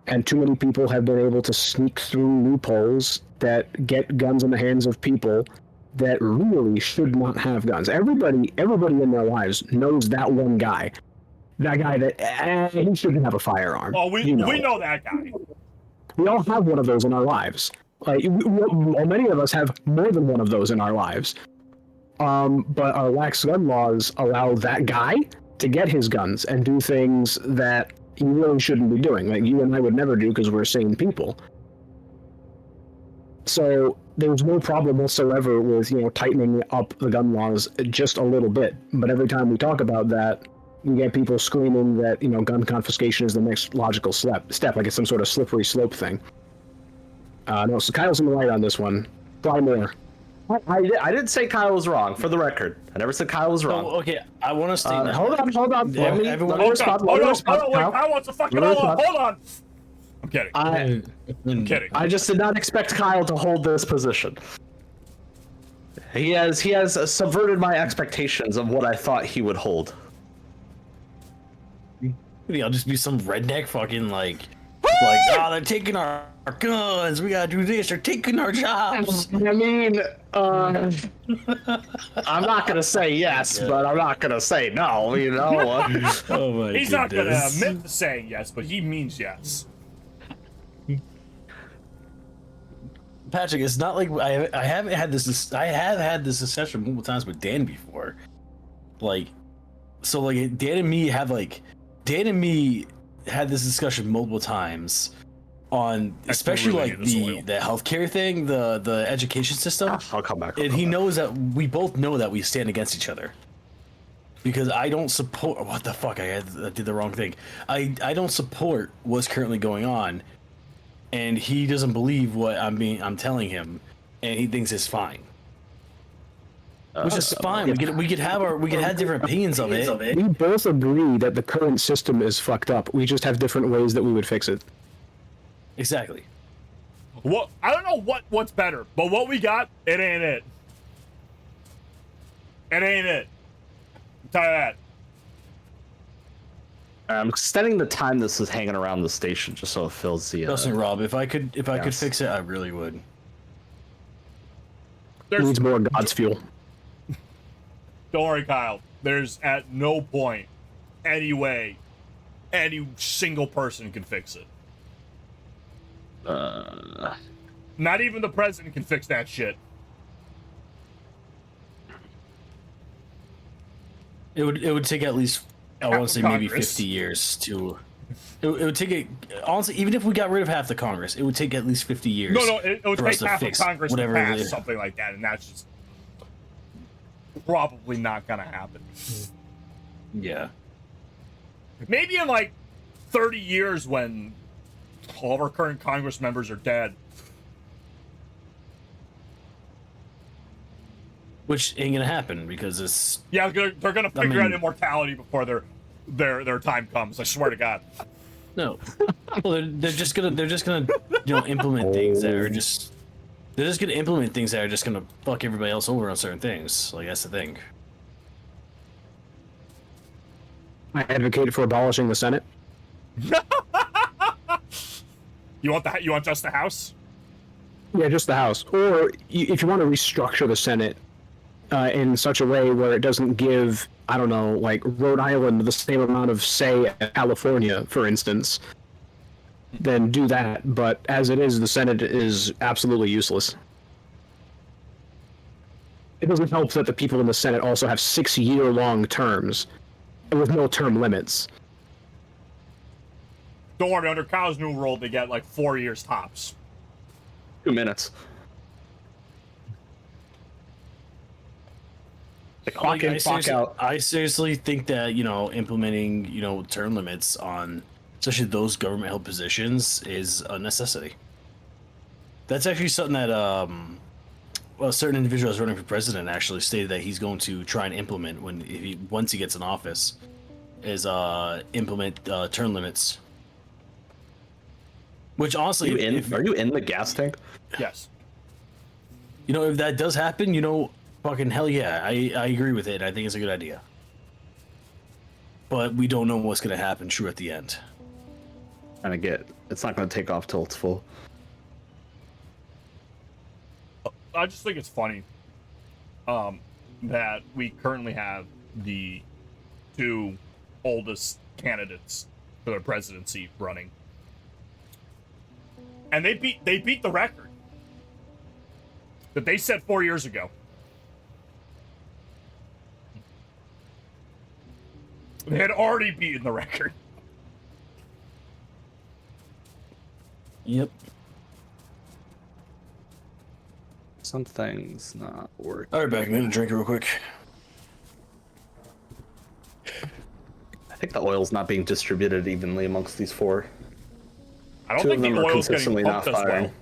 And too many people have been able to sneak through loopholes that get guns in the hands of people that really should not have guns. Everybody in their lives knows that one guy. That guy that he shouldn't have a firearm. Oh, we know that guy. We all have one of those in our lives. Many of us have more than one of those in our lives. But our lax gun laws allow that guy to get his guns and do things that he really shouldn't be doing. Like you and I would never do because we're sane people. So there's no problem whatsoever with tightening up the gun laws just a little bit. But every time we talk about that, we get people screaming that gun confiscation is the next logical step, like it's some sort of slippery slope thing. No, so Kyle's in the right on this one. Fly more. I didn't say Kyle was wrong, for the record. I never said Kyle was wrong. Oh, okay, I want to stay. Hold on. Let me respond. Kyle wants to fuck it all up. Hold on. I'm kidding. I'm kidding. I just did not expect Kyle to hold this position. He has subverted my expectations of what I thought he would hold. Maybe I'll just be some redneck fucking like, oh, they're taking our guns. We gotta do this. They're taking our jobs. I mean, I'm not gonna say yes, but I'm not gonna say no. You know. Oh my He's not gonna admit to saying yes, but he means yes. Patrick, it's not like I haven't had this. I have had this discussion multiple times with Dan before. Like, so like Dan and me had this discussion multiple times on, especially really like the healthcare thing, the education system. I'll come back. And he knows that we both know that we stand against each other. Because I don't support. What the fuck? I did the wrong thing. I don't support what's currently going on. And he doesn't believe what I'm telling him, and he thinks it's fine, which is fine. We could have different opinions of it. We both agree that the current system is fucked up. We just have different ways that we would fix it. Exactly. Well, I don't know what's better, but what we got, it ain't it. It ain't it. I'll tell you that. I'm extending the time this is hanging around the station just so it fills the. Trust me, Rob. If I could fix it, I really would. It needs more God's fuel. Don't worry, Kyle. There's at no point, any way, any single person can fix it. Not even the president can fix that shit. It would take at least, I want to say maybe 50 years to. It would take honestly, even if we got rid of half the Congress, it would take at least 50 years. No, it would for us take to half of fix Congress to whatever pass it is. something like that, and that's just probably not gonna happen. Yeah. Maybe in like 30 years when all of our current Congress members are dead. Which ain't gonna happen because it's. Yeah, they're gonna figure out immortality before their time comes. I swear to God. No. Well, they're just gonna implement things that are just. They're just gonna implement things that are just gonna fuck everybody else over on certain things. Like, that's the thing. I advocate for abolishing the Senate. You want just the House? Yeah, just the House. Or if you want to restructure the Senate in such a way where it doesn't give, I don't know, like Rhode Island the same amount of say as California, for instance, then do that. But as it is, the Senate is absolutely useless. It doesn't help that the people in the Senate also have 6-year-long terms with no term limits. Don't worry, under Kyle's new rule, they get like 4 years tops. 2 minutes. Clock in, clock out. I seriously think that, implementing, term limits on especially those government held positions is a necessity. That's actually something that a certain individual who's running for president actually stated that he's going to try and implement once he gets in office, is implement term limits. Which honestly, are you in the gas tank? Yes. If that does happen, fucking hell yeah, I agree with it. I think it's a good idea. But we don't know what's gonna happen true at the end. And it's not gonna take off till it's full. I just think it's funny that we currently have the 2 oldest candidates for the presidency running. And they beat the record that they set 4 years ago. They had already beaten the record. Yep. Something's not working. All right, back. I'm gonna drink it real quick. I think the oil's not being distributed evenly amongst these 4. I don't 2 think of them the are oil's getting consistently not pumped as firing. well.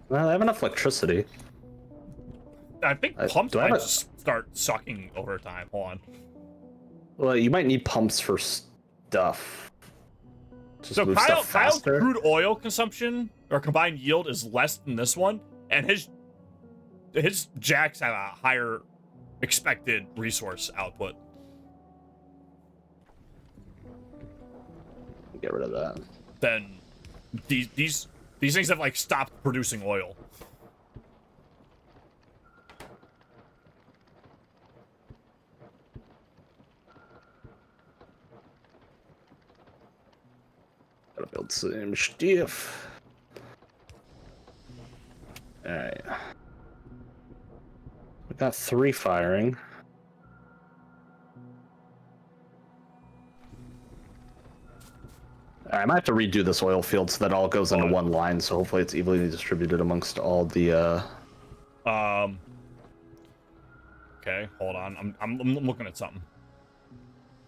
Well, they have enough electricity. I think pumps do I might have a- just start sucking over time. Hold on. Well, you might need pumps for stuff. Just So move Kyle's stuff faster. crude oil consumption or combined yield is less than this one, and his his jacks have a higher expected resource output. Get rid of that. Then these things have like stopped producing oil. Gotta build some stuff. Alright. We got 3 firing. Alright, I might have to redo this oil field so that all goes into one line, so hopefully it's evenly distributed amongst all the Okay, hold on. I'm looking at something.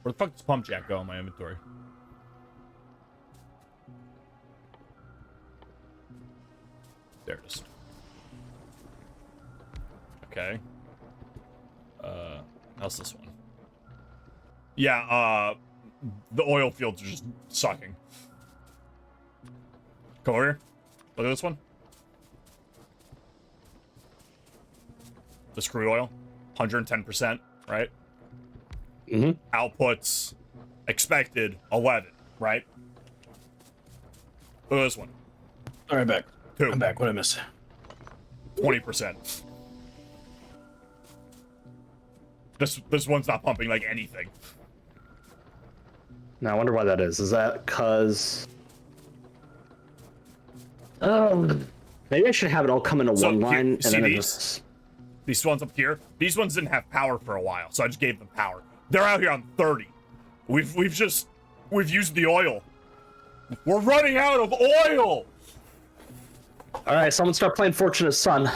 Where the fuck does pump jack go in my inventory? There it is. Okay. How's this one? Yeah, the oil fields are just sucking. Come over here. Look at this one. This crude oil, 110%, right? Mm-hmm. Outputs expected 11, right? Look at this one. All right, back. 2. I'm back. What did I miss? 20%. This one's not pumping like anything. Now I wonder why that is. Is that because maybe I should have it all come into one line and then these ones up here, these ones didn't have power for a while, so I just gave them power. They're out here on 30. We've used the oil. We're running out of oil. All right, someone start playing Fortunate Son.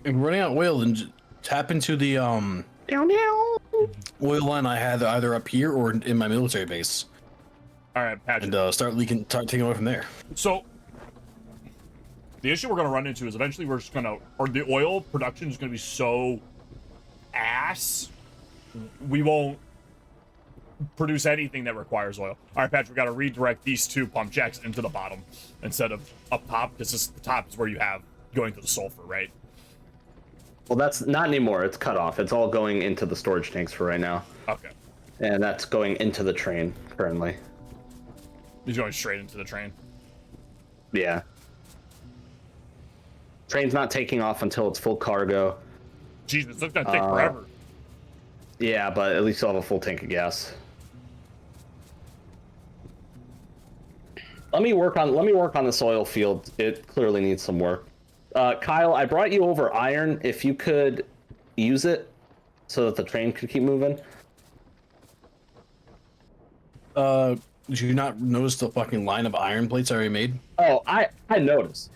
And running out of oil, and tap into the oil line I had either up here or in my military base. All right, Patrick. And start taking oil from there. So the issue we're gonna run into is eventually we're just gonna, or the oil production is gonna be so ass, we won't produce anything that requires oil. All right, Patrick, we gotta redirect these 2 pump jacks into the bottom instead of up top, because the top is where you have going to the sulfur, right? Well, that's not anymore. It's cut off. It's all going into the storage tanks for right now. Okay. And that's going into the train currently. He's going straight into the train. Yeah. Train's not taking off until it's full cargo. Jesus, that's gonna take forever. Yeah, but at least you'll have a full tank of gas. Let me work on this oil field. It clearly needs some work. Kyle, I brought you over iron. If you could use it so that the train could keep moving. Did you not notice the fucking line of iron plates I already made? Oh, I noticed.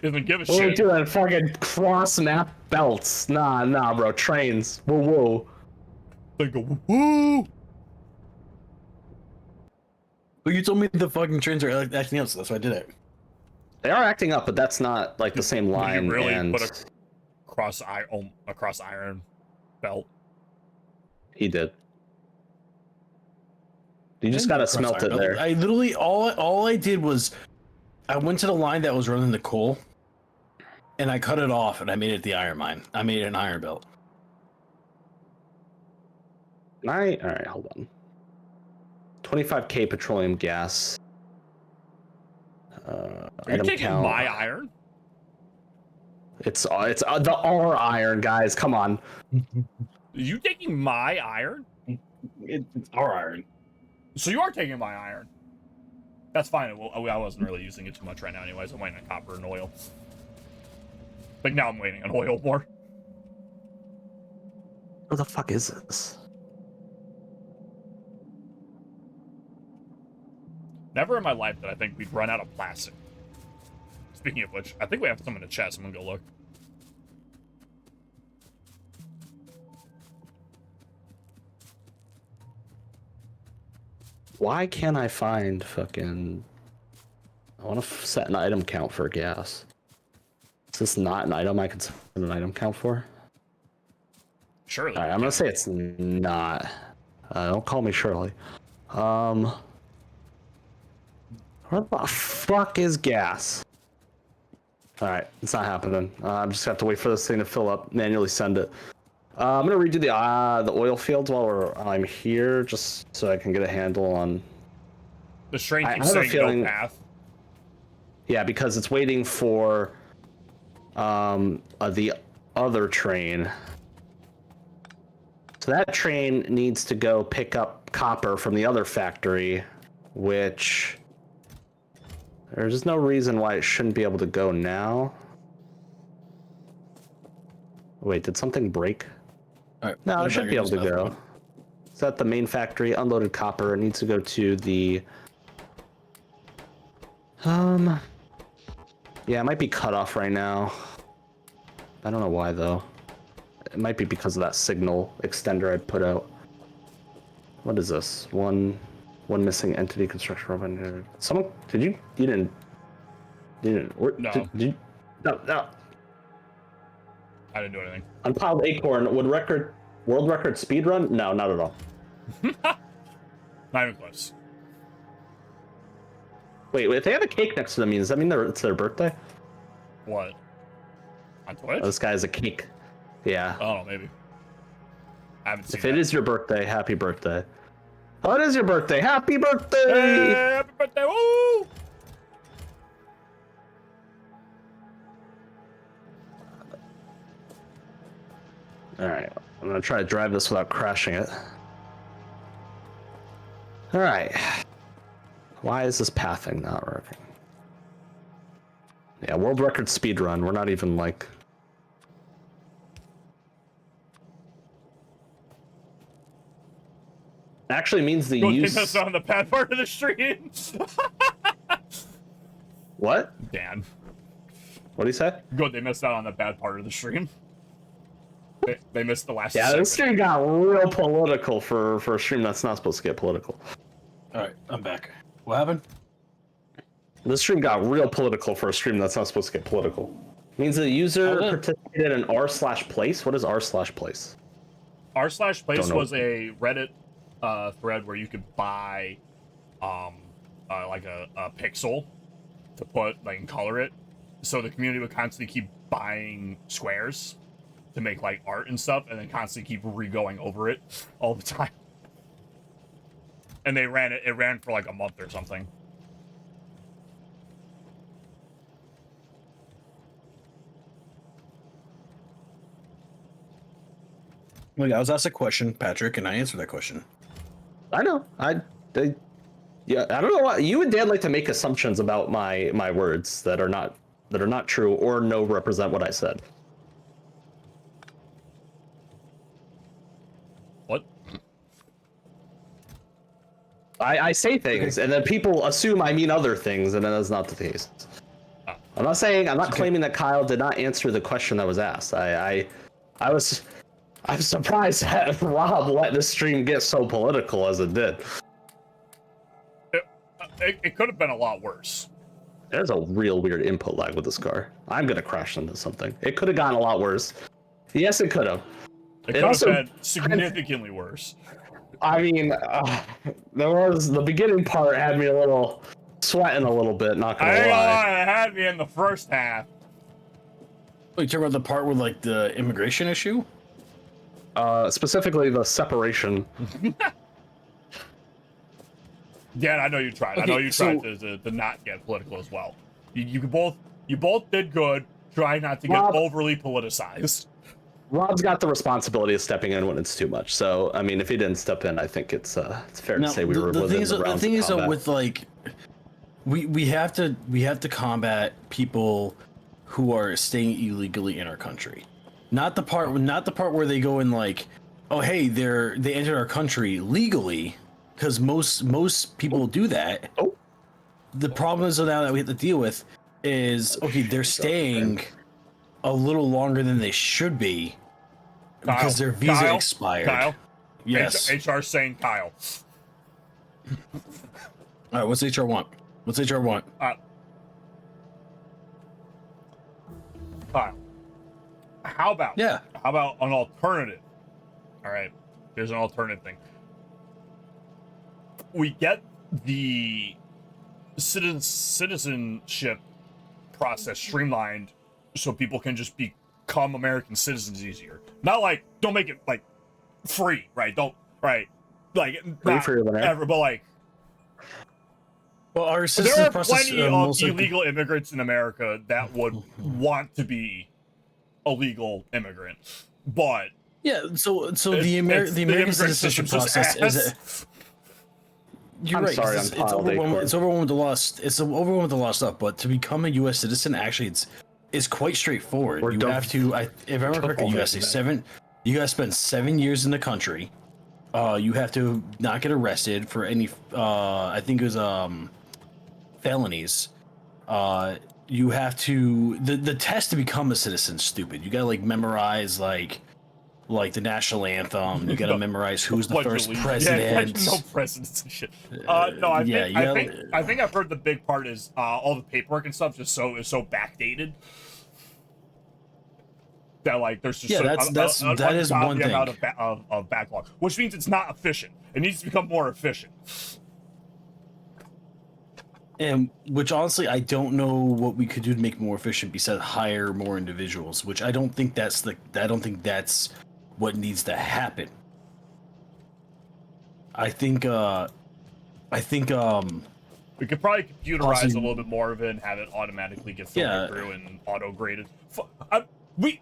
Doesn't give a What are we shit. doing? Fucking cross map belts. Nah, bro. Trains. Whoa. They go, woo! Well, you told me the fucking trains are acting out, so that's why I did it. They are acting up, but that's not like the same line. You really and put a cross iron belt. He did. You just gotta smelt it there. I literally all I did was I went to the line that was running the coal, and I cut it off, and I made it the iron mine. I made it an iron belt. All right, hold on. 25k petroleum gas. Are you taking count. my iron? It's the R iron, guys. Come on. Are you taking my iron? It's our iron. So you are taking my iron. That's fine. Well, I wasn't really using it too much right now anyways. I'm waiting on copper and oil. Like now I'm waiting on oil more. What the fuck is this? Never in my life did I think we'd run out of plastic. Speaking of which, I think we have some in the chest. I'm gonna go look. Why can't I find fucking... I want to set an item count for gas. Is this not an item I can set an item count for? Surely. Alright, I'm gonna say it's not. Don't call me Shirley. Where What the fuck is gas? Alright, it's not happening. I'm just have to wait for this thing to fill up, manually send it. I'm gonna redo the oil fields while I'm here, just so I can get a handle on... The train keeps saying no path. Yeah, because it's waiting for the other train. So that train needs to go pick up copper from the other factory, which there's no reason why it shouldn't be able to go now. Wait, did something break? No, it should be able to go. It's at the main factory, unloaded copper. It needs to go to the... Yeah, it might be cut off right now. I don't know why, though. It might be because of that signal extender I put out. What is this? One missing entity construction robot. Someone... You didn't... No. No. I didn't do anything. Unpiled acorn, world record speed run? No, not at all. Not even close. Wait, if they have a cake next to them, does that mean it's their birthday? What? On Twitch? Oh, this guy has a cake. Yeah. Oh, maybe. I haven't seen If it is your birthday, happy birthday. Oh, it is your birthday. Happy birthday! Hey, happy birthday! Woo! Alright, I'm gonna try to drive this without crashing it. Alright. Why is this pathing not working? Yeah, world record speed run. We're not even like... Actually means the use... That's on the bad part of the stream. What? Dan. What do you say? Good, they missed out on the bad part of the stream. They missed the last. Yeah, this stream got real political for a stream that's not supposed to get political. Alright, I'm back. What happened? This stream got real political for a stream that's not supposed to get political. It means the user participated in r/place. What is r/place? r/place was a Reddit thread where you could buy like a pixel to put and color it. So the community would constantly keep buying squares to make like art and stuff, and then constantly keep re-going over it all the time. And they ran it ran for like a month or something. Look, I was asked a question, Patrick, and I answered that question. I know. I don't know why you and Dan like to make assumptions about my words that are not true or no represent what I said. What? I say things, and then people assume I mean other things, and then that's not the case. I'm not claiming that Kyle did not answer the question that was asked. I'm surprised that Rob let the stream get so political as it did. It could have been a lot worse. There's a real weird input lag with this car. I'm gonna crash into something. It could have gone a lot worse. Yes, it could have. It could have been significantly worse. I mean, the beginning part had me a little sweating a little bit, not gonna lie. It had me in the first half. Wait, you talking about the part with like the immigration issue? Specifically the separation. Yeah, I know you tried. I know you tried to not get political as well. You both did good. Try not to get overly politicized. Rob's got the responsibility of stepping in when it's too much. So, I mean, if he didn't step in, I think it's fair to say we were within the rounds of combat. The thing is, with like, we have to combat people who are staying illegally in our country. Not the part where they go in like, oh hey, they entered our country legally, because most people do that. Oh. The problem is now that we have to deal with is, okay, they're staying a little longer than they should be because their visa expired. Kyle? Yes. HR saying Kyle. All right, what's HR want? What's HR want? Kyle. How about an alternative? All right, here's an alternative thing. We get the citizenship process streamlined so people can just become American citizens easier. Not like, don't make it like free, right? Don't, right? Like, not ever, but like, well, our there are plenty of illegal immigrants in America that would want to be a legal immigrant, but yeah. So the American citizenship process is. You're right. Sorry, it's overwhelmed with the law. It's overwhelmed with the law stuff. But to become a U.S. citizen, actually, it's quite straightforward. You have to, if I remember correctly, you gotta spend 7 years in the country. You have to not get arrested for any. I think it was felonies. You have to the test to become a citizen's stupid. You gotta like memorize like the national anthem. You gotta memorize who's the first president. Yeah, no presidents and shit. No, I think I've heard the big part is all the paperwork and stuff is so backdated that like there's just that is one thing amount of backlog, which means it's not efficient. It needs to become more efficient. And which honestly, I don't know what we could do to make it more efficient besides hire more individuals. Which I don't think that's what needs to happen. I think we could probably computerize a little bit more of it and have it automatically get filtered through and auto graded. You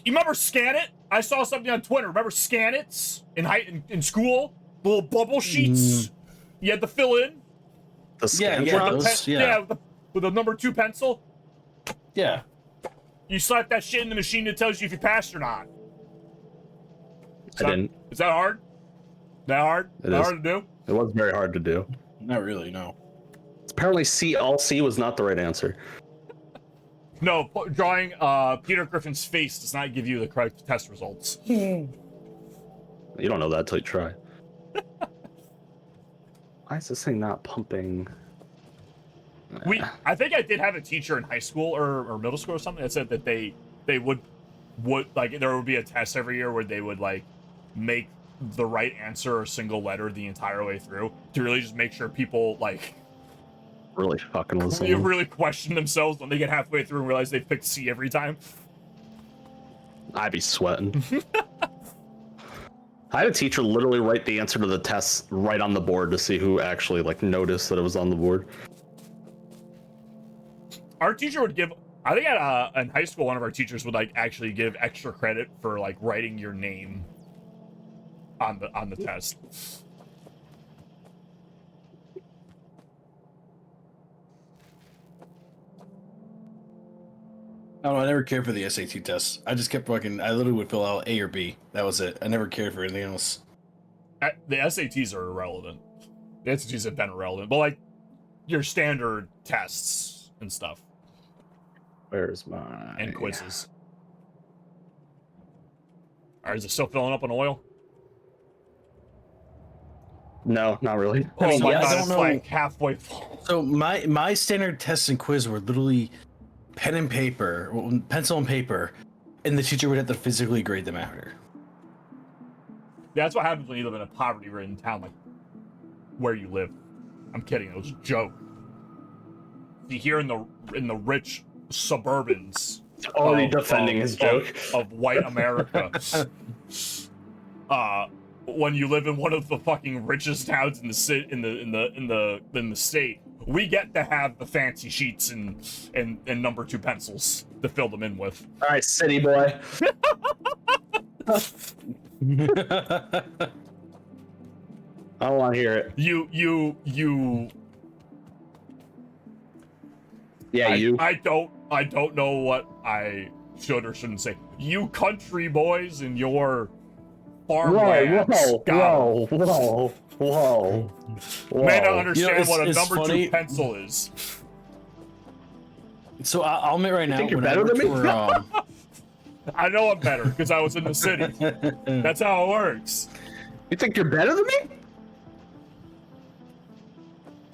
remember Scan It? I saw something on Twitter. Remember Scan It in school? The little bubble sheets you had to fill in. With the number 2 pencil. Yeah. You slap that shit in the machine that tells you if you passed or not. Is that hard? Hard to do? It was very hard to do. Not really, no. Apparently all C was not the right answer. No, drawing Peter Griffin's face does not give you the correct test results. You don't know that until you try. Why is this thing not pumping? I think I did have a teacher in high school or middle school or something that said that they would like there would be a test every year where they would like make the right answer a single letter the entire way through to really just make sure people like really fucking listen. You really question themselves when they get halfway through and realize they picked C every time. I'd be sweating. I had a teacher literally write the answer to the test right on the board to see who actually like noticed that it was on the board. Our teacher would give, I think in high school, one of our teachers would like actually give extra credit for like writing your name on the test. I don't know, I never cared for the SAT tests. I just kept fucking, I literally would fill out A or B. That was it. I never cared for anything else. The SATs are irrelevant. The SATs have been irrelevant, but like your standard tests and stuff. Where's my... And quizzes. Alright, is it still filling up on oil? No, not really. Oh my god, it's like halfway full. So my standard tests and quiz were literally pen and paper, pencil and paper, and the teacher would have to physically grade them after. Yeah, that's what happens when you live in a poverty-ridden town like where you live. I'm kidding, it was a joke. See, here in the rich suburbans already defending his joke of white America. When you live in one of the fucking richest towns in the state, we get to have the fancy sheets and number 2 pencils to fill them in with. All right, city boy. I don't want to hear it. You. Yeah, you. I don't know what I should or shouldn't say. You country boys and your farmlands. Whoa. May not understand what a number 2 pencil is. So I'll admit right now, think you're better than me? I know I'm better because I was in the city. That's how it works. You think you're better than me?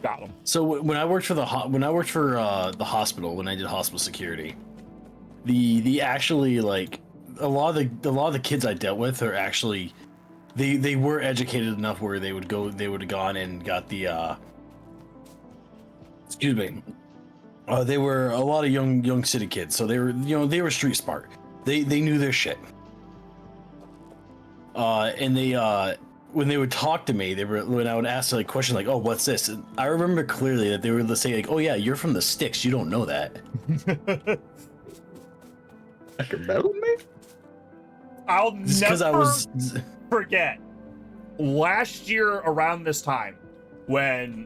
Got him. So when I worked for the hospital, when I did hospital security, the actually like a lot of the kids I dealt with are actually they were educated enough where they would have gone and got the excuse me. They were a lot of young city kids, so they were street smart. They knew their shit. And they when they would talk to me, when I would ask like questions like, "Oh, what's this?" And I remember clearly that they would say like, "Oh yeah, you're from the sticks. You don't know that." Metal me? I'll never forget last year around this time when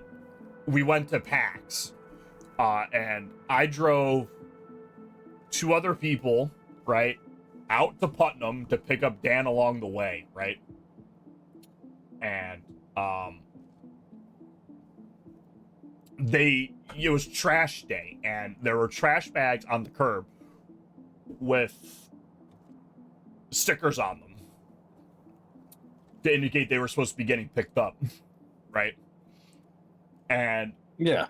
we went to PAX, and I drove 2 other people, right, out to Putnam to pick up Dan along the way, right? And it was trash day, and there were trash bags on the curb with stickers on them to indicate they were supposed to be getting picked up, right? And yeah,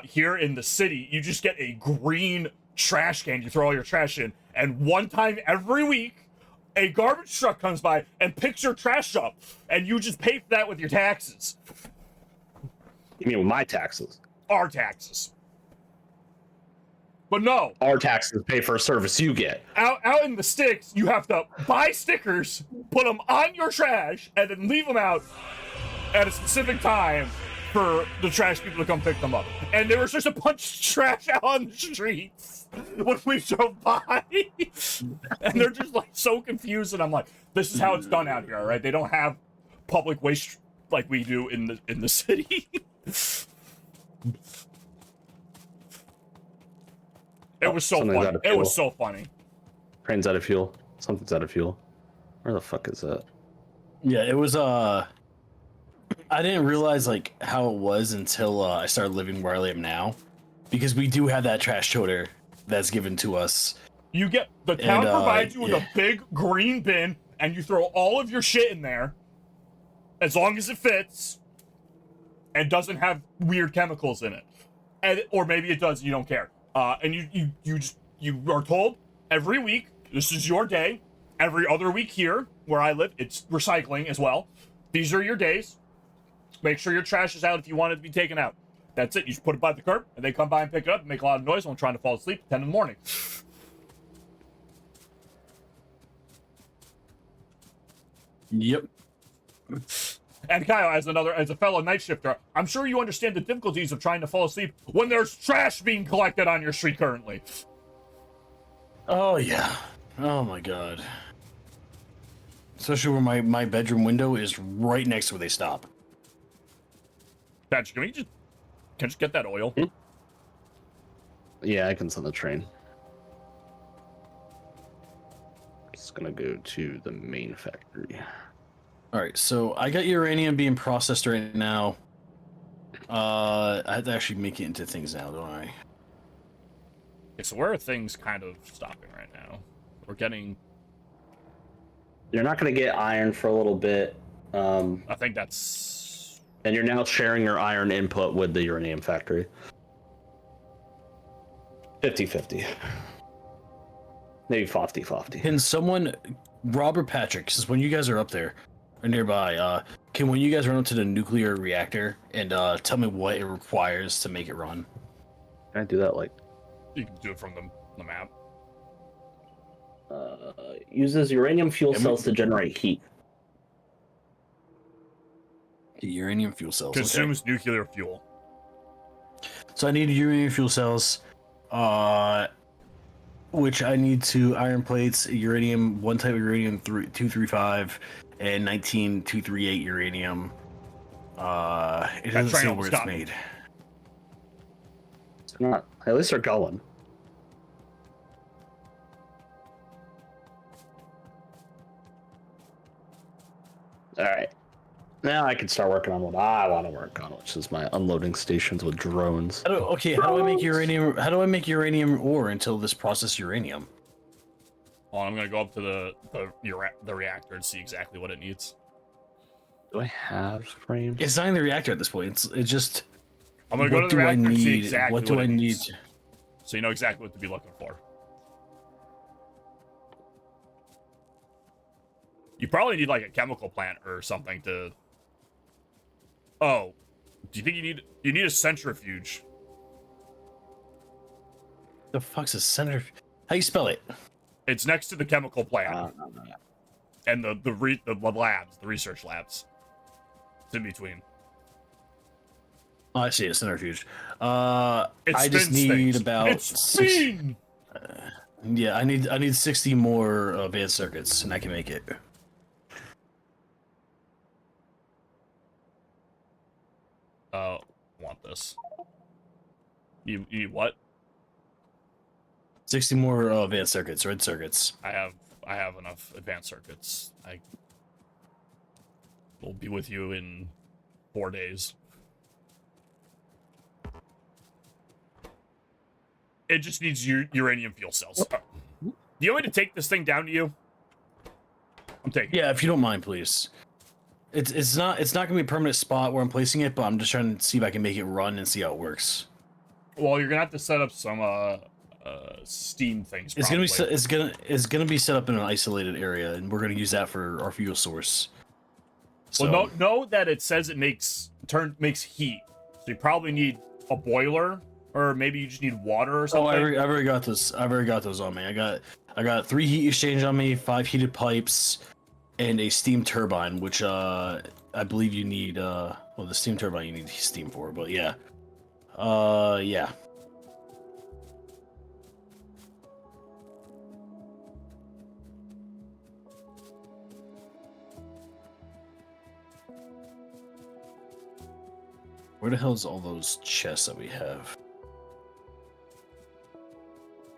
here in the city, you just get a green trash can. You throw all your trash in, and one time every week, a garbage truck comes by and picks your trash up, and you just pay for that with your taxes. You mean with my taxes? Our taxes. But no. Our taxes pay for a service you get. Out in the sticks, you have to buy stickers, put them on your trash, and then leave them out at a specific time for the trash people to come pick them up. And there was just a bunch of trash out on the streets when we drove by. And they're just like so confused, and I'm like, this is how it's done out here, all right? They don't have public waste like we do in the city. It was so funny. It was so funny. Train's out of fuel. Something's out of fuel. Where the fuck is that? Yeah, it was I didn't realize like how it was until I started living where I am now, because we do have that trash toter that's given to us. You get the town provides you with a big green bin, and you throw all of your shit in there, as long as it fits, and doesn't have weird chemicals in it, or maybe it does. You don't care. And you are told every week, this is your day. Every other week here, where I live, it's recycling as well. These are your days. Make sure your trash is out if you want it to be taken out. That's it. You just put it by the curb, and they come by and pick it up and make a lot of noise while I'm trying to fall asleep at 10 in the morning. Yep. And Kyle, as a fellow night shifter, I'm sure you understand the difficulties of trying to fall asleep when there's trash being collected on your street currently. Oh yeah. Oh my god. Especially where my bedroom window is right next to where they stop. Patrick, can you just get that oil? Yeah, I can send the train. It's gonna go to the main factory. All right, so I got uranium being processed right now. I have to actually make it into things now, don't I? Okay, so where are things kind of stopping right now? We're getting... You're not going to get iron for a little bit. I think that's... And you're now sharing your iron input with the uranium factory. 50-50. Maybe 50-50. Can someone... Robert Patrick, since when you guys are up there, or nearby, when you guys run up to the nuclear reactor and tell me what it requires to make it run? Can I do that, like... You can do it from the map. Uses uranium fuel cells to generate heat. The uranium fuel cells. Consumes nuclear fuel. So I need uranium fuel cells, which I need to iron plates, uranium, one type of uranium 235, and 19238 uranium. It doesn't say where it's made. It's not. At least they're going. All right. Now I can start working on what I want to work on, which is my unloading stations with drones. How do I make uranium? How do I make uranium ore until this process uranium? Well, I'm gonna go up to the reactor and see exactly what it needs. Do I have frames? It's not in the reactor at this point. It's just. I'm gonna go to the reactor and see exactly what do I need. So you know exactly what to be looking for. You probably need like a chemical plant or something to. Oh, do you think you need a centrifuge? The fuck's a center? How you spell it? It's next to the chemical plant. And the labs, the research labs. It's in between. Oh, I see. A centrifuge. It I just spins need things. about It's spin! yeah, I need 60 more advanced circuits, and I can make it. Want this. You need what? 60 more advanced circuits, red circuits. I have enough advanced circuits. I will be with you in 4 days. It just needs uranium fuel cells. Do you want me to take this thing down to you? I'm taking. Yeah, if you don't mind, please. It's not gonna be a permanent spot where I'm placing it, but I'm just trying to see if I can make it run and see how it works. Well, you're gonna have to set up some steam things. Probably. It's gonna be set up in an isolated area, and we're gonna use that for our fuel source. So, well, know that it says it makes heat, so you probably need a boiler, or maybe you just need water or something. Oh, I've already got this. I've already got those on me. I got 3 heat exchange on me, 5 heated pipes, and a steam turbine, which I believe you need. Well, the steam turbine you need steam for, but yeah. Yeah. Where the hell is all those chests that we have?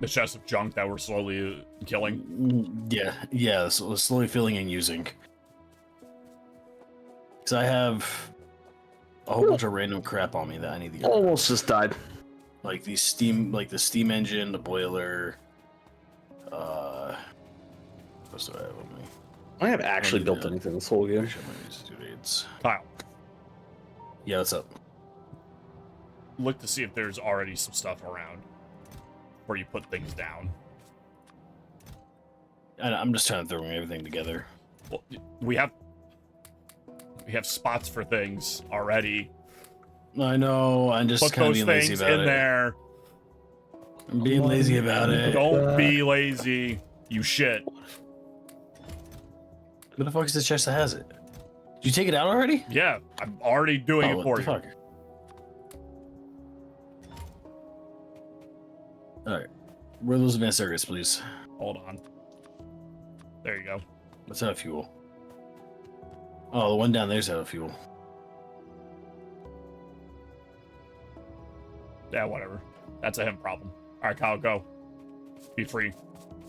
The chests of junk that we're slowly killing. Yeah, so slowly filling and using. Because I have a whole bunch of random crap on me that I need to get. Almost just died. Like the steam engine, the boiler. What else do I have on me? I haven't actually built anything this whole game. Kyle, yeah, what's up? look to see if there's already some stuff around where you put things down. And I'm just trying to throw everything together. Well, we have spots for things already. I know. I'm just kind of being lazy about it. Put those things in there. I'm being lazy about it. Don't be lazy. You shit. Who the fuck is the chest that has it? Did you take it out already? Yeah, I'm already doing it for you. Fuck? Alright. Where are those advanced circuits, please? Hold on. There you go. Let's have fuel. Oh, the one down there's out of fuel. Yeah, whatever. That's a him problem. All right, Kyle, go. Be free.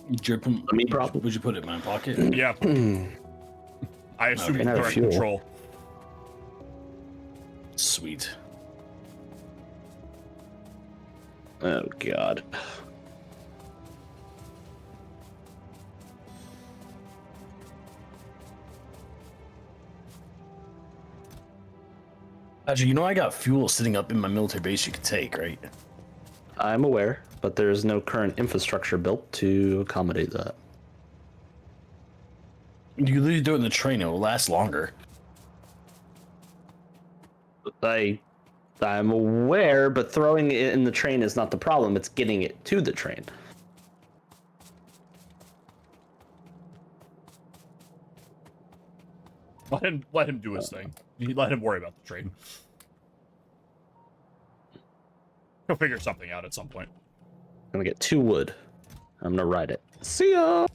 Me problem? Would you put it in my pocket? Yeah. I assume Okay, you're now correct fuel. control. Sweet. Oh god. Actually, you know I got fuel sitting up in my military base you could take, right? I'm aware, but there's no current infrastructure built to accommodate that. You can literally do it in the train, it will last longer. I'm aware, but throwing it in the train is not the problem. It's getting it to the train. Let him do his thing. You let him worry about the train. He'll figure something out at some point. I'm gonna get 2 wood. I'm gonna ride it. See ya!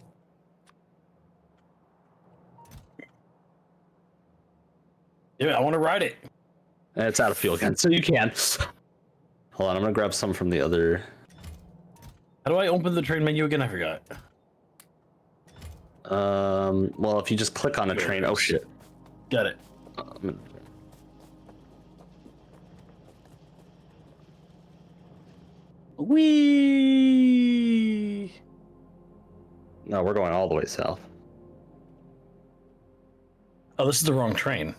Yeah, I want to ride it. And it's out of fuel again, so you can. Hold on, I'm gonna grab some from the other. How do I open the train menu again? I forgot. Well, if you just click on a train, oh shit. Got it. Whee! No, we're going all the way south. Oh, this is the wrong train.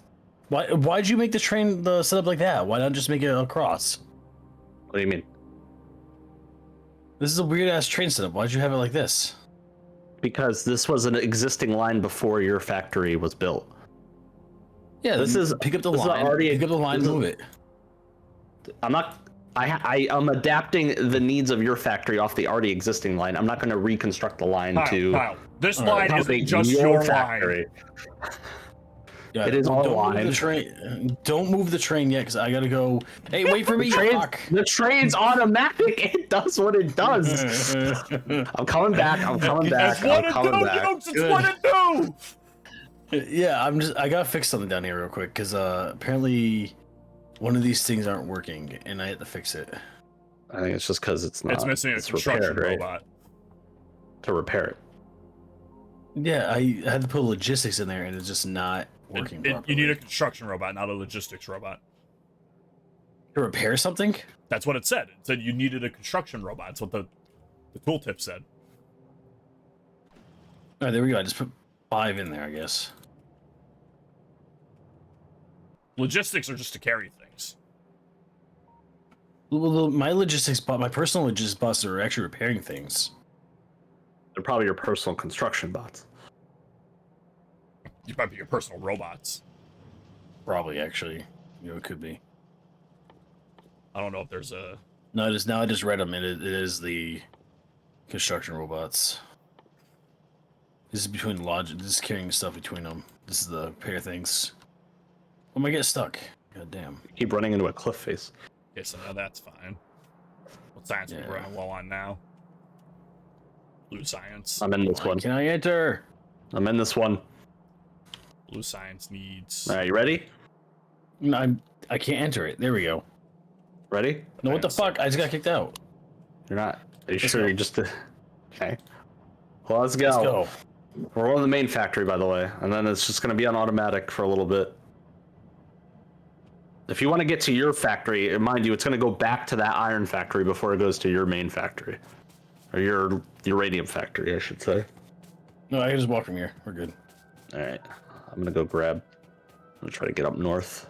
Why'd you make the train set up like that? Why not just make it across? What do you mean? This is a weird ass train setup. Why'd you have it like this? Because this was an existing line before your factory was built. Yeah, this is pick up the this is line. already pick up the line and move it. I'm not I am adapting the needs of your factory off the already existing line. I'm not going to reconstruct the line Kyle, this line isn't just your factory. Yeah, it is all don't line. Move the train. Don't move the train yet, because I gotta go. Hey, wait for me. The train's automatic. It does what it does. I'm coming back. I'm coming back. It's what it do, it's what it do. Yeah, I gotta fix something down here real quick, because apparently one of these things aren't working, and I had to fix it. I think it's just because it's not. It's missing a construction robot. To repair it. Yeah, I had to put logistics in there, and it's just not working properly. You need a construction robot, not a logistics robot. To repair something? That's what it said. It said you needed a construction robot. That's what the tooltip said. Oh, there we go. I just put 5 in there, I guess. Logistics are just to carry things. Well, my personal logistics bots are actually repairing things. They're probably your personal construction bots. You might be your personal robots. Probably, actually. It could be. I don't know if there's a... No, it is now. I just read them. It is the construction robots. This is between logic. This is carrying stuff between them. This is the repair things. Oh, am I getting stuck? God damn. Keep running into a cliff face. Okay, so now that's fine. What science are we running low on now? Blue science. I'm in this one. Can I enter? I'm in this one. Blue science needs... All right, you ready? No, I can't enter it. There we go. Ready? No, what the fuck? I just got kicked out. You're not. Are you sure you just... Okay. Well, let's go. Let's go. We're on the main factory, by the way. And then it's just going to be on automatic for a little bit. If you want to get to your factory, mind you, it's going to go back to that iron factory before it goes to your main factory. Or your uranium factory, I should say. No, I can just walk from here. We're good. All right. I'm going to go grab... I'm going to try to get up north.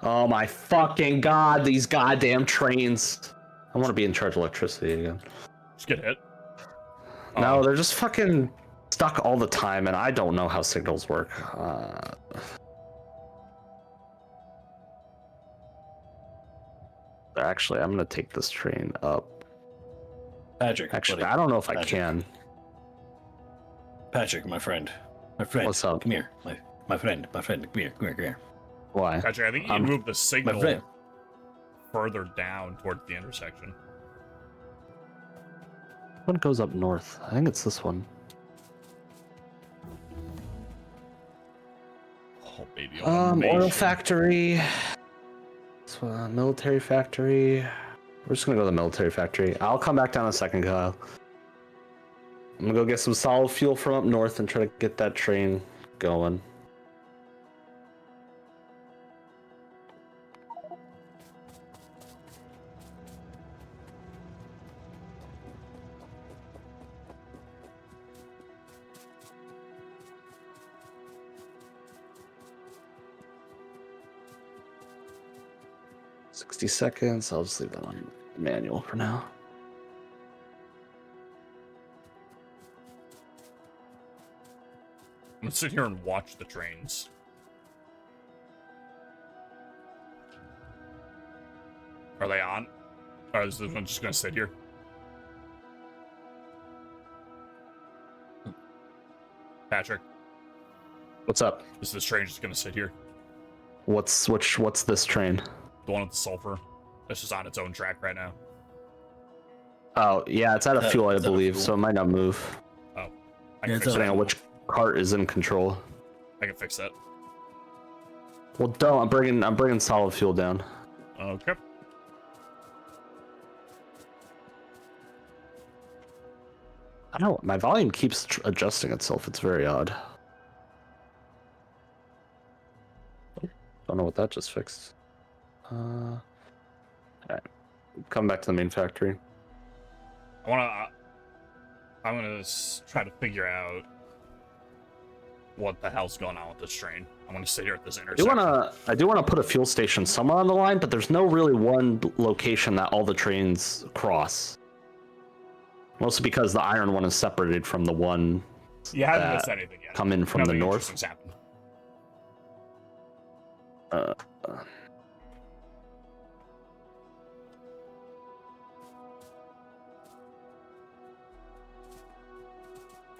Oh my fucking god, these goddamn trains. I want to be in charge of electricity again. Just get hit. No, they're just fucking stuck all the time, and I don't know how signals work. Actually, I'm gonna take this train up. Patrick. Actually, buddy. I don't know if I Patrick. can. Patrick, my friend. My friend. What's up? Come here. My friend. My friend. Come here. Come here. Come here. Why? Patrick, I think you can move the signal friend. further down towards the intersection. One goes up north. I think it's this one. Oh, baby. Oil factory. Military factory. We're just gonna go to the military factory. I'll come back down in a second, Kyle. I'm gonna go get some solid fuel from up north and try to get that train going. Seconds. I'll just leave that on manual for now. I'm gonna sit here and watch the trains. Are they on? Or is this one just gonna sit here? Patrick, What's up? is this train just gonna sit here? What's this train? The one with the sulfur? That's just on its own track right now. Oh, yeah, it's out of fuel, I it's out of believe, fuel. so it might not move. Oh. I Yeah, can it's fix out Depending that. on which cart is in control. I can fix that. Well, don't. I'm bringing solid fuel down. Okay. I don't. My volume keeps adjusting itself. It's very odd. Don't know what that just fixed. All right. Come back to the main factory. I'm gonna try to figure out what the hell's going on with this train. I'm gonna sit here at this intersection. I do wanna put a fuel station somewhere on the line, but there's no really one location that all the trains cross. Mostly because the iron one is separated from the one You haven't that missed anything yet. come in from Nothing the north. interesting's happened.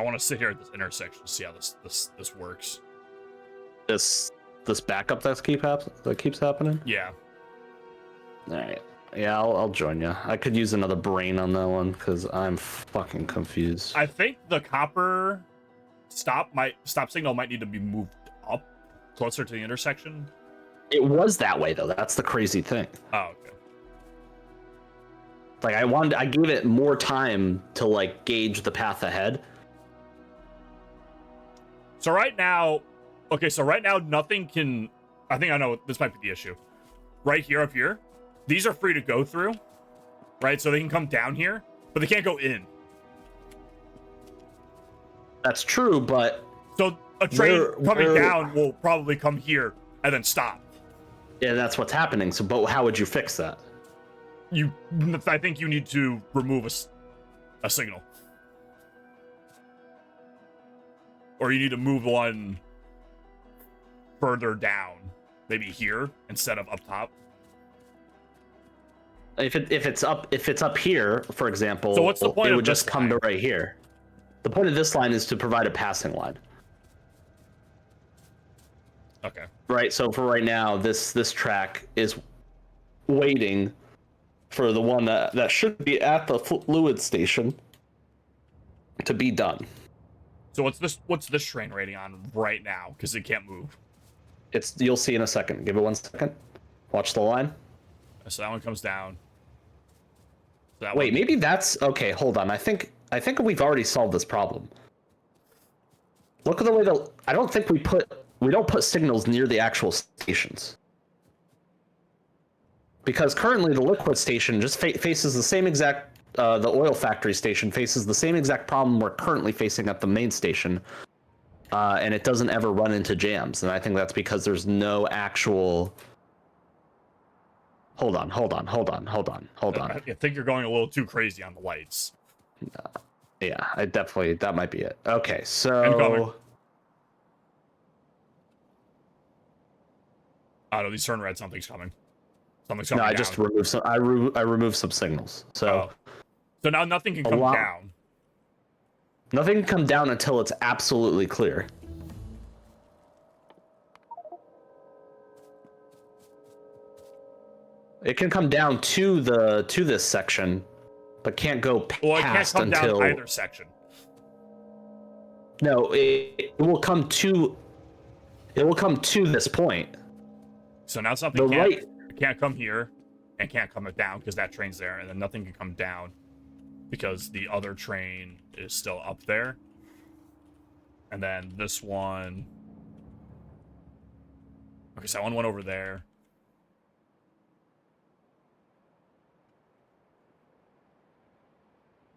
I want to sit here at this intersection to see how this works. This backup that keeps happening? Yeah. All right. Yeah, I'll join you. I could use another brain on that one because I'm fucking confused. I think the copper stop signal might need to be moved up closer to the intersection. It was that way though. That's the crazy thing. Oh, okay. Like I gave it more time to like gauge the path ahead. So right now, nothing can. I think I know this might be the issue. Right here, up here, these are free to go through, right? So they can come down here, but they can't go in. That's true, but so a train coming down will probably come here and then stop. Yeah, that's what's happening. So, but how would you fix that? I think you need to remove a signal. Or you need to move one further down, maybe here instead of up top. If it's up here, for example, so what's the point it would just come to right here. The point of this line is to provide a passing line. Okay. Right. So for right now, this track is waiting for the one that should be at the fluid station to be done. So what's this train rating on right now? Because it can't move. You'll see in a second. Give it 1 second. Watch the line. So that one comes down. Wait, maybe that's okay. Hold on. I think we've already solved this problem. Look at the way I don't think we don't put signals near the actual stations. Because currently the liquid station just faces the same exact the oil factory station faces the same exact problem we're currently facing at the main station, and it doesn't ever run into jams. And I think that's because there's no actual. Hold on. I think you're going a little too crazy on the lights. Yeah, that might be it. Okay, so. Incoming. Oh no, these turn red. Something's coming. Something's coming. No, I down. just removed some. I removed some signals. So. So now nothing can come down. Nothing can come down until it's absolutely clear. It can come down to this section, but can't go past well, it can't come until down either section. No, it will come to this point. So now something can't come here and can't come down because that train's there, and then nothing can come down because the other train is still up there. And then this one. Okay, so that one went over there.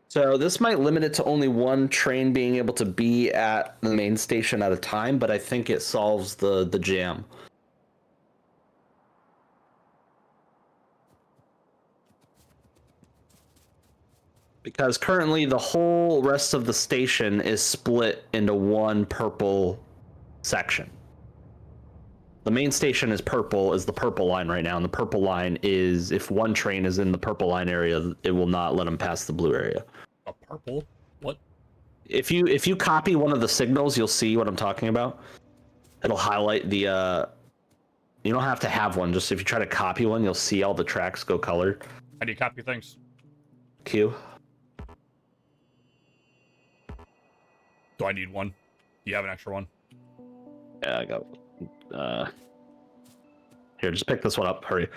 So this might limit it to only one train being able to be at the main station at a time, but I think it solves the jam. Because currently the whole rest of the station is split into one purple section. The main station is the purple line right now, and the purple line is, if one train is in the purple line area, it will not let them pass the blue area. A purple? What? If you copy one of the signals, you'll see what I'm talking about. It'll highlight the you don't have to have one, just if you try to copy one, you'll see all the tracks go colored. How do you copy things? Q. Do I need one? Do you have an extra one? Yeah, I got here, just pick this one up. Hurry.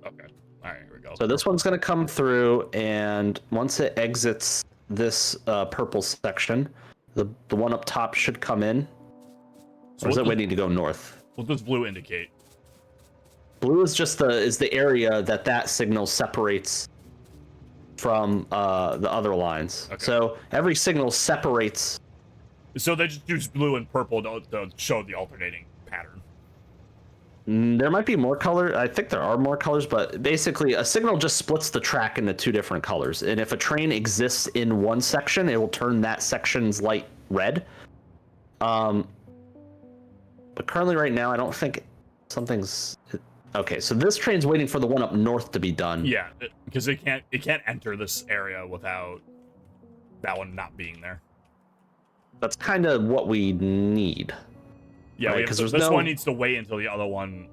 Okay. All right, here we go. So this one's going to come through, and once it exits this purple section, the one up top should come in. So or is it waiting to go north? What does blue indicate? Blue is just the area that signal separates from the other lines. Okay. So every signal separates. So they just use blue and purple to show the alternating pattern. There might be more color. I think there are more colors, but basically a signal just splits the track into two different colors. And if a train exists in one section, it will turn that section's light red. But currently right now, I don't think something's... Okay, so this train's waiting for the one up north to be done. Yeah, because it can't enter this area without that one not being there. That's kind of what we need. Yeah, right? Because this one needs to wait until the other one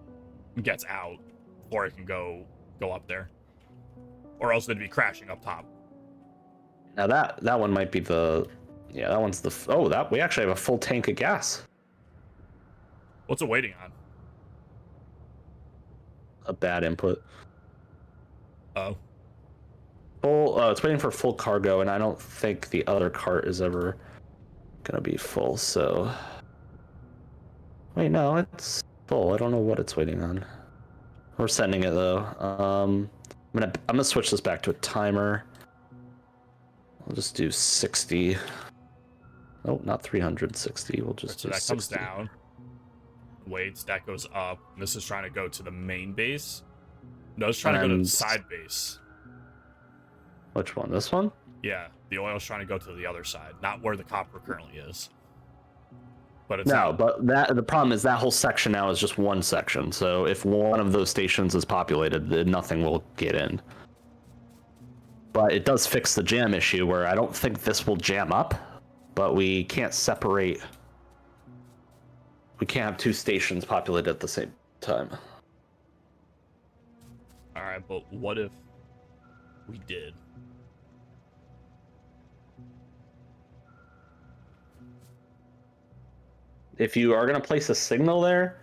gets out before it can go up there, or else they'd be crashing up top. Now that one might be the, yeah, that one's the. Oh, that we actually have a full tank of gas. What's it waiting on? A bad input. Oh. Full. It's waiting for full cargo, and I don't think the other cart is ever gonna be full. So. Wait, no, it's full. I don't know what it's waiting on. We're sending it though. I'm gonna switch this back to a timer. I'll just do 60. Oh, not 360. We'll just do that 60. comes down. Waits, that goes up. This is trying to go to the main base. No, it's trying to go to the side base. Which one? This one? Yeah, the oil's trying to go to the other side, not where the copper currently is. But it's no, but the problem is that whole section now is just one section. So if one of those stations is populated, then nothing will get in. But it does fix the jam issue where I don't think this will jam up, but we can't separate. We can't have two stations populated at the same time. All right, but what if we did? If you are going to place a signal there,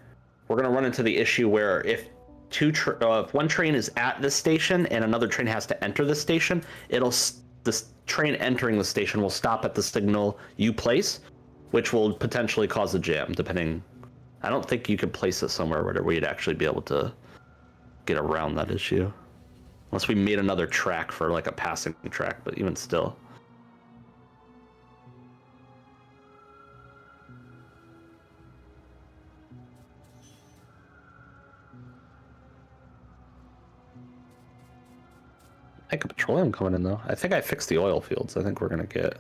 we're going to run into the issue where if if one train is at this station and another train has to enter the station, this train entering the station will stop at the signal you place, which will potentially cause a jam. Depending, I don't think you could place it somewhere where we'd actually be able to get around that issue, unless we made another track for like a passing track. But even still. I think petroleum coming in though. I think I fixed the oil fields. I think we're gonna get.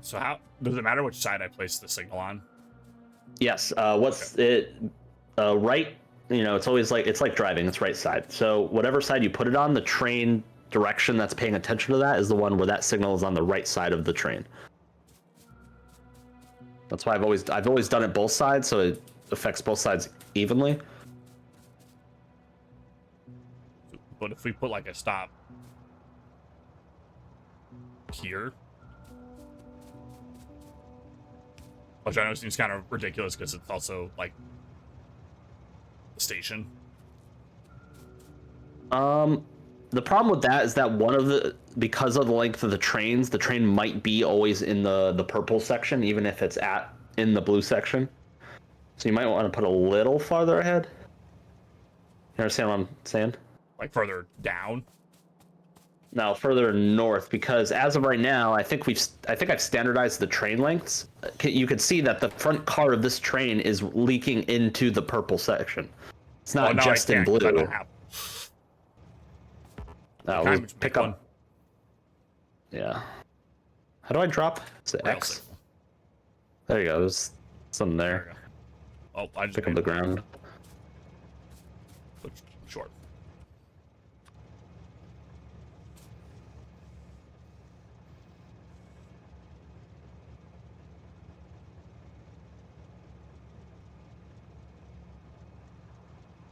So how does it matter which side I place the signal on? Yes. What's it? Right. You know, it's always like it's like driving. It's right side. So whatever side you put it on, the train direction that's paying attention to that is the one where that signal is on the right side of the train. That's why I've always done it both sides, so it affects both sides evenly. But if we put like a stop here, which I know seems kind of ridiculous because it's also like the station. The problem with that is that because of the length of the trains, the train might be always in the purple section, even if it's in the blue section. So you might want to put a little farther ahead. You understand what I'm saying? Like further down? No, further north, because as of right now, I think I've standardized the train lengths. You can see that the front car of this train is leaking into the purple section. It's not just in blue. No, we'll pick up. One. Yeah. How do I drop? Is it X? Signal. There you go. There's something there. Oh, I just pick up the ground. Short.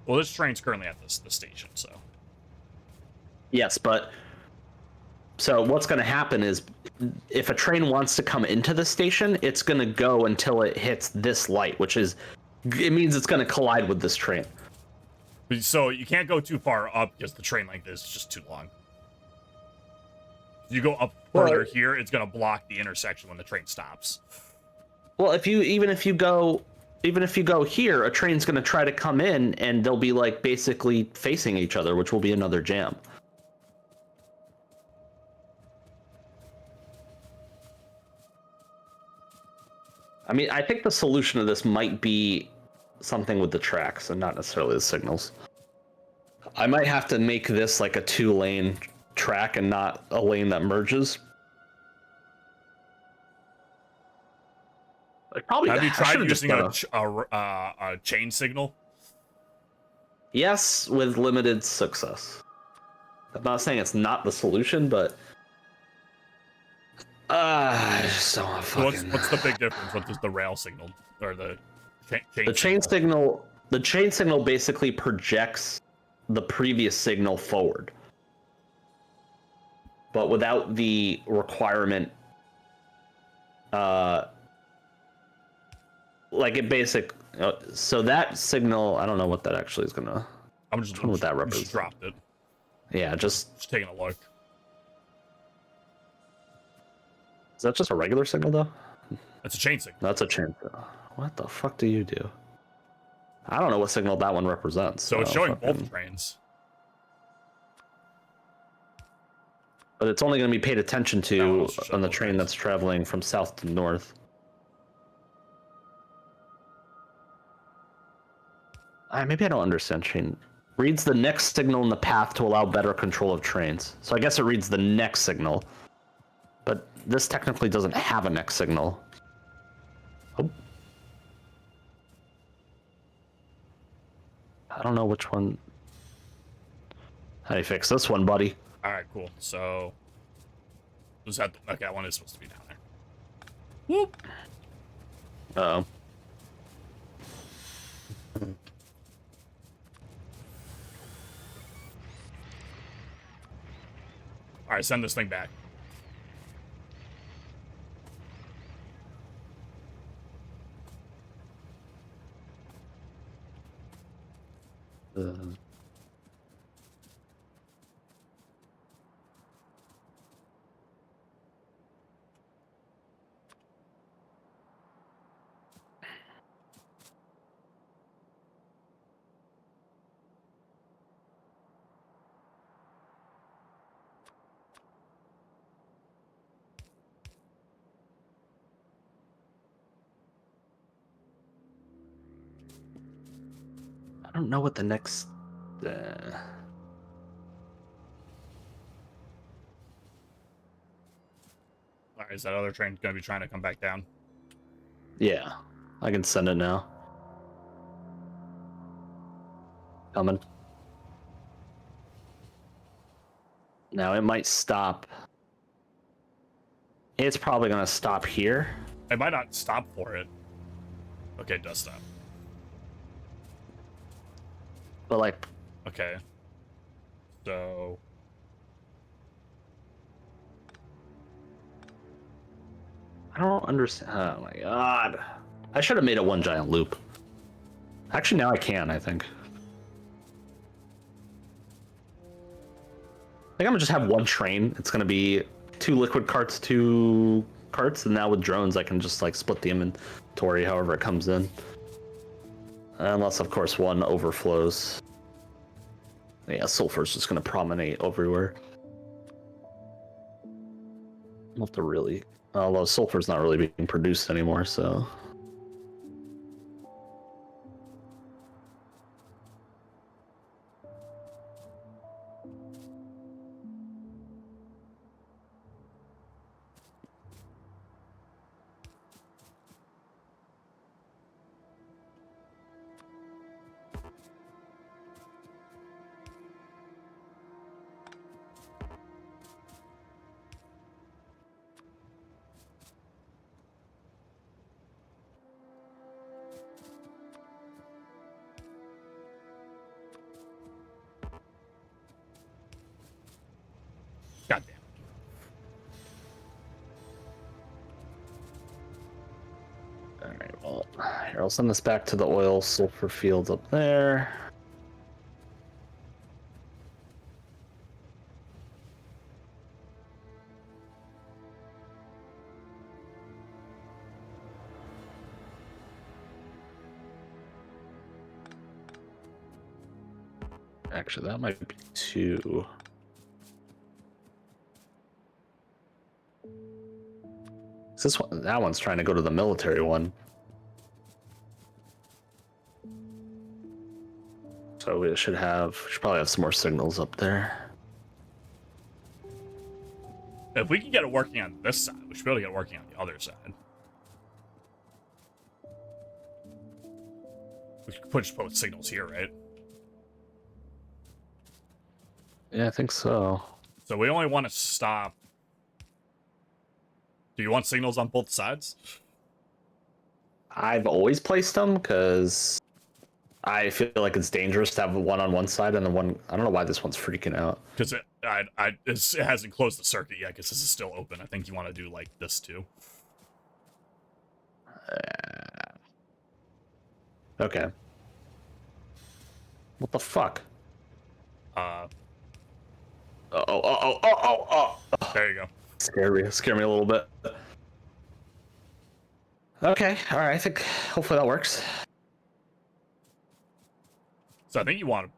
Well, this train's currently at the station, so. Yes, but so what's going to happen is if a train wants to come into the station, it's going to go until it hits this light, it means it's going to collide with this train. So you can't go too far up because the train length is just too long. If you go up further here, it's going to block the intersection when the train stops. Well, even if you go here, a train's going to try to come in and they'll be like basically facing each other, which will be another jam. I mean, I think the solution to this might be something with the tracks and not necessarily the signals. I might have to make this like a 2-lane track and not a lane that merges. Have you tried using a chain signal? Yes, with limited success. I'm not saying it's not the solution, but I just don't want to fucking... What's the big difference? What does the rail signal or the chain signal? The chain signal basically projects the previous signal forward, but without the requirement. Like it basic. So that signal, I don't know what that actually is gonna. I'm just what that represents. Just dropped it. Yeah, just taking a look. Is that just a regular signal though? That's a chain signal. That's a chain signal. What the fuck do you do? I don't know what signal that one represents. So it's showing both trains. But it's only going to be paid attention to on the train that's traveling from south to north. Maybe I don't understand chain. Reads the next signal in the path to allow better control of trains. So I guess it reads the next signal. But this technically doesn't have a next signal. Oh. I don't know which one. How do you fix this one, buddy? All right, cool. So, was that okay? That one is supposed to be down there. Whoop. Uh-oh. All right, send this thing back. I don't know what the next... All right, is that other train going to be trying to come back down? Yeah, I can send it now. Coming. Now it might stop. It's probably going to stop here. It might not stop for it. Okay, it does stop. But like... Okay. So... I don't understand. Oh my god. I should have made it one giant loop. Actually, now I can, I think. I think I'm gonna just have one train. It's gonna be 2 liquid carts, 2 carts, and now with drones I can just like split the inventory however it comes in. Unless, of course, one overflows. Yeah, sulfur's just gonna promenade everywhere. I'll have to really... Although sulfur's not really being produced anymore, so... Goddamn. Alright, well, here, I'll send this back to the oil sulfur fields up there. Actually, that might be 2. This one, that one's trying to go to the military one. So we should probably have some more signals up there. If we can get it working on this side, we should be able to get it working on the other side. We could push both signals here, right? Yeah, I think so. So we only want to stop. Do you want signals on both sides? I've always placed them because I feel like it's dangerous to have one on one side and the one. I don't know why this one's freaking out. Because it hasn't closed the circuit yet. Because this is still open. I think you want to do like this too. Okay. What the fuck? Oh. There you go. Scare me a little bit. Okay, all right. I think hopefully that works. So I think you want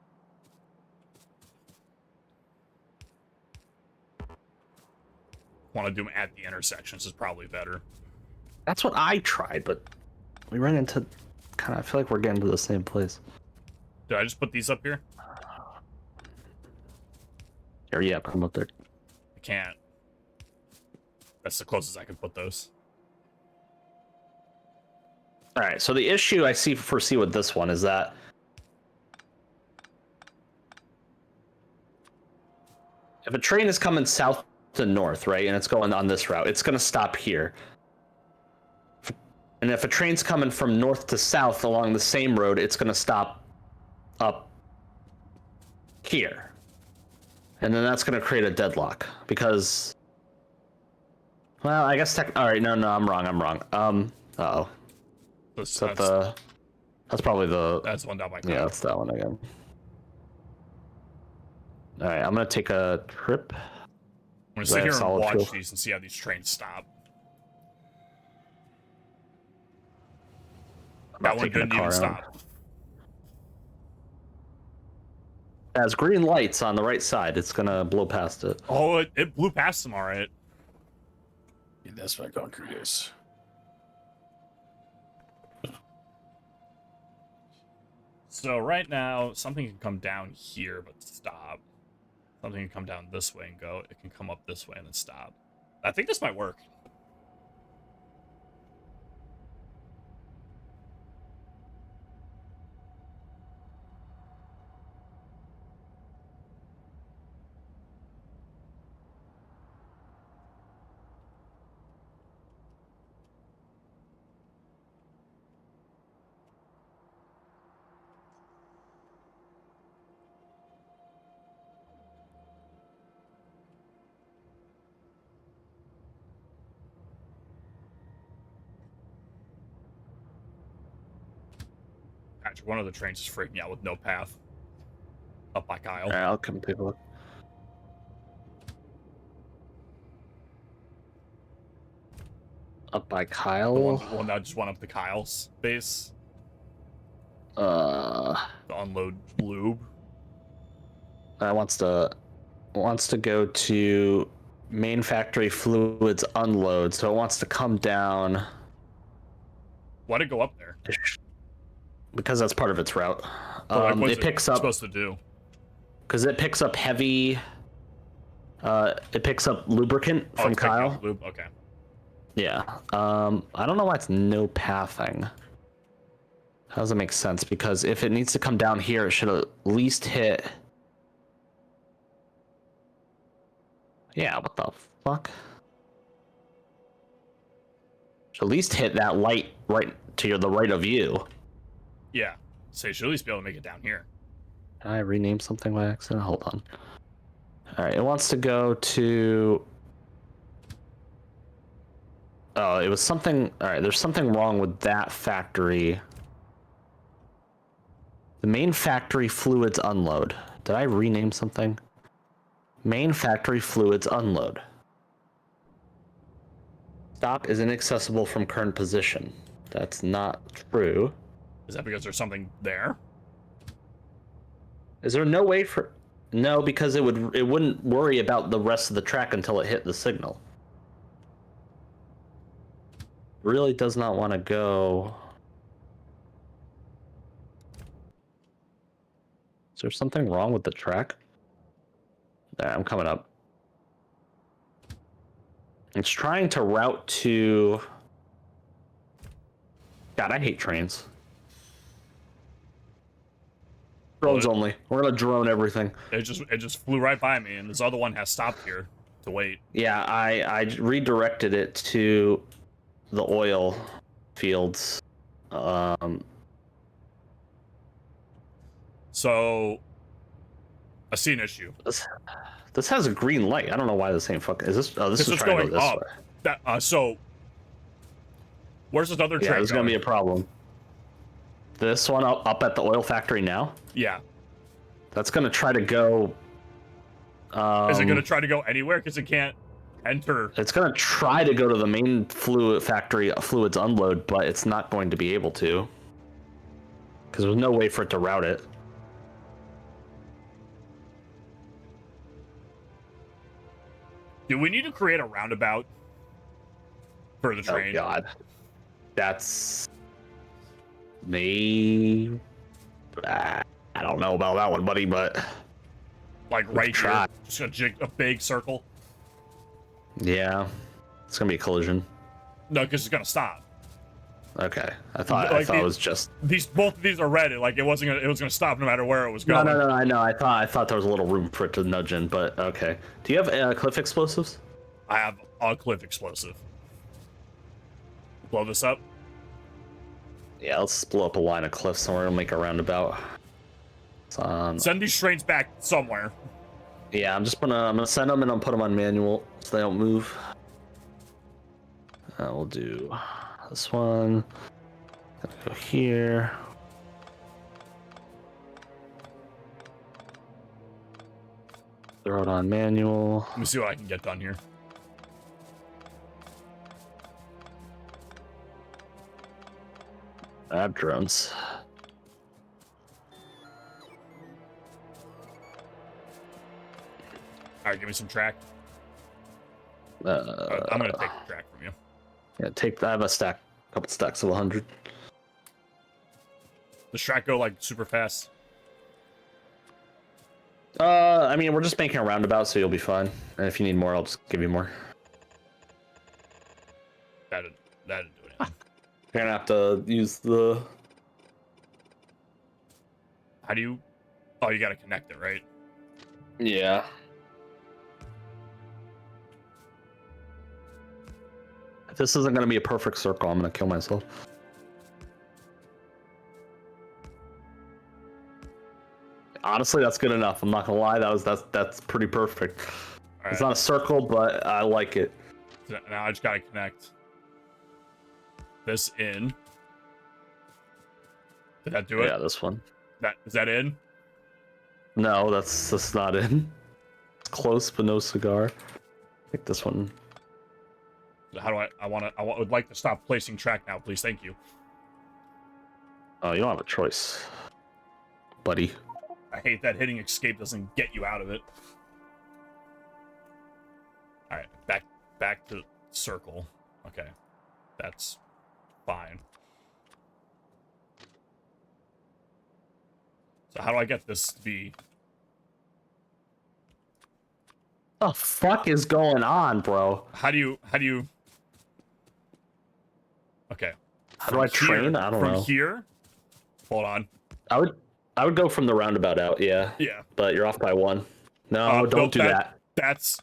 to do them at the intersections is probably better. That's what I tried, but we ran into kind of. I feel like we're getting to the same place. Did I just put these up here? Here, yeah, put them up there. I can't. That's the closest I can put those. All right. So the issue I foresee with this one is that if a train is coming south to north, right, and it's going on this route, it's going to stop here. And if a train's coming from north to south along the same road, it's going to stop up here. And then that's going to create a deadlock because, well, I guess all right, no, I'm wrong. Uh-oh. That's probably the... That's one down by Yeah, that's that one again. All right, I'm going to take a trip. I'm going to sit here and watch these and see how these trains stop. That one didn't even stop. It has green lights on the right side. It's going to blow past it. Oh, it blew past them, all right. Yeah, that's what concrete is. So right now, something can come down here but stop. Something can come down this way and go. It can come up this way and then stop. I think this might work. Patrick, one of the trains is freaking out with no path. Up by Kyle. All right, I'll come take a look. Up by Kyle? The one that just went up to Kyle's base. The unload lube. Wants to go to main factory fluids unload, so it wants to come down. Why'd it go up there? Because that's part of its route. It picks up. Supposed to do. Because it picks up heavy. It picks up lubricant from Kyle. Lube? Okay. Yeah. I don't know why it's no pathing. How does it make sense? Because if it needs to come down here, it should at least hit. Yeah. What the fuck? Should at least hit that light right to the right of you. Yeah. So you should at least be able to make it down here. Did I rename something by accident? Hold on. All right, it wants to go to... Oh, it was something... All right, there's something wrong with that factory. The main factory fluids unload. Did I rename something? Main factory fluids unload. Stop is inaccessible from current position. That's not true. Is that because there's something there? Is there no way for... No, because it wouldn't worry about the rest of the track until it hit the signal. Really does not want to go... Is there something wrong with the track? There, I'm coming up. It's trying to route to... God, I hate trains. Drones only. We're gonna drone everything. It just flew right by me, and this other one has stopped here to wait. Yeah, I redirected it to the oil fields. So I see an issue. This has a green light. I don't know why this ain't fucking. Is this? Oh, this is trying to go this up. way. So where's this other train? Yeah, there's gonna be a problem. This one up at the oil factory now. Yeah. That's gonna try to go. Is it gonna try to go anywhere? Because it can't enter. It's gonna try to go to the main fluids unload, but it's not going to be able to. Because there's no way for it to route it. Do we need to create a roundabout for the train? Oh God, that's me. I don't know about that one, buddy, but like right here, just a big circle. Yeah, it's gonna be a collision. No, because it's gonna stop. Okay, I thought it was just both of these are red. Like it was gonna stop no matter where it was going. No, I know. I thought there was a little room for it to nudge in, but okay. Do you have cliff explosives? I have a cliff explosive. Blow this up. Yeah, let's blow up a line of cliffs and we're gonna make a roundabout. Send these trains back somewhere. Yeah, I'm gonna send them and I'll put them on manual so they don't move. We'll do this one. Gonna go here. Throw it on manual. Let me see what I can get done here. I have drones. All right, give me some track. I'm gonna take the track from you. Yeah, I have a couple stacks of 100. Does track go like super fast? I mean, we're just making a roundabout, so you'll be fine. And if you need more, I'll just give you more. That'd do it. You're gonna have to use the. How do you? Oh, you gotta connect it, right? Yeah. If this isn't gonna be a perfect circle, I'm gonna kill myself. Honestly, that's good enough. I'm not gonna lie. That's pretty perfect. Right. It's not a circle, but I like it. Now I just gotta connect this in. Did that do it? Yeah, this one. Is that in? No, that's not in. It's close, but no cigar. Take this one. How do I would like to stop placing track now, please. Thank you. Oh, you don't have a choice, buddy. I hate that hitting escape doesn't get you out of it. All right, back to circle. Okay, that's fine. So how do I get this to be? What the fuck is going on, bro? How do you? Okay. How do I train? I don't know. From here? Hold on. I would go from the roundabout out, yeah. Yeah. But you're off by one. No, don't do that. That's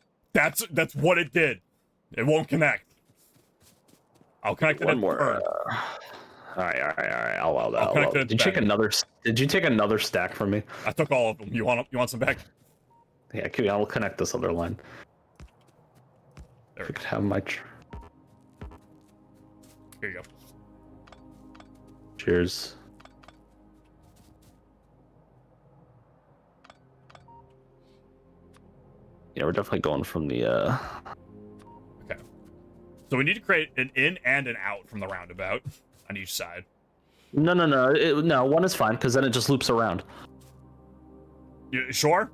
what it did. It won't connect. I'll connect it one more. All right. I'll allow that. Did you take another stack from me? I took all of them. You want some back? Yeah, I'll connect this other line. There we could have my. Here you go. Cheers. Yeah, we're definitely going from the. Okay. So we need to create an in and an out from the roundabout on each side. No. No, one is fine because then it just loops around. You sure?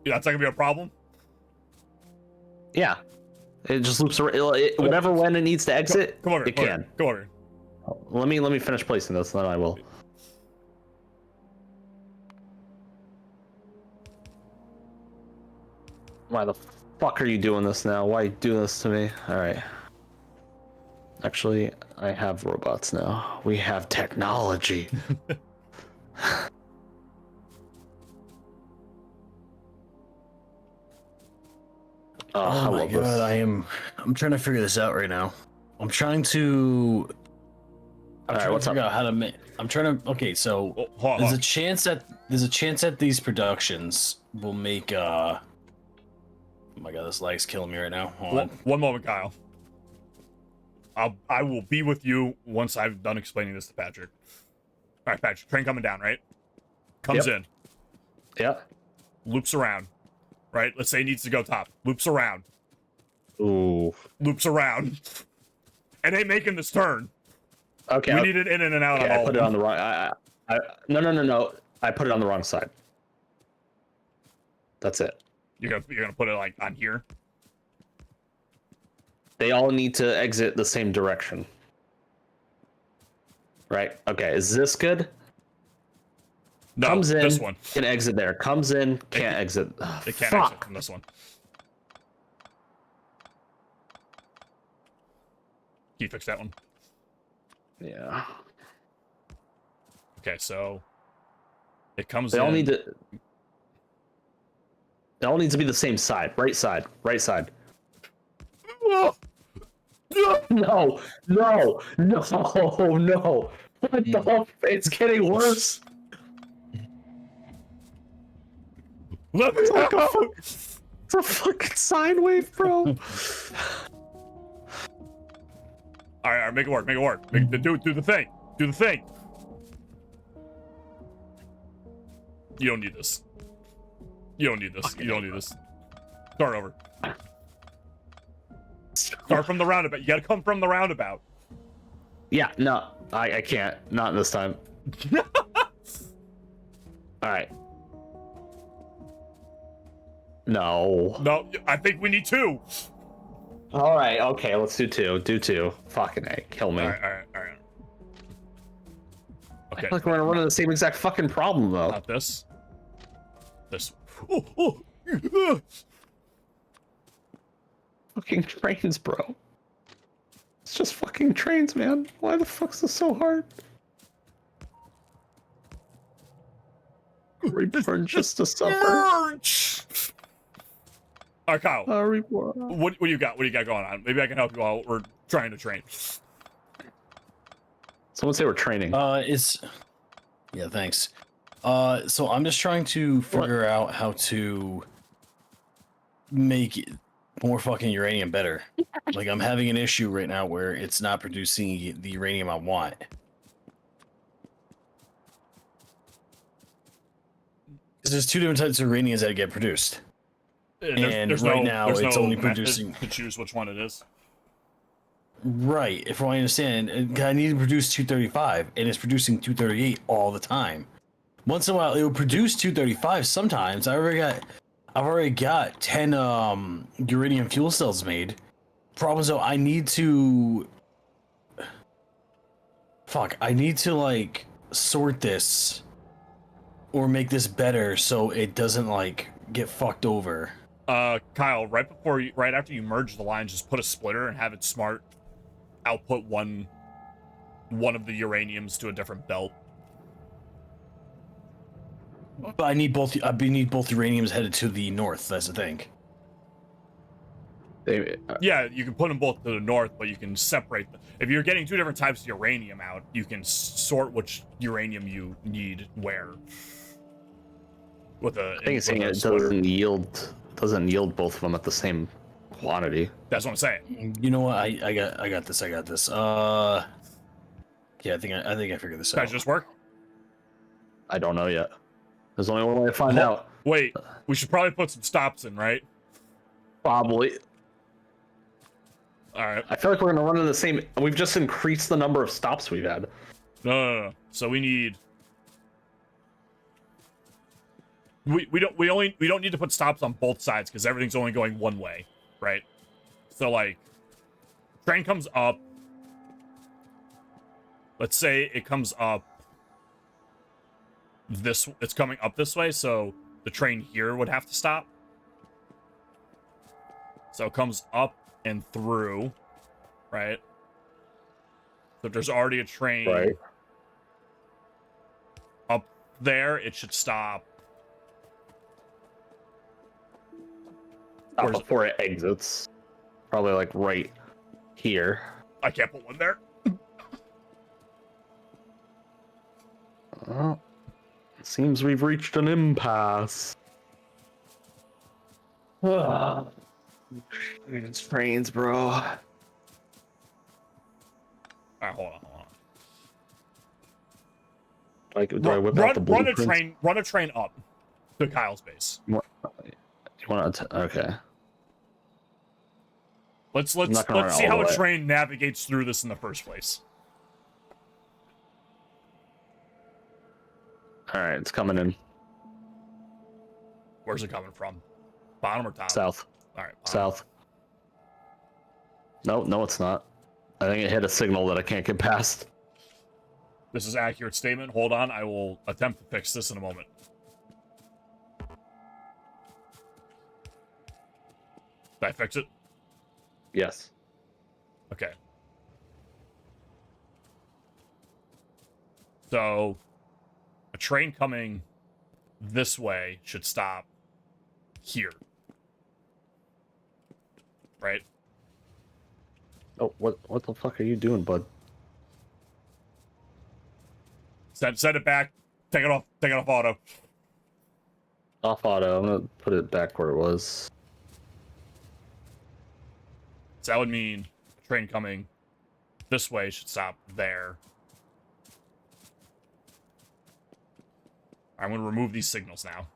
Yeah, that's not gonna be a problem. Yeah, it just loops around. Whatever when it needs to exit, come over. It can. Come over. Let me finish placing this, then I will. Why the fuck are you doing this now? Why are you doing this to me? Alright. Actually, I have robots now. We have technology. Oh my god, I'm trying to figure this out right now. I'm trying to figure out how to make. I'm trying to. Okay, so there's a chance that these productions will make. Oh my god, this lag's killing me right now. Hold on. One moment, Kyle. I will be with you once I've done explaining this to Patrick. All right, Patrick, train coming down, right? Comes in. Yeah. Loops around. Right? Let's say it needs to go top. Loops around. Ooh. Loops around. And ain't making this turn. Okay. We need it in and out on all I put it on the wrong. No. I put it on the wrong side. That's it. You're gonna put it like on here. They all need to exit the same direction. Right? Okay, is this good? No, comes in, this one. Can exit there. Comes in, can't exit. It can't exit from this one. Can you fix that one? Yeah. Okay, so it comes They in. all need to. They all need to be the same side. Right side. Right side. No. What the? It's getting worse. Let me go. It's a fucking sine wave, bro. All right, make it work. Do the thing. Do the thing. You don't need this. You don't need this. Start over. Start from the roundabout. You gotta come from the roundabout. Yeah, no, I can't. Not this time. All right. No, I think we need two. All right, okay, let's do two. Do two. Fucking A, kill me. All right. Okay. I feel like we're gonna run into the same exact fucking problem though. Not this. This. Oh. Fucking trains, bro. It's just fucking trains, man. Why the fuck's this so hard? Return just to suffer. All right, Kyle. What do you got? What do you got going on? Maybe I can help you while we're trying to train. Someone say we're training. Yeah, thanks. So I'm just trying to figure out how to make more fucking uranium better. Like, I'm having an issue right now where it's not producing the uranium I want. Because there's two different types of uraniums that get produced. There's now it's no only method producing to choose which one it is. Right, if I understand, I need to produce 235, and it's producing 238 all the time. Once in a while, it will produce 235. Sometimes I've already got 10 uranium fuel cells made. Problem though, I need to like sort this or make this better so it doesn't like get fucked over. Kyle, right after you merge the lines, just put a splitter and have it smart output one of the uraniums to a different belt. But I need both uraniums headed to the north. That's the thing. Yeah, you can put them both to the north, but you can separate them. If you're getting two different types of uranium out, you can sort which uranium you need where. With a, I think it's saying it doesn't yield both of them at the same quantity. That's what I'm saying. You know what? I got this. Yeah, I think I figured this out. Does this work? I don't know yet. There's only one way to find out. Wait, we should probably put some stops in, right? Probably. All right. I feel like we're gonna run into the same. We've just increased the number of stops we've had. No. So we need. We don't need to put stops on both sides because everything's only going one way, right? So like, train comes up. Let's say it comes up. It's coming up this way, so the train here would have to stop. So it comes up and through, right? So if there's already a train up there, it should stop before it exits. Probably like right here. I can't put one there. Seems we've reached an impasse. It's trains, bro. Alright, hold on. Like, do I whip out the blueprints? Run a train up to Kyle's base. You want to? Okay. Let's see how a train navigates through this in the first place. All right, it's coming in. Where's it coming from? Bottom or top? South. All right. South. No, it's not. I think it hit a signal that I can't get past. This is an accurate statement. Hold on, I will attempt to fix this in a moment. Did I fix it? Yes. Okay. So, a train coming this way should stop here. Right? Oh, what the fuck are you doing, bud? Set it back. Take it off auto. Off auto. I'm gonna put it back where it was. So that would mean a train coming this way should stop there. I'm going to remove these signals now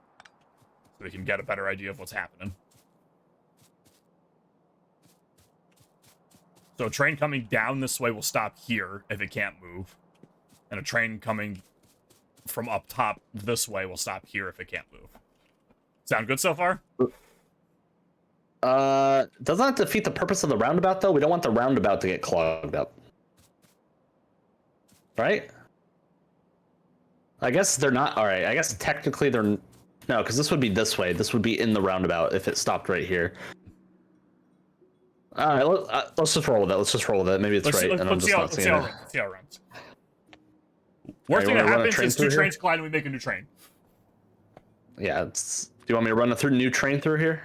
so we can get a better idea of what's happening. So a train coming down this way will stop here if it can't move. And a train coming from up top this way will stop here if it can't move. Sound good so far? Doesn't that defeat the purpose of the roundabout, though? We don't want the roundabout to get clogged up. Right? I guess they're not. All right, I guess technically they're... No, because this would be this way. This would be in the roundabout if it stopped right here. All right, let's just roll with it. Maybe it's right, and I'm just not seeing it. Let's see how it runs. Worst thing that happens is two trains collide and we make a new train. Yeah, do you want me to run a new train through here?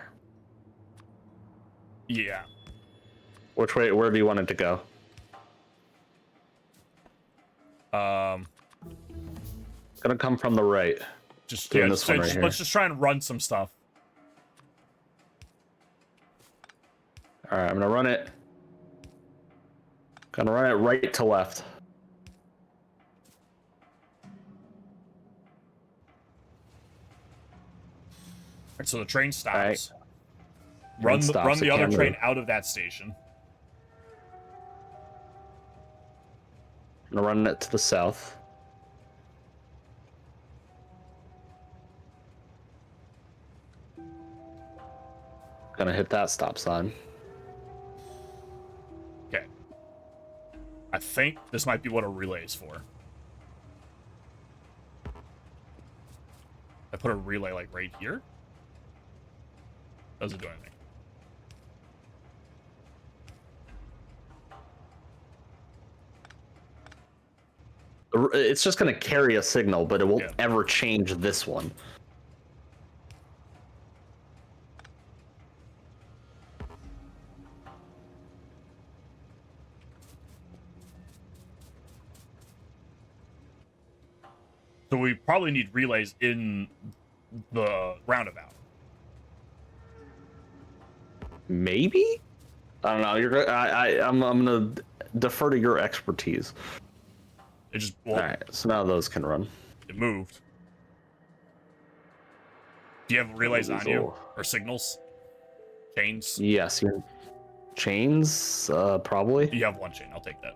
Yeah. Which way? Where do you want it to go? It's gonna come from the right. Let's just try and run some stuff. All right, I'm gonna run it. Gonna run it right to left. Alright, so the train stops. Right. Run the other train out of that station. I'm gonna run it to the south. Gonna hit that stop sign. Okay. I think this might be what a relay is for. I put a relay like right here. Doesn't do anything. It's just gonna carry a signal, but it won't ever change this one. So we probably need relays in the roundabout. Maybe? I don't know. I'm gonna defer to your expertise. It just all right. So now those can run. It moved. Do you have relays on you or signals? Chains? Yes. Chains? Probably. You have one chain. I'll take that.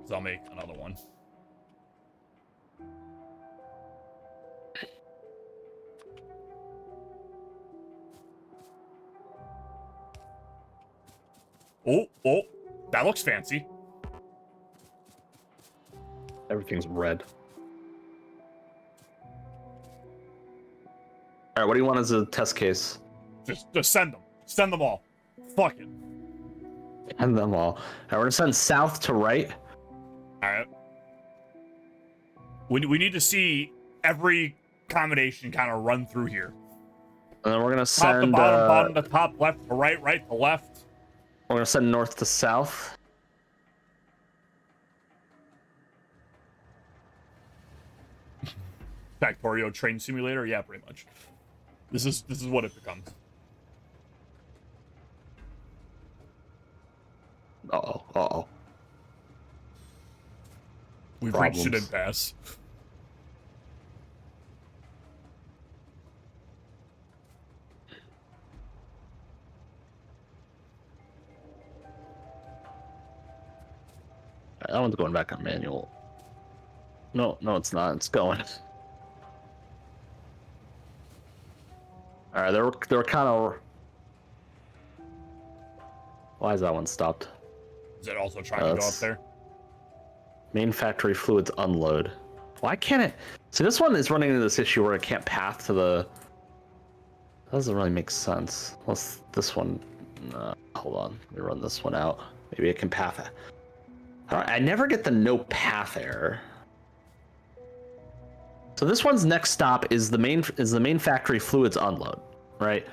So I'll make another one. Oh, that looks fancy. Everything's red. All right, what do you want as a test case? Just send them. Send them all. Fuck it. Send them all. All right, we're gonna send south to right. All right. We need to see every combination kind of run through here. And then we're gonna send top to bottom, bottom to top, left to right, right to left. We're gonna send north to south. Factorio train simulator, yeah, pretty much. This is what it becomes. Uh-oh. We've reached an impasse. That one's going back on manual. No, it's not. It's going. All right, they're kind of. Why is that one stopped? Is it also trying to go up there? Main factory fluids unload. Why can't it? See, this one is running into this issue where it can't path to the. That doesn't really make sense. Unless this one. Hold on. Let me run this one out. Maybe it can path it. All right, I never get the no path error. So this one's next stop is the main factory fluids unload, right?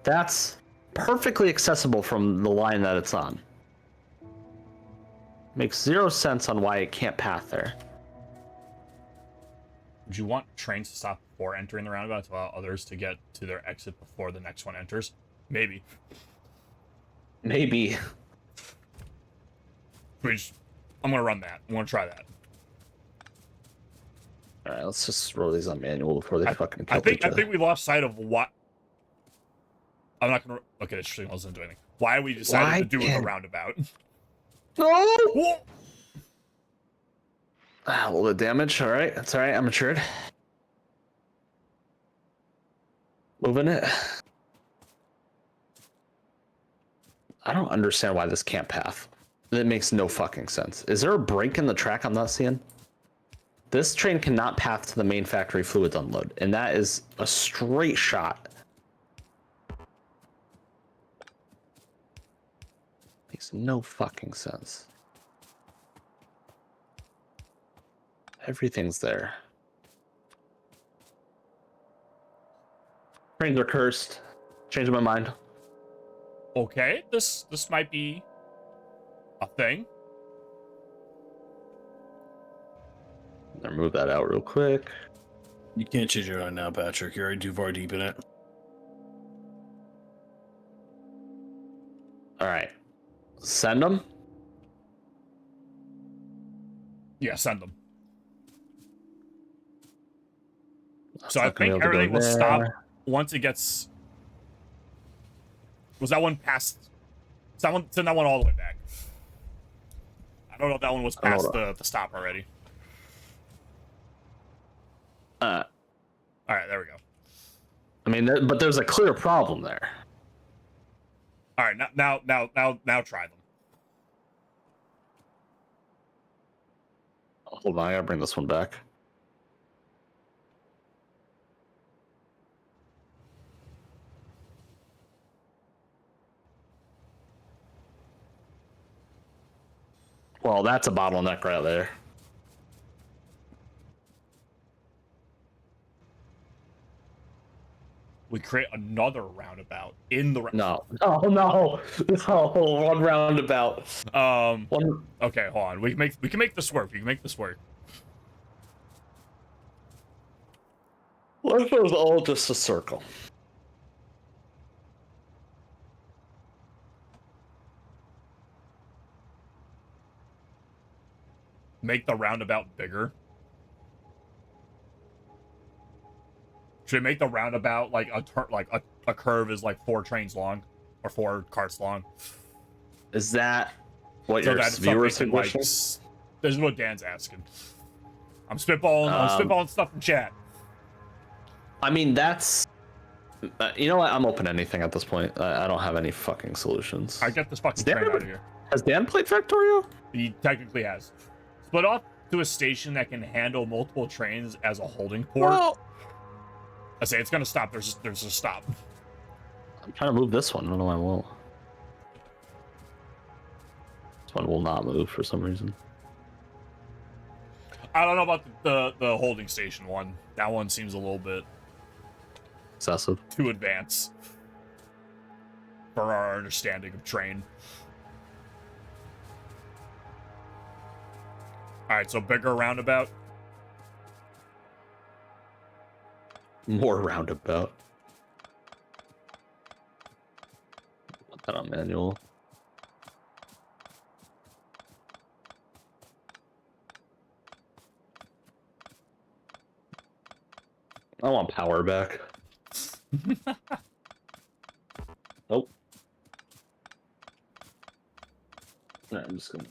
That's perfectly accessible from the line that it's on. Makes zero sense on why it can't path there. Would you want trains to stop before entering the roundabout to allow others to get to their exit before the next one enters? Maybe. Maybe. I'm gonna run that. I'm gonna try that. All right, let's just roll these on manual before they fucking kill each other. I think we lost sight of what. I'm not gonna. Okay, this stream wasn't doing anything. Why we decided to do the roundabout? No. A little bit of damage. All right, that's all right. I'm matured. Moving it. I don't understand why this can't path. That makes no fucking sense. Is there a break in the track I'm not seeing? This train cannot path to the main factory fluids unload, and that is a straight shot. Makes no fucking sense. Everything's there. Trains are cursed. Changing my mind. Okay, this might be a thing. I'll move that out real quick. You can't change it right now, Patrick. You're already too far deep in it. All right. Send them. Yeah, send them. So I think everything will stop once it gets. Was that one past? Send that one all the way back. I don't know if that one was past the stop already. All right, there we go. I mean, but there's a clear problem there. All right, now try them. Hold on, I gotta bring this one back. Well, that's a bottleneck right there. We create another roundabout in the no, one roundabout. One. Okay, hold on. We can make this work. We can make this work. What if it was all just a circle? Make the roundabout bigger. Should we make the roundabout like a curve is like 4 trains long or 4 carts long? Is that what your viewers suggesting? This is what Dan's asking. I'm spitballing stuff from chat. I mean, that's. You know what? I'm open to anything at this point. I don't have any fucking solutions. I get this fucking train out of here. Has Dan played Factorio? He technically has. Split off to a station that can handle multiple trains as a holding port. Well, I say it's gonna stop. There's a stop. I'm trying to move this one. I don't know why I won't. This one will not move for some reason. I don't know about the holding station one. That one seems a little bit. excessive. Too advanced for our understanding of train. Alright, so bigger roundabout. More roundabout. Put that on manual. I want power back. Nope. Alright, I'm just gonna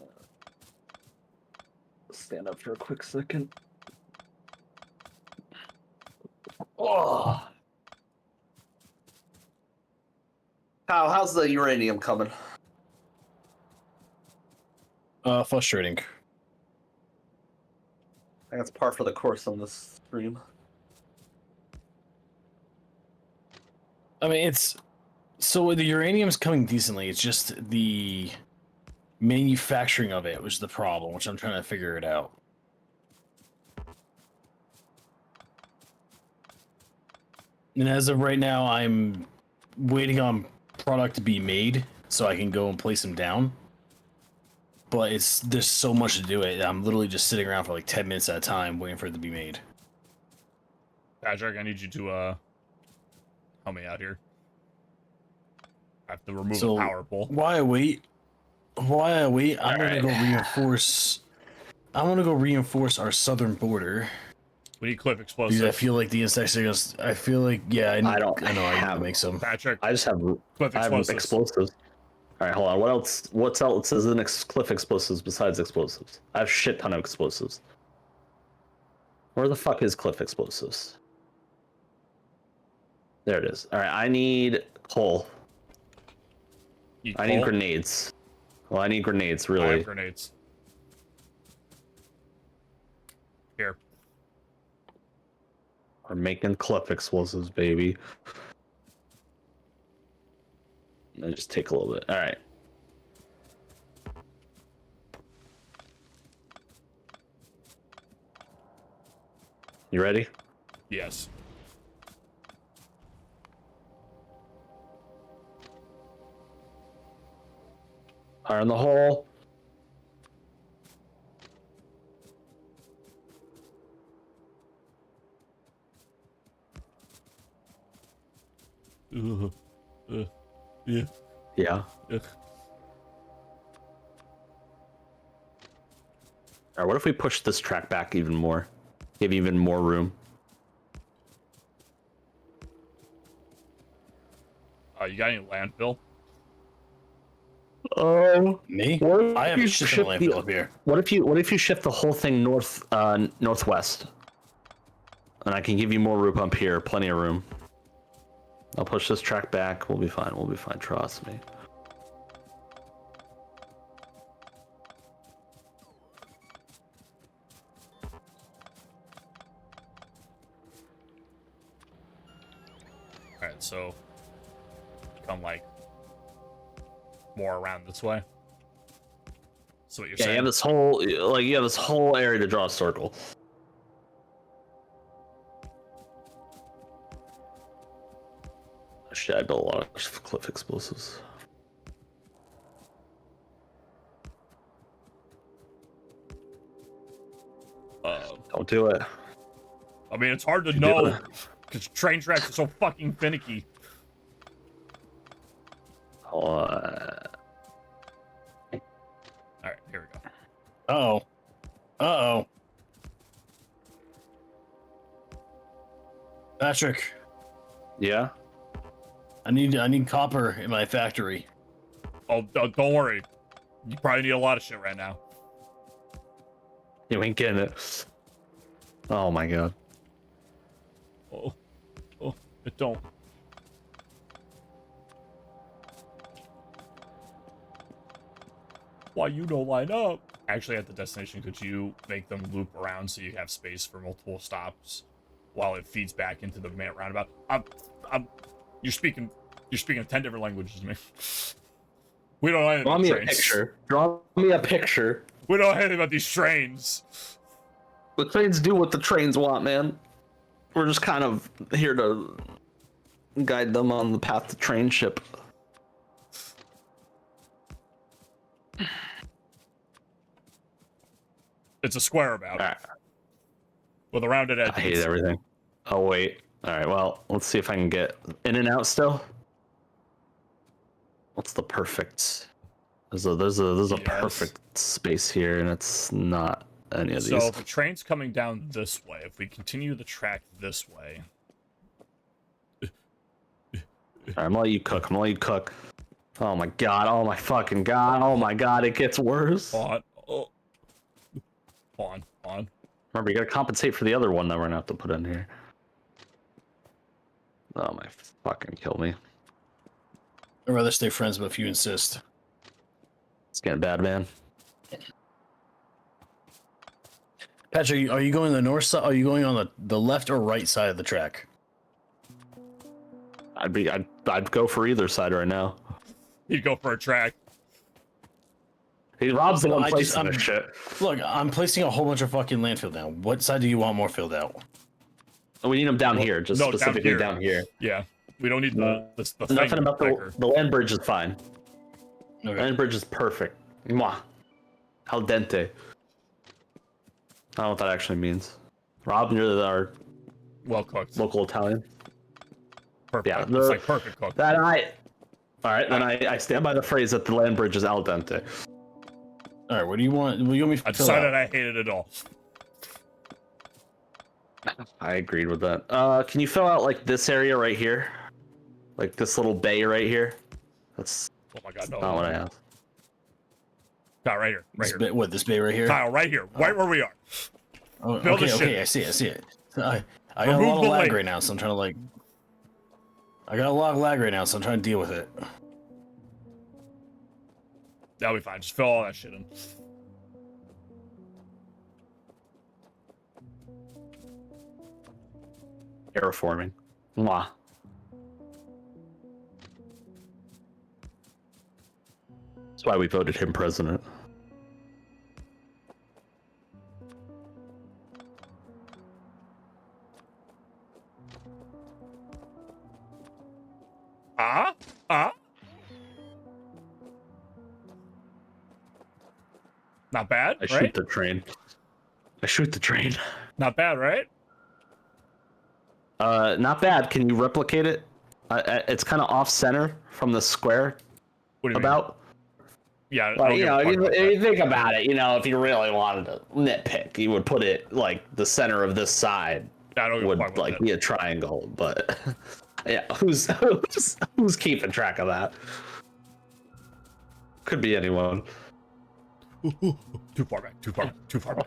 stand up for a quick second. Oh. How's the uranium coming? Frustrating. I think that's par for the course on this stream. I mean, so the uranium's coming decently. It's just the manufacturing of it was the problem, which I'm trying to figure it out. And as of right now, I'm waiting on product to be made so I can go and place them down. But there's so much to do it. I'm literally just sitting around for like 10 minutes at a time waiting for it to be made. Patrick, I need you to help me out here. I have to remove the power pole. While I wait, I'm gonna go reinforce. I want to go reinforce our southern border. We need cliff explosives. Because I feel like the insects are gonna. I feel like I know I need to make some. Patrick, I just have cliff explosives. All right, hold on. What else is in cliff explosives besides explosives? I have a shit ton of explosives. Where the fuck is cliff explosives? There it is. All right, I need coal. I need grenades. Well, I need grenades, really. I have grenades. Here. We're making cliff explosives, baby. Let me just take a little bit. All right. You ready? Yes. Fire in the hole. Yeah. Yeah. Ugh. All right, what if we push this track back even more? Give even more room. You got any landfill? Me? I have shit ton of landfill up here. What if you shift the whole thing northwest? And I can give you more room up here, plenty of room. I'll push this track back. We'll be fine. We'll be fine. Trust me. Alright, so come like more around this way. So what you're saying? You have this whole area to draw a circle. Shit, I built a lot of cliff explosives. Don't do it. I mean, it's hard to know because train tracks are so fucking finicky. Alright, here we go. Uh-oh. Patrick. Yeah? I need copper in my factory. Oh, don't worry. You probably need a lot of shit right now. You ain't getting it. Oh my god. Oh, it don't. Why you don't line up? Actually, at the destination, could you make them loop around so you have space for multiple stops while it feeds back into the main roundabout? You're speaking 10 different languages to me. We don't know anything about trains. Draw me a picture. We don't know anything about these trains. The trains do what the trains want, man. We're just kind of here to guide them on the path to train ship. It's a square about. Right. With a rounded edge. I hate everything. Oh, wait. All right, well, let's see if I can get in and out still. What's the perfect? There's a perfect space here, and it's not any of these. So the train's coming down this way. If we continue the track this way. All right, I'm gonna let you cook. Oh my god, oh my fucking god, oh my god, it gets worse. On. Remember, you gotta compensate for the other one that we're gonna have to put in here. Oh my fucking kill me. I'd rather stay friends, but if you insist. It's getting bad, man. Patrick, are you going the north side? Are you going on the left or right side of the track? I'd go for either side right now. You'd go for a track. He robs the one placing this shit. Look, I'm placing a whole bunch of fucking landfill down. What side do you want more filled out? We need them down here, just specifically down here. Yeah, we don't need the nothing about the land bridge is fine. Okay. Land bridge is perfect. Mwah. Al dente. I don't know what that actually means. Rob, you're our well cooked local Italian. Perfect. Yeah, it's like perfect cooked. All right, then I stand by the phrase that the land bridge is al dente. All right, what do you want? What do you want me to I decided I hated it all. I agreed with that. Can you fill out like this area right here? Like this little bay right here? That's oh my god, no. Not what I asked. Kyle, right here. This bay right here? Kyle, right here. Right where we are. Oh, okay, I see it. I got a lot of lag right now, so I'm trying to I got a lot of lag right now, so I'm trying to deal with it. That'll be fine. Just fill all that shit in. Terraforming. Mwah. That's why we voted him president. Not bad, I shoot the train. Not bad, right? Not bad. Can you replicate it? It's kind of off center from the square. What do you mean? Yeah, well, if you think about it, if you really wanted to nitpick, you would put it like the center of this side would like be a triangle. But yeah, who's keeping track of that? Could be anyone. Too far back. Too far back.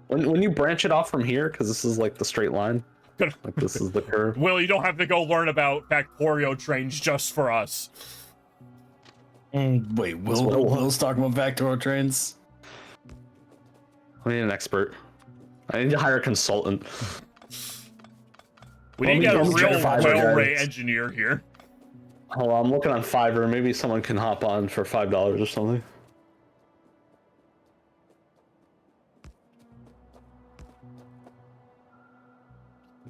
When you branch it off from here, because this is like the straight line, like this is the curve. Will, you don't have to go learn about Factorio trains just for us. Wait, Will's talking about Factorio trains? I need an expert. I need to hire a consultant. We need to get a real railway engineer here. Hold on, I'm looking on Fiverr. Maybe someone can hop on for $5 or something.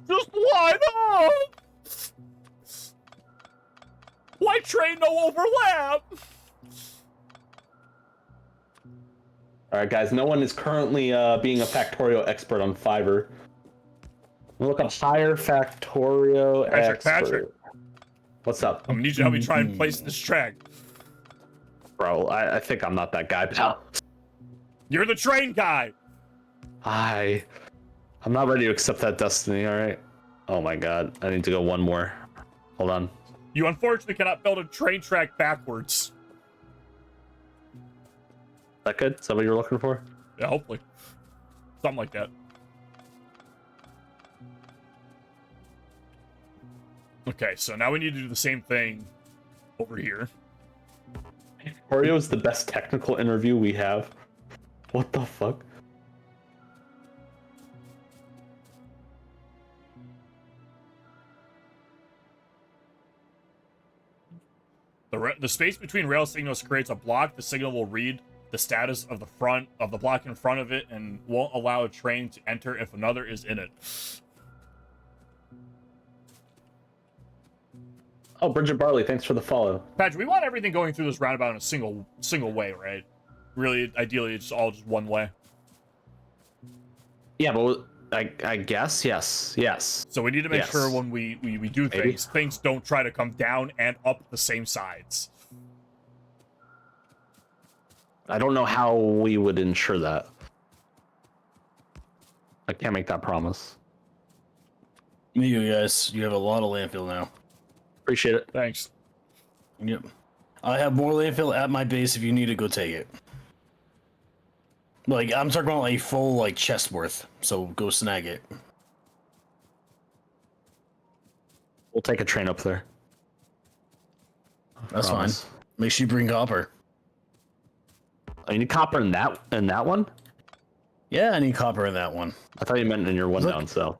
Just line up! Why train no overlap? Alright guys, no one is currently being a Factorio expert on Fiverr. Look up hire Factorio expert. Patrick. What's up? I'm gonna need you to help me try and place this track. Bro, I think I'm not that guy, pal. You're the train guy! I'm not ready to accept that destiny, alright? Oh my god, I need to go one more. Hold on. You unfortunately cannot build a train track backwards. Is that good? Is that what you're looking for? Yeah, hopefully. Something like that. Okay, so now we need to do the same thing over here. Oreo is the best technical interview we have. What the fuck? The space between rail signals creates a block. The signal will read the status of the block in front of it and won't allow a train to enter if another is in it. Oh, Bridget Barley, thanks for the follow. Patrick, we want everything going through this roundabout in a single way, right? Really, ideally, it's all just one way. Yeah, but I guess yes. So we need to make sure when we do things, things don't try to come down and up the same sides. I don't know how we would ensure that. I can't make that promise. You guys, you have a lot of landfill now. Appreciate it. Thanks. Yep. I have more landfill at my base if you need to go take it. Like, I'm talking about a full, like, chest worth, so go snag it. We'll take a train up there. That's fine. Make sure you bring copper. Oh, you need copper in that one? Yeah, I need copper in that one. I thought you meant in your one down south.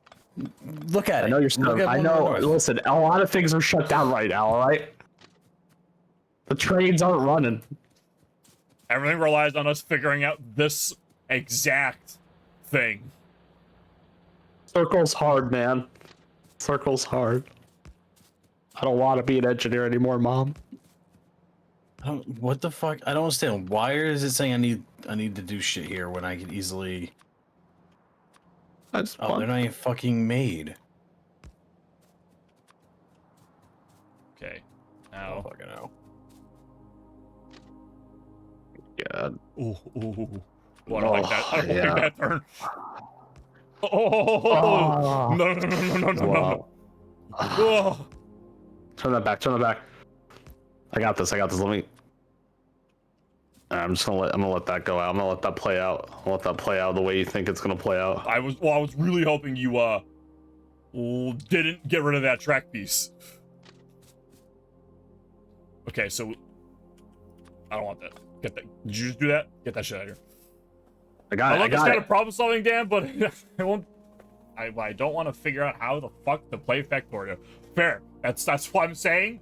Look at it. I know you're still. I know. Listen, a lot of things are shut down right now. All right. The trains aren't running. Everything relies on us figuring out this exact thing. Circle's hard, man. Circle's hard. I don't want to be an engineer anymore, Mom. What the fuck? I don't understand. Why is it saying I need to do shit here when I can easily? That's fun. They're not even fucking made. Okay. I Now. don't fucking know. God. Ooh. I don't like that. I don't like that turn. Oh. No. Wow. Oh. Turn that back. I got this. Let me. I'm gonna let that go out. I'm gonna let that play out. I'll let that play out the way you think it's gonna play out. I was really hoping you didn't get rid of that track piece. Okay, so I don't want that. Get that. Did you just do that? Get that shit out of here. I got it. I got it. Problem solving, Dan, but I won't. I don't want to figure out how the fuck to play Factorio. Fair. That's what I'm saying.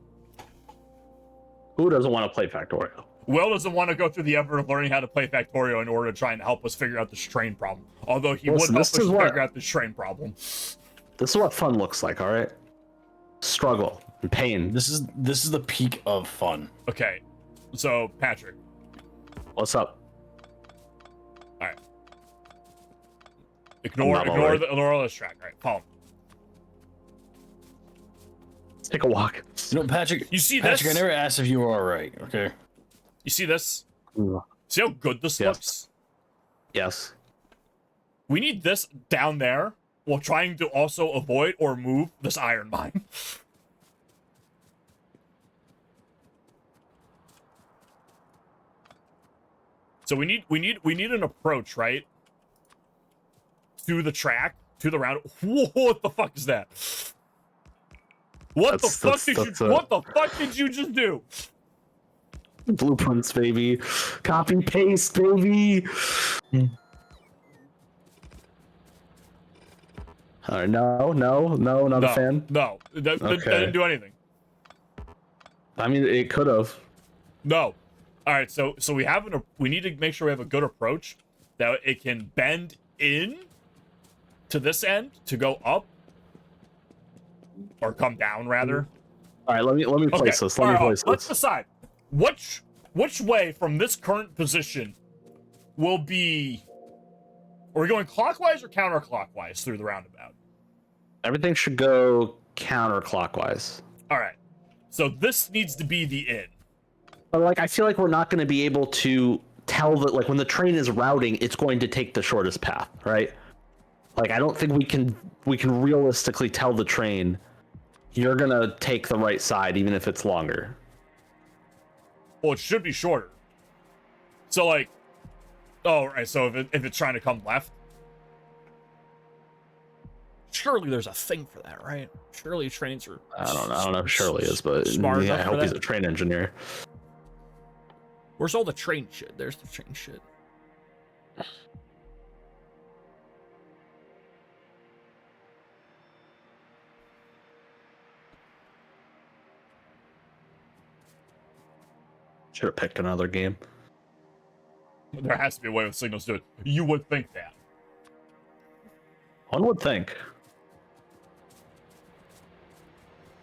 Who doesn't want to play Factorio? Will doesn't want to go through the effort of learning how to play Factorio in order to try and help us figure out this train problem. Although he would help us figure out this train problem. This is what fun looks like, all right? Struggle and pain. This is the peak of fun. Okay, so Patrick. What's up? All right. Ignore all this track. All right, follow me. Let's take a walk. You know, Patrick. You see Patrick, this? I never asked if you were all right. Okay. You see this? Ooh. See how good this looks? Yes. We need this down there while trying to also avoid or move this iron mine. So we need an approach, right? To the track, to the round. Whoa, what the fuck is that? What the fuck did you just do? Blueprints, baby. Copy paste, baby. All right, no, not a fan. No, that didn't do anything. I mean, it could have. No. All right, so we need to make sure we have a good approach that it can bend in to this end to go up or come down rather. All right, let me place this. Let's decide which way from this current position will be. Are we going clockwise or counterclockwise through the roundabout? Everything should go counterclockwise. All right. So this needs to be the in. But like, I feel like we're not going to be able to tell that, like, when the train is routing, it's going to take the shortest path, right? Like, I don't think we can realistically tell the train you're gonna take the right side even if it's longer. Well, it should be shorter. So like, oh right. So if it's trying to come left, surely there's a thing for that, right? Surely trains are. I don't know if Shirley is, but smart yeah, I hope he's that. a train engineer. Where's all the train shit? There's the train shit. Should have picked another game. There has to be a way with signals to do it. You would think that. One would think.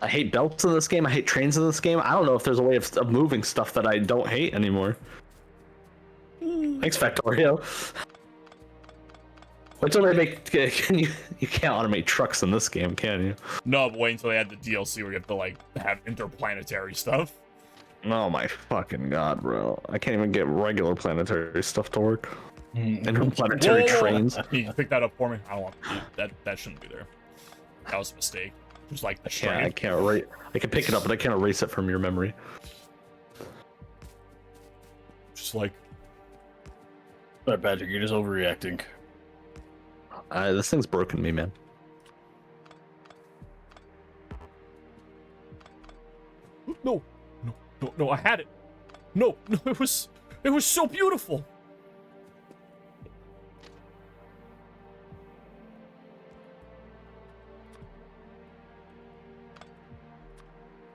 I hate belts in this game. I hate trains in this game. I don't know if there's a way of moving stuff that I don't hate anymore. Thanks, Factorio. Wait till they make. Can you can't automate trucks in this game, can you? No, but wait until they add the DLC where you have to like have interplanetary stuff. Oh my fucking god, bro! I can't even get regular planetary stuff to work. Interplanetary trains. Can you pick that up for me? I don't want that shouldn't be there. That was a mistake. Just like the train. I can't erase. I can pick it up, but I can't erase it from your memory. Just like. Sorry, Patrick, you're just overreacting. This thing's broken me, man. No, I had it. No, it was so beautiful.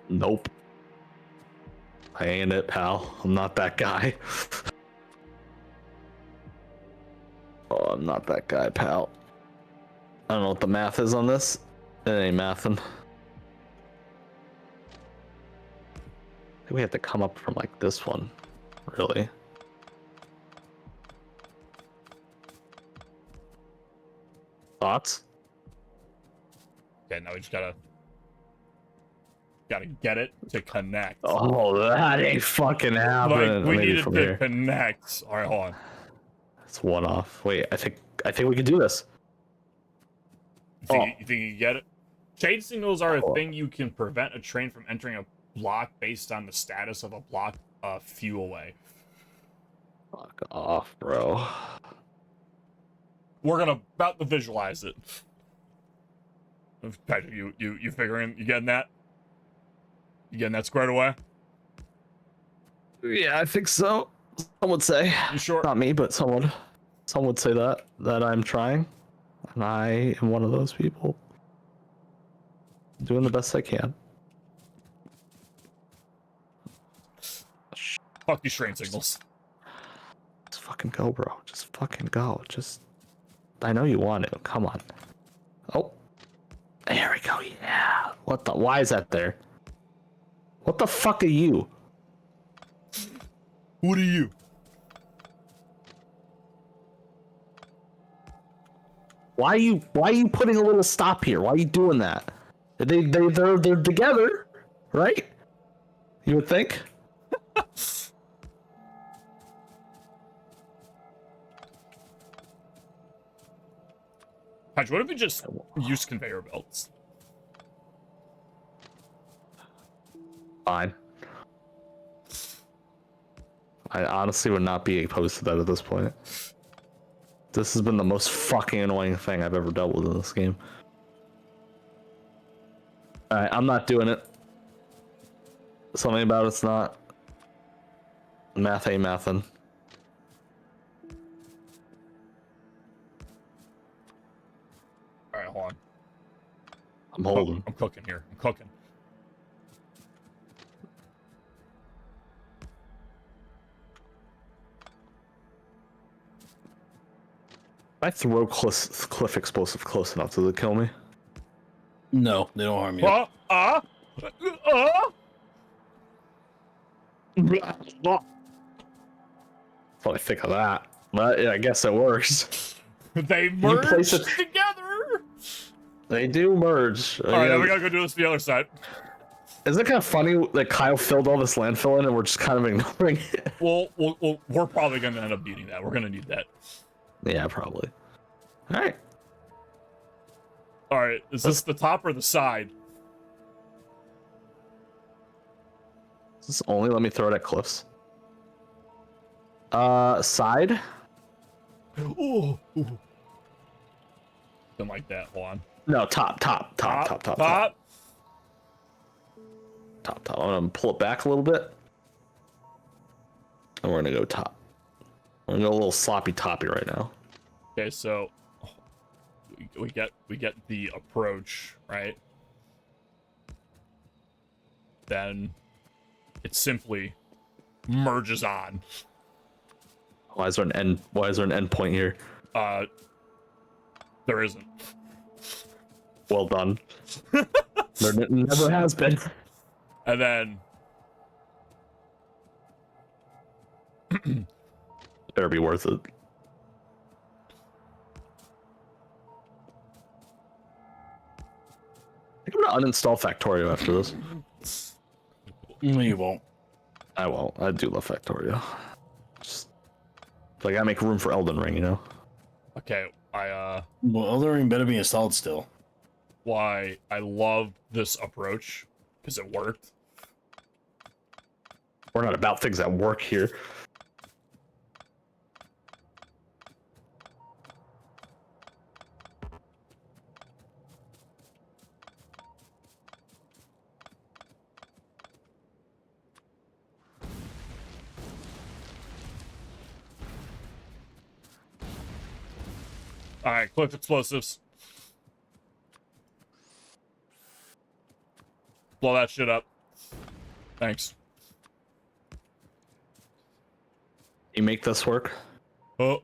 Nope. I ain't it, pal. I'm not that guy. Oh, I'm not that guy, pal. I don't know what the math is on this. It ain't mathin'. I think we have to come up from like this one. Really? Thoughts? Okay, now we just gotta get it to connect. Oh, that ain't fucking happening. Like, we needed to connect. All right, hold on. It's one off. Wait, I think we can do this. You think you can get it? Shade signals are a thing you can prevent a train from entering a block based on the status of a block a few away. Fuck off, bro. We're about to visualize it. Patrick, you figuring? You getting that? You getting that squared away? Yeah, I think so. Some would say. You sure? Not me, but someone. Some would say that I'm trying, and I am one of those people. Doing the best I can. Fuck these train signals. Just fucking go, bro. Just fucking go. I know you want to. Come on. Oh. There we go. Yeah. What the? Why is that there? What the fuck are you? What are you? Why are you putting a little stop here? Why are you doing that? They're together, right? You would think. Patrick, what if we just use conveyor belts? Fine. I honestly would not be opposed to that at this point. This has been the most fucking annoying thing I've ever dealt with in this game. Alright, I'm not doing it. Something about it's not. Math ain't mathin'. Alright, hold on. I'm holding. I'm cooking here. I'm cooking. If I throw cliff explosive close enough, does it kill me? No, they don't harm you. What I think of that. But yeah, I guess it works. They merge together. They do merge. All right, now we gotta go do this to the other side. Isn't it kind of funny that Kyle filled all this landfill in and we're just kind of ignoring it? Well, we're probably gonna end up needing that. We're gonna need that. Yeah, probably. All right. All right. Is this the top or the side? Is this only let me throw it at cliffs? Side? Ooh. Something like that. Hold on. No, top. Top. Top. I'm gonna pull it back a little bit. And we're gonna go top. I'm gonna go a little sloppy toppy right now. Okay, so we get the approach, right? Then it simply merges on. Why is there an end point here? There isn't. Well done. There never has been. And then better be worth it. I think I'm gonna uninstall Factorio after this. No, you won't. I won't. I do love Factorio. Just, I gotta make room for Elden Ring, you know? okay, Well, Elden Ring better be installed still. why I love this approach because it worked. We're not about things that work here. All right, cliff explosives. Blow that shit up. Thanks. You make this work? Oh.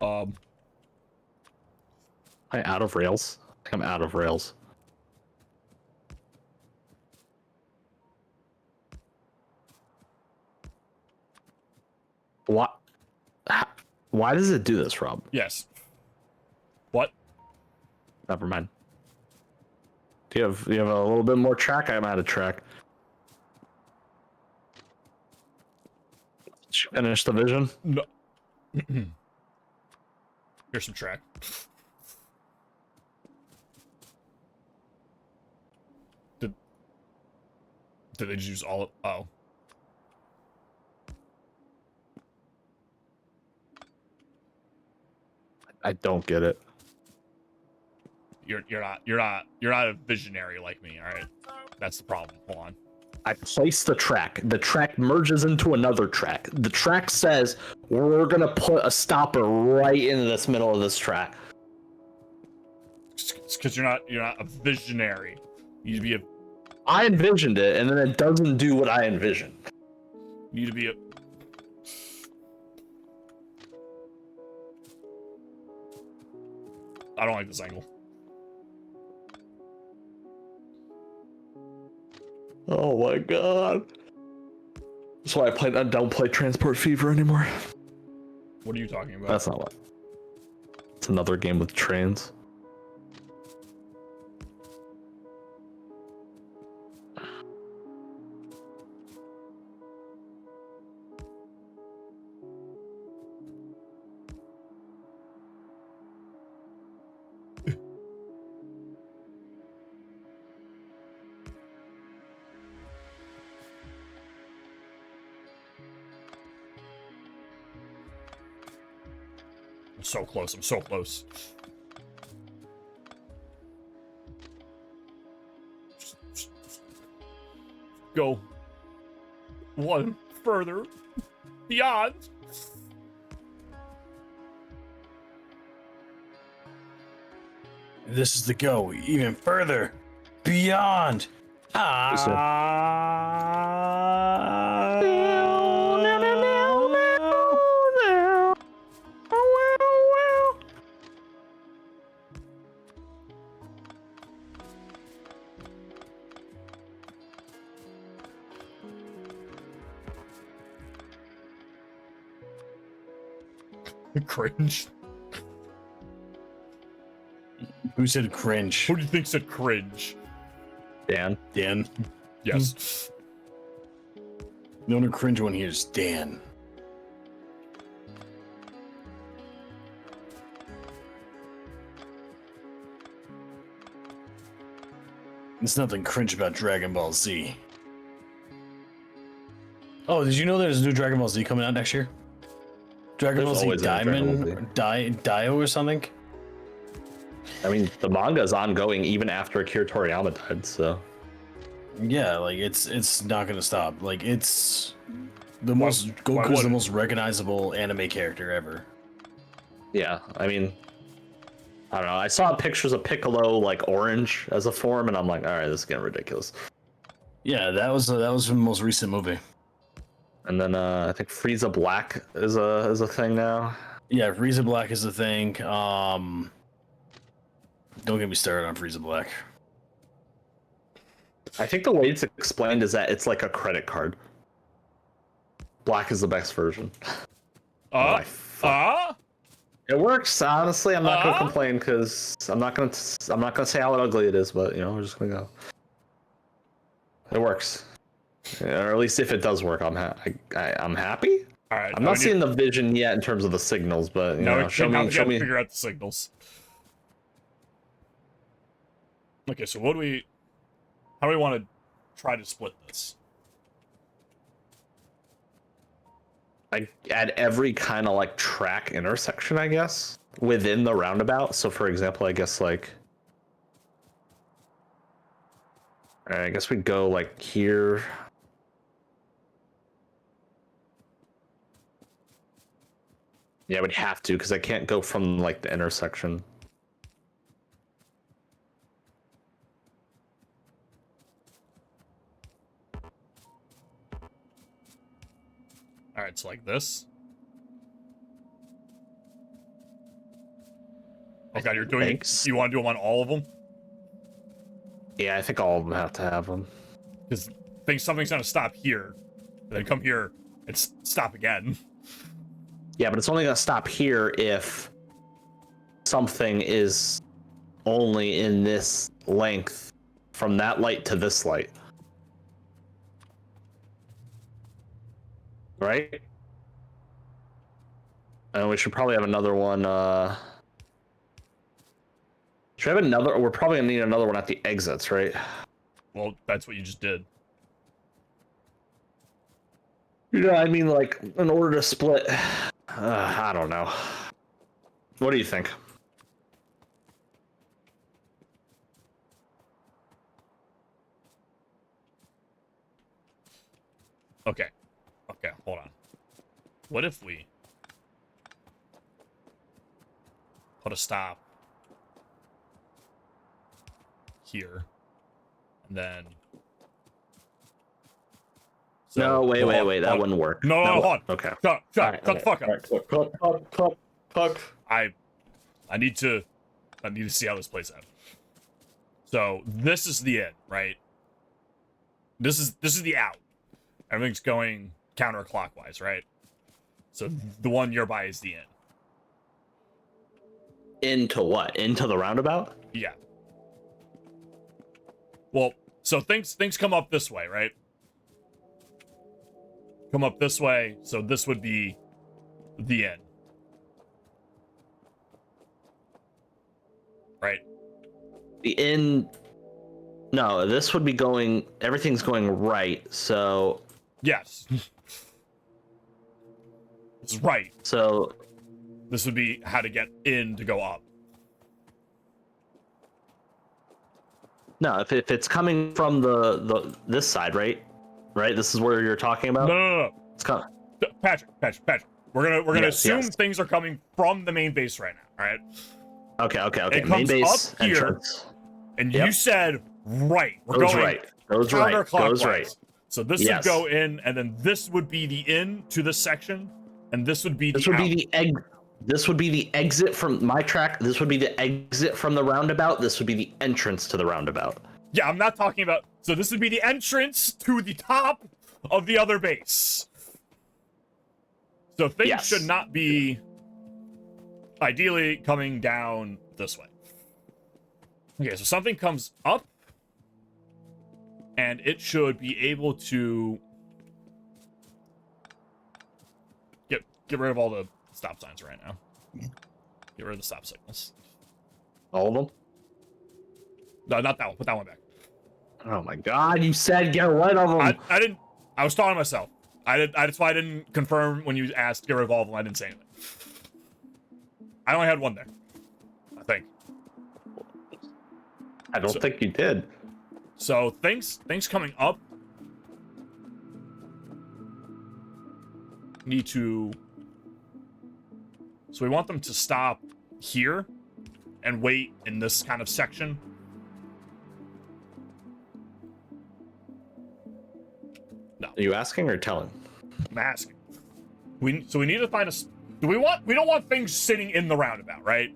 Am I out of rails? I think I'm out of rails. What? Why does it do this, Rob? Yes. What? Never mind. Do you have a little bit more track? I'm out of track. Did you finish the vision? No. Here's some track. Did they just use all of... Oh. I don't get it. You're not a visionary like me, all right? That's the problem. Hold on. I place the track. The track merges into another track. The track says we're gonna put a stopper right into this middle of this track. It's because you're not a visionary. You need to be a... I envisioned it, and then it doesn't do what I envisioned. You need to be a... I don't like this angle. Oh my god. That's why I don't play Transport Fever anymore. What are you talking about? That's not what. It's another game with trains. I'm so close. I'm so close. Just go one further beyond. This is the go even further beyond. Cringe. Who said cringe? Who do you think said cringe? Dan. Dan. Yes. The only cringe one here is Dan. There's nothing cringe about Dragon Ball Z. Oh, did you know there's a new Dragon Ball Z coming out next year? Dragon Ball Z Diamond, Dio or something? I mean, the manga is ongoing even after Akira Toriyama died, so... Yeah, like, it's not gonna stop. Like, it's... Goku's the most recognizable anime character ever. Yeah, I mean... I don't know, I saw pictures of Piccolo, like, orange as a form, and I'm like, alright, this is getting ridiculous. Yeah, that was the most recent movie. And then, I think Frieza Black is a thing now. Yeah, Frieza Black is the thing. Don't get me started on Frieza Black. I think the way it's explained is that it's like a credit card. Black is the best version. It works. Honestly, I'm not gonna complain because I'm not gonna say how ugly it is, but we're just gonna go. It works, or at least if it does work, I'm happy. All right, I'm not seeing the vision yet in terms of the signals, but show me. Figure out the signals. Okay, so how do we want to try to split this? Like at every kind of like track intersection, I guess, within the roundabout. So for example, I guess like, I guess we go like here. Yeah, we'd have to because I can't go from like the intersection. All right, so like this. Oh god, you're doing. You want to do them on all of them? Yeah, I think all of them have to have them. Because something's gonna stop here, and then come here and stop again. Yeah, but it's only gonna stop here if something is only in this length from that light to this light. Right? And we should probably have another one. Should we have another? We're probably gonna need another one at the exits, right? Well, that's what you just did. I mean, like, in order to split. I don't know. What do you think? Okay, hold on. What if we put a stop here, and then... No, wait. That wouldn't work. No, hold on. Okay. Shut the fuck up. Fuck. I need to see how this plays out. So this is the in, right? This is the out. Everything's going counterclockwise, right? So the one nearby is the in. Into what? Into the roundabout? Yeah. Well, so things come up this way, right? Come up this way, so this would be the end. Right? The end... No, this would be going... Everything's going right, so... Yes. It's right. So... This would be how to get in to go up. No, if it's coming from this side, right? Right? This is where you're talking about? No. It's coming. Patrick. We're gonna assume things are coming from the main base right now, all right? Okay. It main comes base up here, entrance. and you said right. We're going right. Goes right. Goes right. So this would go in, and then this would be the in to this section, and this would be the out. This would be the exit from my track. This would be the exit from the roundabout. This would be the entrance to the roundabout. Yeah, I'm not talking about... So this would be the entrance to the top of the other base. So things should not be ideally coming down this way. Okay, so something comes up, and it should be able to get rid of all the stop signs right now. Get rid of the stop signals. All of them? No, not that one. Put that one back. Oh my god, you said get rid of them. I didn't. I was talking to myself. That's why I didn't confirm when you asked get rid of all of them. I didn't say anything. I only had one there, I think. I don't think you did. So things coming up need to... So we want them to stop here and wait in this kind of section. No. Are you asking or telling? I'm asking. We need to find We don't want things sitting in the roundabout, right?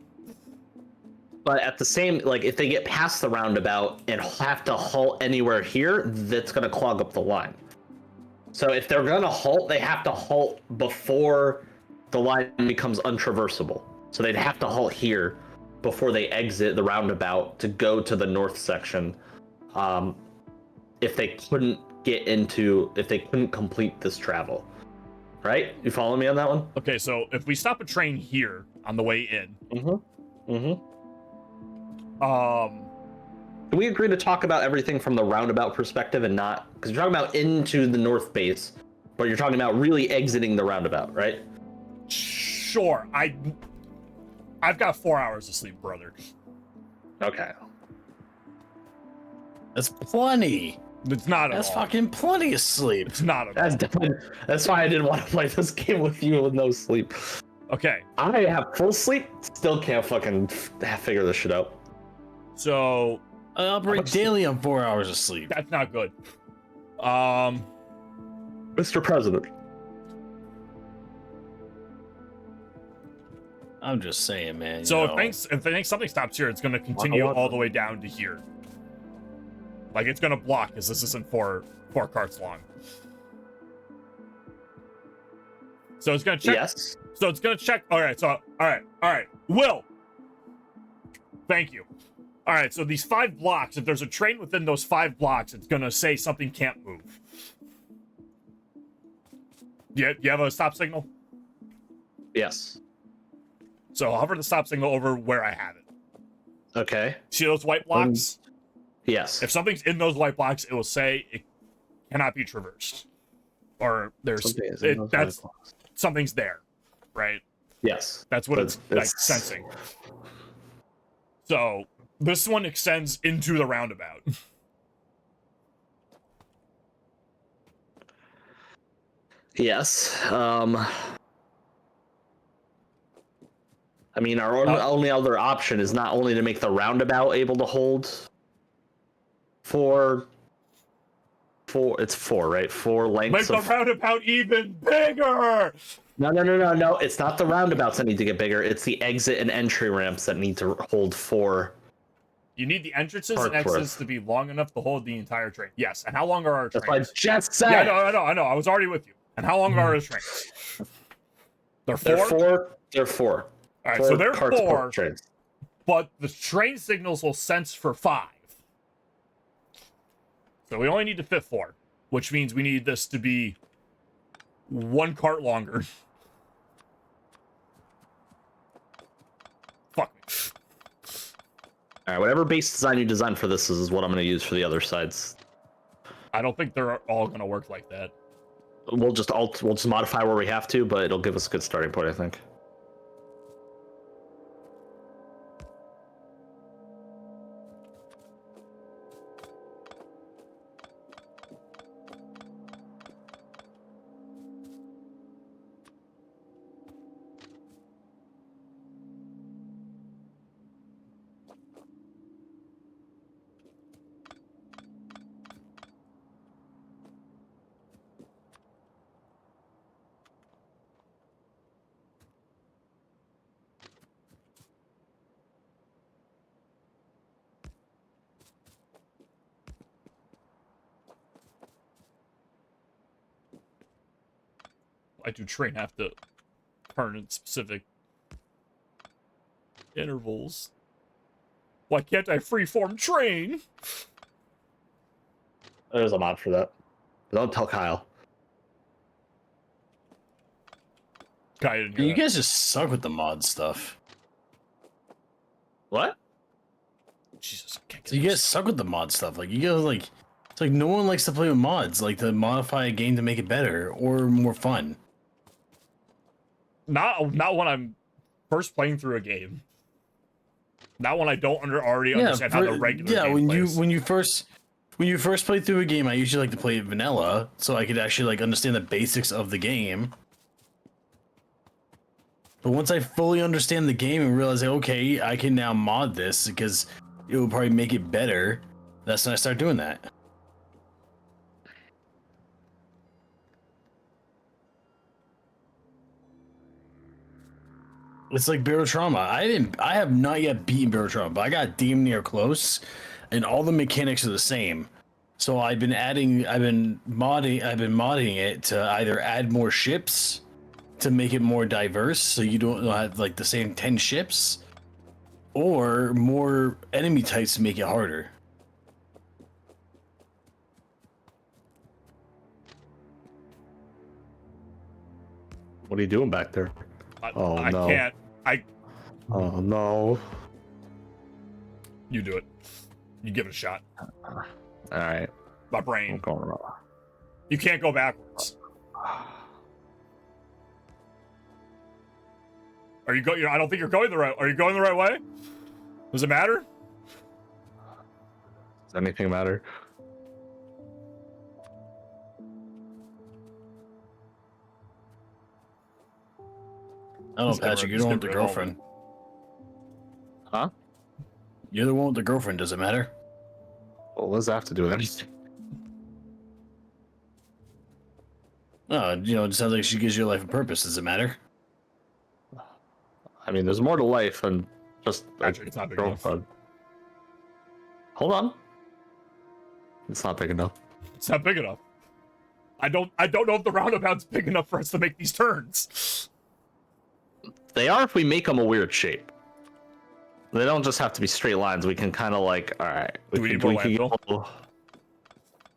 But at the same, like, if they get past the roundabout and have to halt anywhere here, that's going to clog up the line. So if they're going to halt, they have to halt before the line becomes untraversable. So they'd have to halt here before they exit the roundabout to go to the north section. If they couldn't complete this travel. Right? You follow me on that one? Okay, so if we stop a train here on the way in. Can we agree to talk about everything from the roundabout perspective and not, because you're talking about into the north base, but you're talking about really exiting the roundabout, right? Sure. I've got 4 hours of sleep, brother. Okay. That's plenty. It's not That's fucking plenty of sleep. It's not That's why I didn't want to play this game with you with no sleep. Okay. I have full sleep, still can't fucking figure this shit out. So I operate daily on 4 hours of sleep. That's not good. Mr. President. I'm just saying, man. So if they think something stops here, it's going to continue all the way down to here. Like, it's going to block, because this isn't four carts long. So it's going to check. Yes. So it's going to check. All right. Will. Thank you. All right, so these 5 blocks, if there's a train within those 5 blocks, it's going to say something can't move. You have a stop signal? Yes. So hover the stop signal over where I have it. Okay. See those white blocks? Yes. If something's in those white blocks, it will say it cannot be traversed. Or something's there, right? Yes. That's what it's like sensing. So this one extends into the roundabout. Yes. I mean, our only other option is not only to make the roundabout able to hold four, it's 4, right? 4 lengths. Make the roundabout even bigger! No. It's not the roundabouts that need to get bigger. It's the exit and entry ramps that need to hold 4. You need the entrances and exits to be long enough to hold the entire train. Yes, and how long are our trains? That's what I just said. Yeah, I know. I was already with you. And how long are our trains? They're 4? They're 4. All right, so they're 4, trains. But the train signals will sense for 5. So we only need to fit 4, which means we need this to be 1 cart longer. Fuck me. All right, whatever base design you design for this is what I'm going to use for the other sides. I don't think they're all going to work like that. We'll just modify where we have to, but it'll give us a good starting point, I think. Why do train have to turn in specific intervals? Why can't I freeform train? There's a mod for that. Don't tell Kyle. You guys just suck with the mod stuff. What? Jesus, I can't get So you guys suck with the mod stuff. Like, you guys, like, it's like no one likes to play with mods, like to modify a game to make it better or more fun. Not when I'm first playing through a game. Not when I don't already understand how the regular game plays. when you first play through a game, I usually like to play vanilla so I could actually like understand the basics of the game. But once I fully understand the game and realize, like, okay, I can now mod this because it will probably make it better, that's when I start doing that. It's like Barotrauma. I have not yet beaten Barotrauma, but I got damn near close, and all the mechanics are the same. So I've been modding it to either add more ships to make it more diverse, so you don't have like the same 10 ships, or more enemy types to make it harder. What are you doing back there? I no. can't. Oh no. You do it. You give it a shot. All right. My brain. I'm going wrong. You can't go backwards. Are you going? I don't think you're going the right. Are you going the right way? Does it matter? Does anything matter? I don't know, Patrick. You're the one with the girlfriend. Huh? You're the one with the girlfriend. Does it matter? Well, what does that have to do with anything? No, it sounds like she gives your life a purpose. Does it matter? I mean, there's more to life than just Patrick, it's not big girlfriend. enough. Hold on. It's not big enough. It's not big enough. I don't know if the roundabout's big enough for us to make these turns. They are if we make them a weird shape. They don't just have to be straight lines. We can kind of like, all right. Do we need more landfill?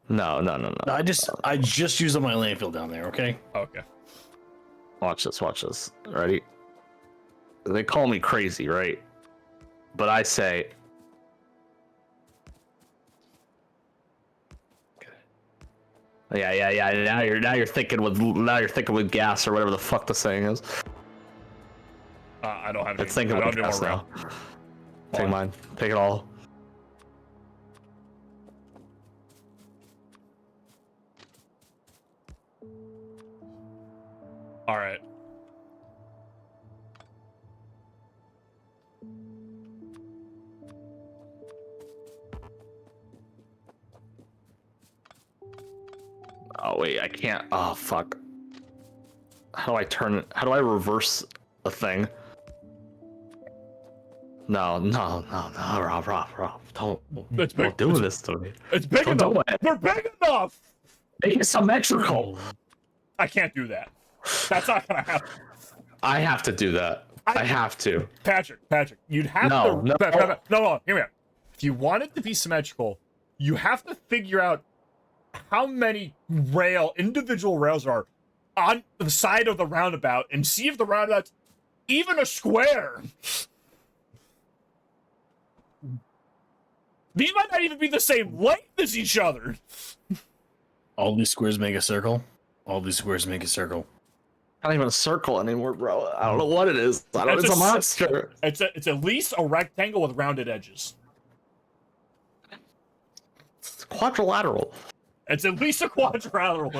No. I just used up my landfill down there. Okay. Okay. Watch this. Ready? They call me crazy, right? But I say, yeah. Now you're thinking with gas or whatever the fuck the saying is. I don't have any. It's thinking with gas now. Take mine. Take it all. All right. Oh wait, I can't. Oh fuck. How do I turn it? How do I reverse a thing? No, Rob. Don't do this to me. It's big Don't enough. do it. They're big enough. Make it symmetrical. I can't do that. That's not gonna happen. I have to do that. I have to. Patrick, you'd have No. No, hear me out. If you want it to be symmetrical, you have to figure out how many individual rails are on the side of the roundabout and see if the roundabout's even a square. These might not even be the same length as each other. All these squares make a circle. Not even a circle anymore, bro. I don't know what it is. It's a monster. It's at least a rectangle with rounded edges. It's quadrilateral. It's at least a quadrilateral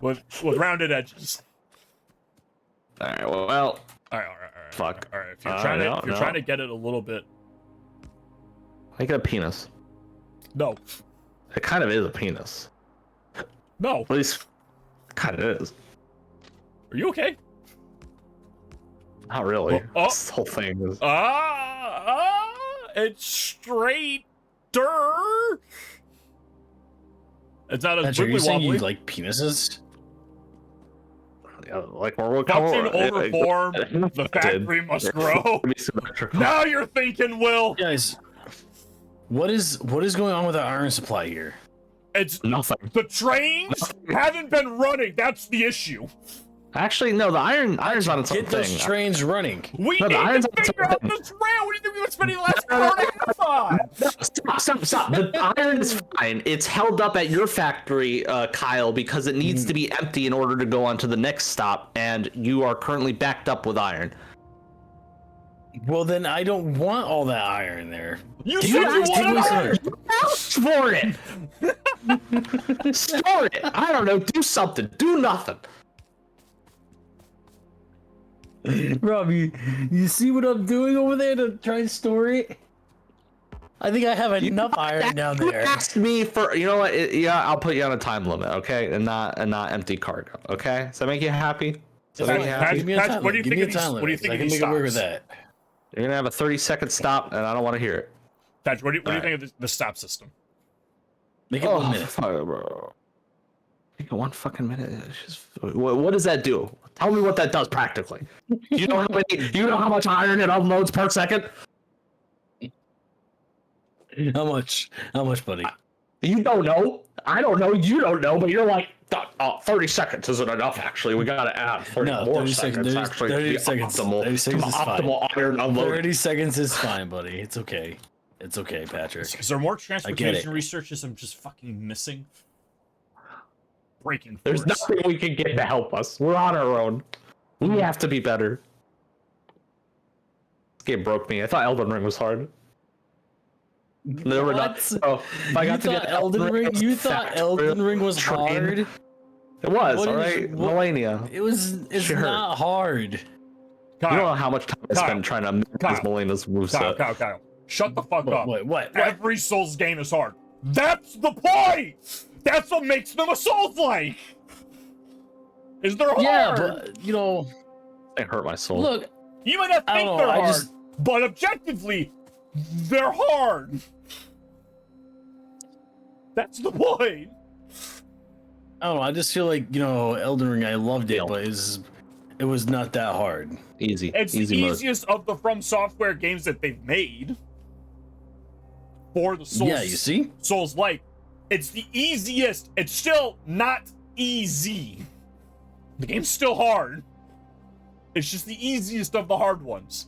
with rounded edges. All right. Well. All right. Fuck. All right. If you're trying to get it a little bit. Make it a penis. No. It kind of is a penis. No. At least, kind of is. Are you okay? Not really. This whole thing is. It's straighter. It's not as Patrick, wibbly you saying wobbly. you like penises? Yeah, like we're Function overformed. The factory must grow. Now you're thinking, Will. Guys, what is going on with the iron supply here? It's nothing. The trains haven't been running. That's the issue. Actually, no. The iron's not its own Get those thing. trains running. We need to figure out this rail. What do you think we were spending the last hour and a half on? Stop. The iron is fine. It's held up at your factory, Kyle, because it needs to be empty in order to go on to the next stop, and you are currently backed up with iron. Well, then I don't want all that iron there. You said you wanted iron. For it. Store it. I don't know. Do something. Do nothing. Robbie, you see what I'm doing over there to try and store it? I think I have enough iron down there. You asked me for, you know what? Yeah, I'll put you on a time limit, okay? And not empty cargo, okay? Does that make you happy? So Patch, what do you think of these? What do you think of these stops? With that. You're gonna have a 30-second stop, and I don't want to hear it. Patch, what do you think of the stop system? Make it 1 minute. Bro. Make it 1 fucking minute. What does that do? Tell me what that does practically. You know how much iron it unloads per second? How much? How much, buddy? You don't know. I don't know. You don't know. But you're like, 30 seconds isn't enough. Actually, we gotta add 30 more seconds. 30 seconds. 30 seconds is optimal iron unload. 30 seconds is fine, buddy. It's okay. It's okay, Patrick. Is there more transportation researches I'm just fucking missing? Breaking force. There's nothing we can get to help us. We're on our own. We have to be better. This game broke me. I thought Elden Ring was hard. Never not. Oh, if I got to get Elden Ring. You thought Elden Ring was hard? It was, all right. Millennia. It's not hard. Kyle, you don't know how much time I spent trying to memorize Millennia's moveset. Kyle. Shut the fuck up. What? Every Souls game is hard. That's the point! That's what makes them a Souls-like! Is they're hard! Yeah, but, you know... It hurt my soul. Look, you might not think they're hard, but objectively, they're hard! That's the point! I don't know, I just feel like, you know, Elden Ring, I loved it, but it was not that hard. Easy. It's the easiest of the From Software games that they've made. For the Souls. Yeah, you see? Souls-like. It's the easiest. It's still not easy. The game's still hard. It's just the easiest of the hard ones.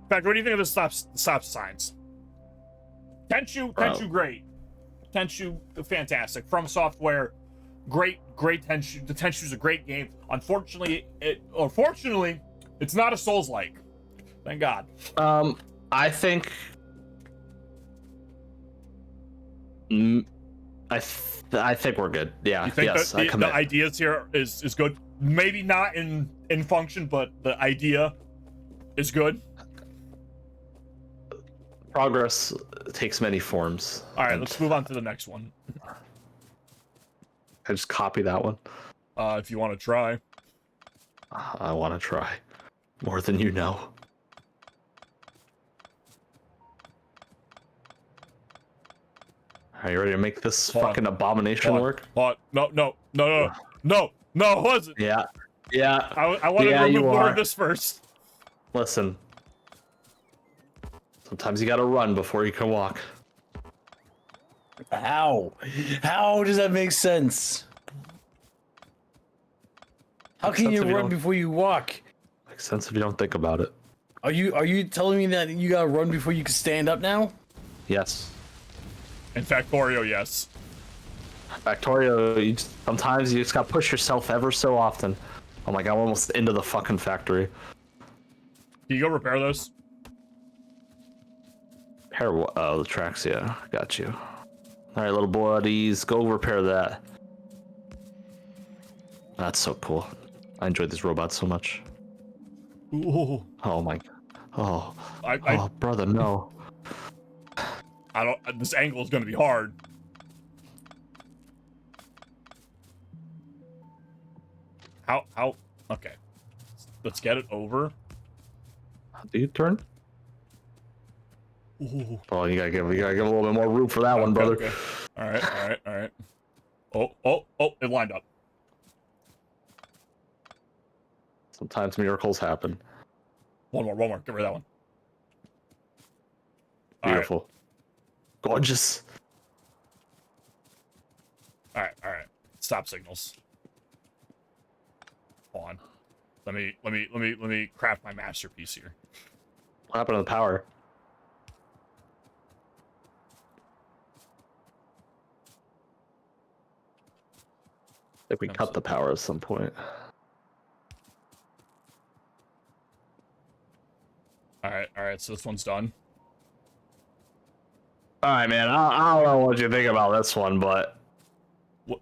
In fact, what do you think of the stop signs? Tenchu, great. Tenchu, fantastic. From Software, great Tenchu. The Tenchu's a great game. Unfortunately, it's not a Souls-like. Thank God. I think. I think we're good. Yeah. You think yes. the ideas here is good. Maybe not in function, but the idea is good. Progress takes many forms. All right, let's move on to the next one. I just copy that one. If you want to try. I want to try more than you know. Are you ready to make this fucking abomination work? No, it wasn't. Yeah. I want to remove more of this first. Listen. Sometimes you gotta run before you can walk. How? How does that make sense? How can you run before you walk? Makes sense if you don't think about it. Are you telling me that you gotta run before you can stand up now? Yes. In Factorio, yes. Factorio, sometimes you just gotta push yourself ever so often. Oh my god, I'm almost into the fucking factory. Can you go repair those? Repair what? Oh, the tracks, yeah. Got you. Alright, little buddies, go repair that. That's so cool. I enjoyed this robot so much. Ooh. Oh my. Oh. Oh, brother, no. This angle is gonna be hard. How? Okay. Let's get it over. How do you turn? Ooh. Oh, you gotta give a little bit more room for that one, brother. Okay. All right. Oh, it lined up. Sometimes miracles happen. One more. Get rid of that one. Beautiful. Right. Gorgeous. All right. Stop signals. Hold on. Let me craft my masterpiece here. What happened to the power? I think we cut the power at some point. All right. So this one's done. All right, man. I don't know what you think about this one, but what?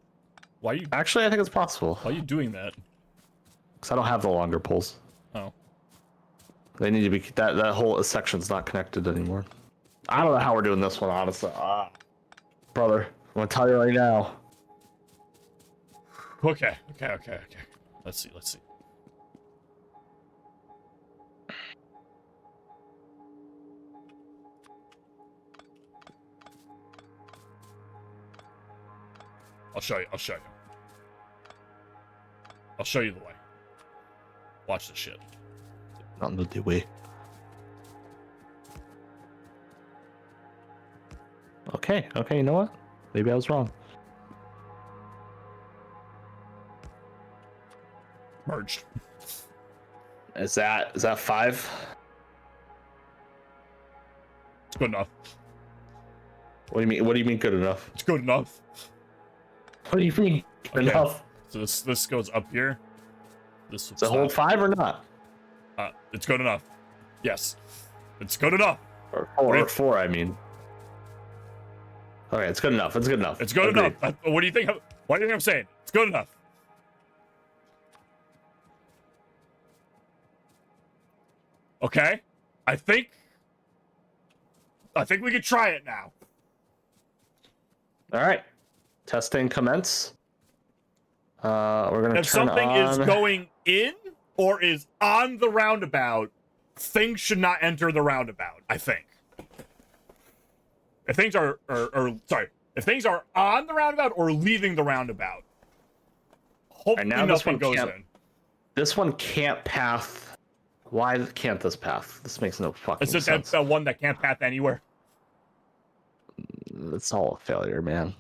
Why are you? Actually, I think it's possible. Why are you doing that? Because I don't have the longer poles. Oh. They need to be that whole section's not connected anymore. I don't know how we're doing this one, honestly. Brother, I'm gonna tell you right now. Okay. Let's see. I'll show you. I'll show you the way. Watch this shit. Not the way. Okay, you know what? Maybe I was wrong. Merged. Is that 5? It's good enough. What do you mean good enough? It's good enough. What do you mean good enough? So this goes up here. This Does it hold 5 or not? It's good enough. Yes. It's good enough. Or 4, I mean. Okay, it's good enough. It's good enough. It's good Agreed. enough. What do you think? What do you think I'm saying? It's good enough. Okay. I think we can try it now. All right. Testing commence. We're gonna if turn something on... is going in or is on the roundabout, things should not enter the roundabout, I think. If things are if things are on the roundabout or leaving the roundabout, hopefully now nothing goes in. This one can't path. Why can't this path? This makes no fucking sense. Is it that one that can't path anywhere? It's all a failure, man.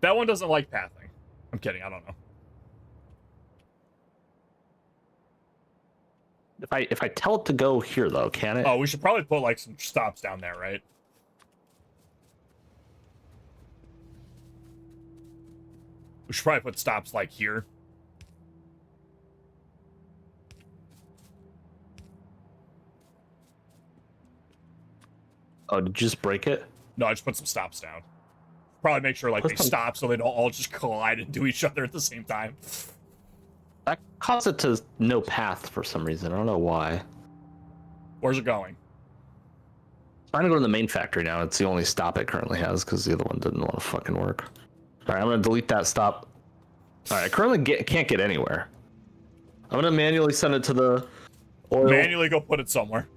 That one doesn't like pathing. I'm kidding, I don't know. If I tell it to go here though, can it? Oh, we should probably put like some stops down there, right? We should probably put stops like here. Oh, did you just break it? No, I just put some stops down. Probably make sure like they stop so they don't all just collide into each other at the same time. That caused it to no path for some reason. I don't know why. Where's it going? It's trying to go to the main factory now. It's the only stop it currently has because the other one didn't want to fucking work. All right, I'm gonna delete that stop. All right, I currently can't get anywhere. I'm gonna manually send it to the oil. Manually go put it somewhere.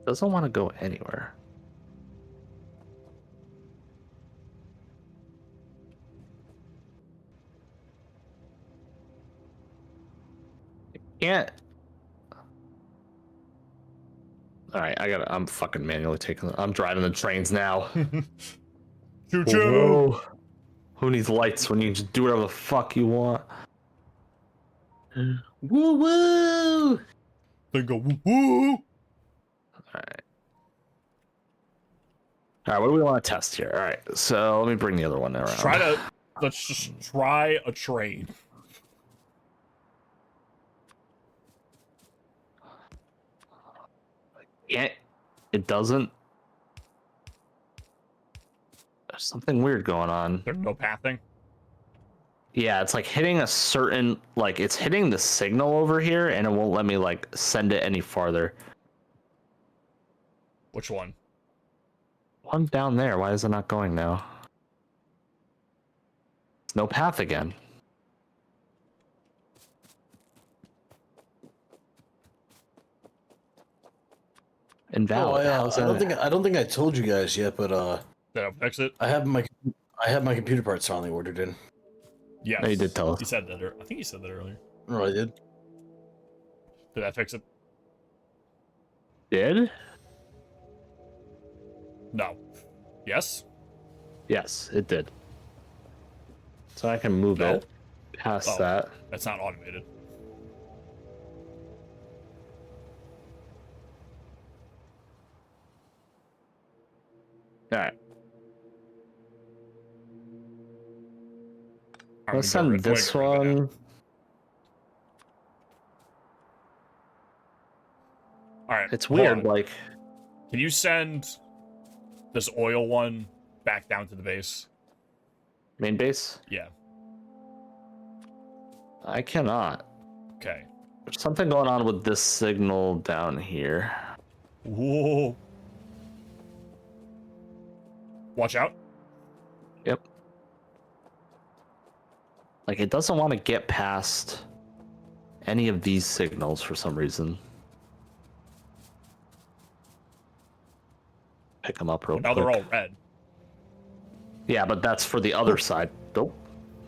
Doesn't want to go anywhere. Can't. All right, I'm fucking manually I'm driving the trains now. Choo choo. Whoa. Who needs lights when you can just do whatever the fuck you want? Woo woo. Then go woo woo. Alright, what do we want to test here? Alright, so let me bring the other one around. Let's just try a train. It doesn't. There's something weird going on. There's no pathing? Yeah, it's like hitting a certain, like it's hitting the signal over here and it won't let me like send it any farther. Which one? One down there. Why is it not going now? No path again. Invalid. I don't think I told you guys yet, but Did I fix it? I have my computer parts finally ordered in. Yes. No, you did tell us. You said that. I think you said that earlier. Oh, I did. Did I fix it? Did? No. Yes? Yes, it did. So I can move it past that. That's not automated. Alright. Let's send this one. Alright. It's weird, like... Can you send this oil one back down to the base? Main base? Yeah. I cannot. Okay. There's something going on with this signal down here. Whoa. Watch out. Yep. Like, it doesn't want to get past any of these signals for some reason. pick them up real quick. Now they're all red. Yeah, but that's for the other side. Nope.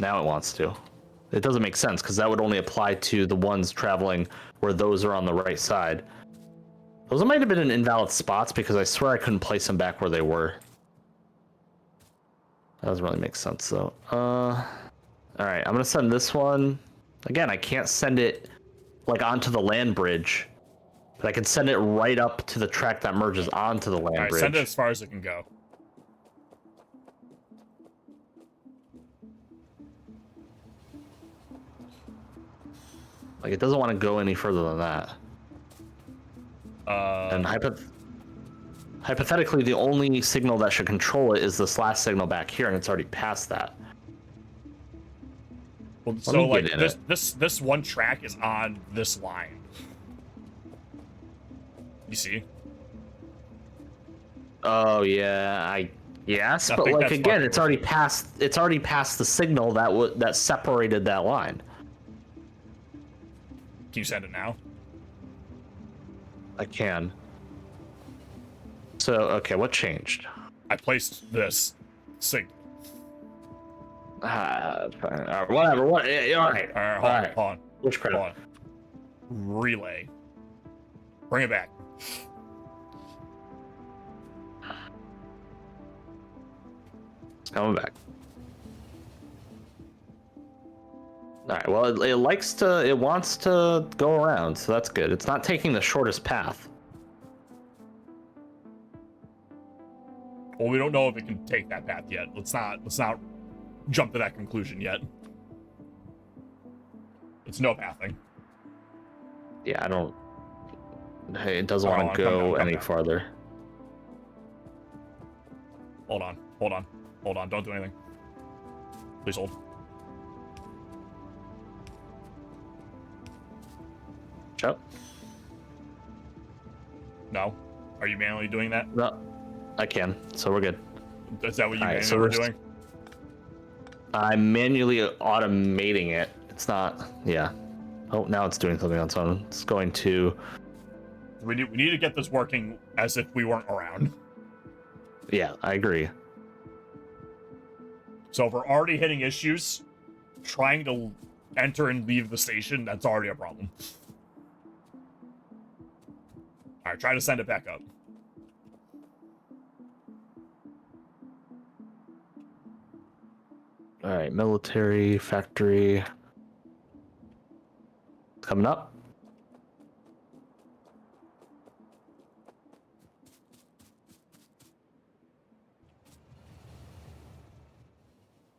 Now it wants to. It doesn't make sense because that would only apply to the ones traveling where those are on the right side. Those might have been in invalid spots because I swear I couldn't place them back where they were. That doesn't really make sense though. All right, I'm gonna send this one. Again, I can't send it like onto the land bridge, but I can send it right up to the track that merges onto the land bridge. Send it as far as it can go. Like, it doesn't want to go any further than that. And hypothetically, the only signal that should control it is this last signal back here, and it's already past that. Well, so like this one track is on this line. You see? Oh yeah, yes, but like again, it's already past the signal that separated that line. Can you send it now? I can. So, okay, what changed? I placed this signal. Whatever. All right. Hold on. Which credit? Hold on. Relay. Bring it back. It's coming back. All right. Well, it wants to go around, so that's good. It's not taking the shortest path. Well, we don't know if it can take that path yet. Let's not jump to that conclusion yet. It's no pathing. Yeah, I don't. Hey, it doesn't want to go any farther. Hold on. Don't do anything. Please hold. Yep. No. Are you manually doing that? No, I can. So we're good. Is that what you manually were doing? I'm manually automating it. It's not. Yeah. Oh, now it's doing something on its own. It's going to. We need to get this working as if we weren't around. Yeah, I agree. So if we're already hitting issues, trying to enter and leave the station, that's already a problem. Alright, try to send it back up. Alright, military, factory. Coming up.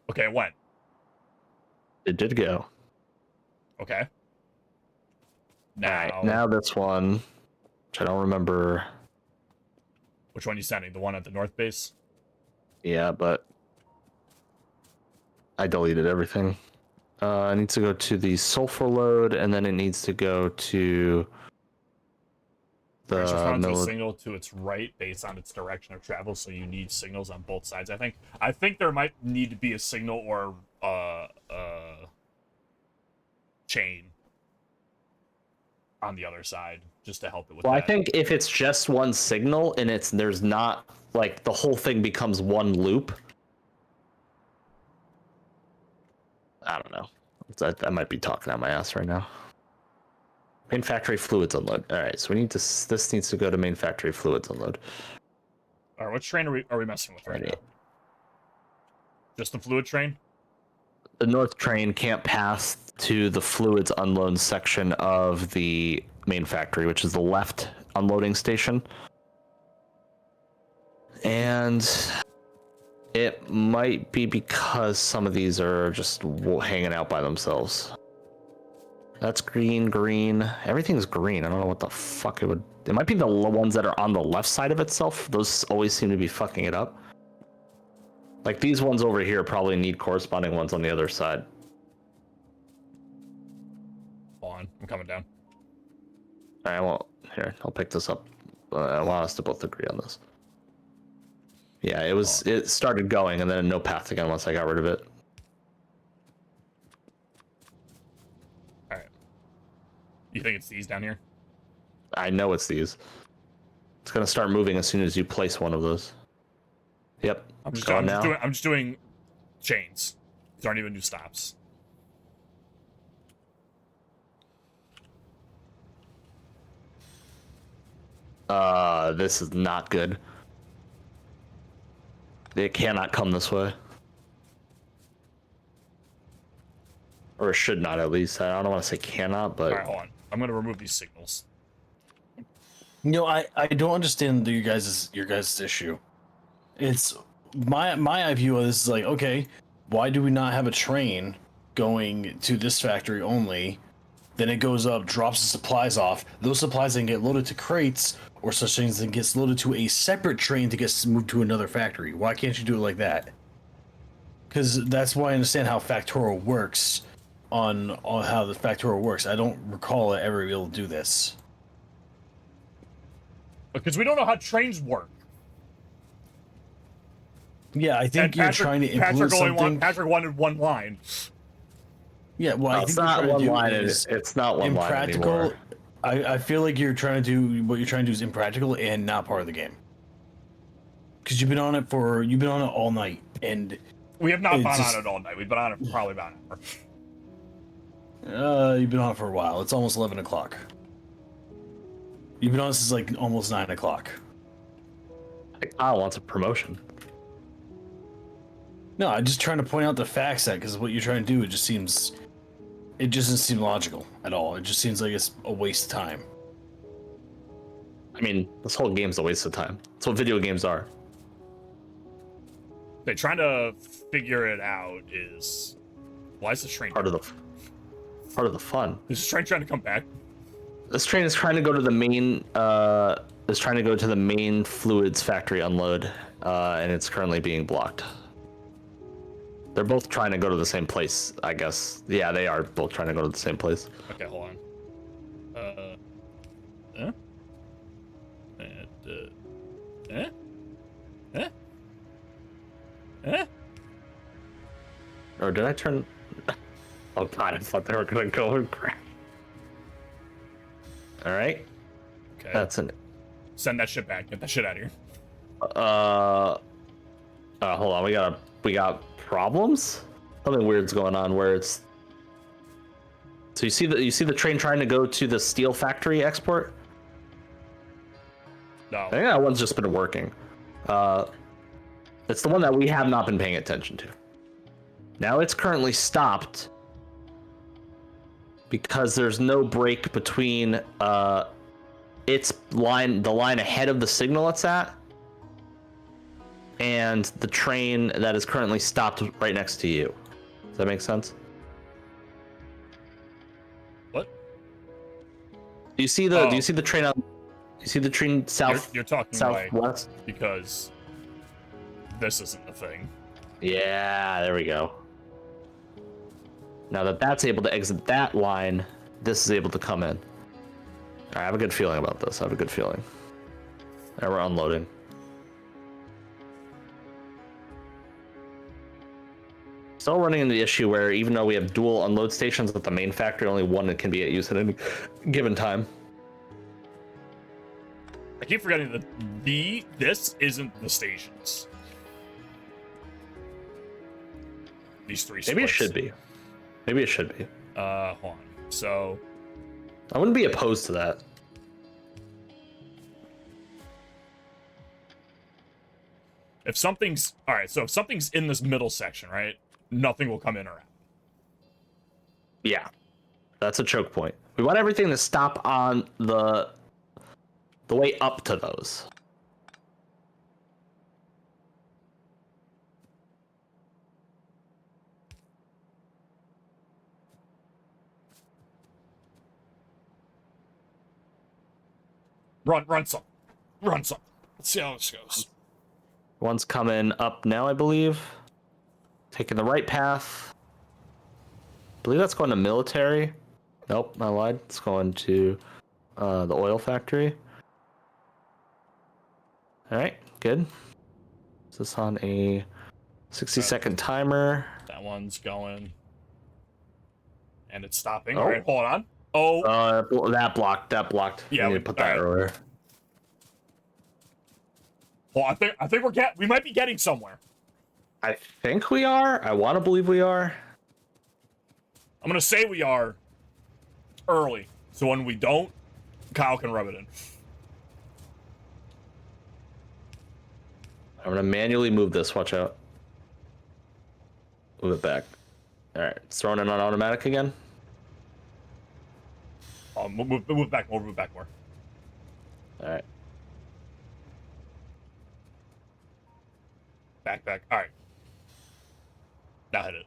Okay, it went. It did go. Okay. Now this one, which I don't remember. Which one are you sending? The one at the north base? Yeah, but I deleted everything. It needs to go to the sulfur load, and then it needs to go to the responds to a signal to its right based on its direction of travel, so you need signals on both sides. I think there might need to be a signal or chain on the other side just to help it with that. I think if it's just one signal and there's not like the whole thing becomes one loop. I don't know. I might be talking out my ass right now. Main factory fluids unload. All right, so we need to. This needs to go to main factory fluids unload. All right, which train are we messing with right now? Just the fluid train? The north train can't pass to the fluids unload section of the main factory, which is the left unloading station. And it might be because some of these are just hanging out by themselves. That's green. Everything's green. I don't know what the fuck it would. It might be the ones that are on the left side of itself. Those always seem to be fucking it up. Like these ones over here probably need corresponding ones on the other side. Hold on, I'm coming down. All right, well, here, I'll pick this up. I want us to both agree on this. Yeah, it started going and then no path again once I got rid of it. All right. You think it's these down here? I know it's these. It's gonna start moving as soon as you place one of those. Yep. I'm just doing chains. These aren't even new stops. This is not good. It cannot come this way. Or it should not, at least. I don't want to say cannot, but... Alright, hold on. I'm gonna remove these signals. You know, I don't understand your guys' issue. It's my view of this is like, okay, why do we not have a train going to this factory only? Then it goes up, drops the supplies off. Those supplies then get loaded to crates or such things, then gets loaded to a separate train to get moved to another factory. Why can't you do it like that? Because that's why I understand how Factorio works on how the Factorio works. I don't recall it ever be able to do this. Because we don't know how trains work. Yeah, I think you're trying to implement something. Patrick wanted one line. Yeah, well, I think it's not one line. It's not one line anymore. I feel like you're trying to do what you're trying to do is impractical and not part of the game. Because you've been on it all night, and we have not been on it all night. We've been on it for probably about an hour. You've been on it for a while. It's almost 11 o'clock. You've been on it since like almost 9 o'clock. Kyle wants a promotion. No, I'm just trying to point out the facts that because what you're trying to do, it just doesn't seem logical at all. It just seems like it's a waste of time. I mean, this whole game's a waste of time. That's what video games are. They're trying to figure it out. Why is this train part of the fun? Is this train trying to come back? This train is trying to go to the main fluids factory unload, and it's currently being blocked. They're both trying to go to the same place, I guess. Yeah, they are both trying to go to the same place. Okay, hold on. Or did I turn... Oh god, I thought they were gonna go and crash. Alright. Okay. That's an... Send that shit back. Get that shit out of here. Hold on, we got problems? Something weird's going on where it's... So you see the train trying to go to the steel factory export? No. I think that one's just been working. It's the one that we have not been paying attention to. Now it's currently stopped because there's no break between the line ahead of the signal it's at and the train that is currently stopped right next to you. Does that make sense? What? Do you see the train on? You see the train south? You're talking southwest because this isn't the thing. Yeah, there we go. Now that that's able to exit that line, this is able to come in. I have a good feeling about this. I have a good feeling. Now we're unloading. Still running into the issue where even though we have dual unload stations at the main factory, only one can be at use at any given time. I keep forgetting that this isn't the stations. These three splits. Maybe it should be. Maybe it should be. Hold on. So I wouldn't be opposed to that. If something's in this middle section, right? Nothing will come in or out. Yeah. That's a choke point. We want everything to stop on the way up to those. Run some. Let's see how this goes. One's coming up now, I believe. Taking the right path. I believe that's going to military. Nope, I lied. It's going to the oil factory. All right, good. Is this on a 60-second timer? That one's going. And it's stopping. Oh. All right, hold on. Oh. That blocked. Yeah, we need to put that earlier. Well, I think we might be getting somewhere. I think we are. I want to believe we are. I'm gonna say we are early, so when we don't, Kyle can rub it in. I'm gonna manually move this. Watch out. Move it back. All right, it's thrown in on automatic again. Move back more. Move back more. All right. Back. All right. Now hit it.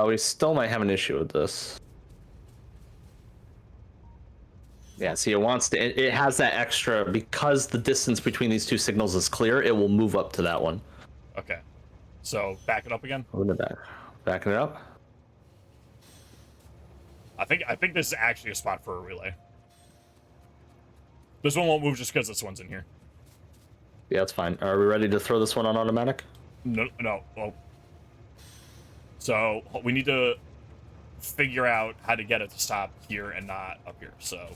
We still might have an issue with this. Yeah, see, it wants to. It has that extra because the distance between these two signals is clear. It will move up to that one. Okay. So back it up again. Moving it back. Backing it up. I think this is actually a spot for a relay. This one won't move just because this one's in here. Yeah, that's fine. Are we ready to throw this one on automatic? No. Well, so we need to figure out how to get it to stop here and not up here. So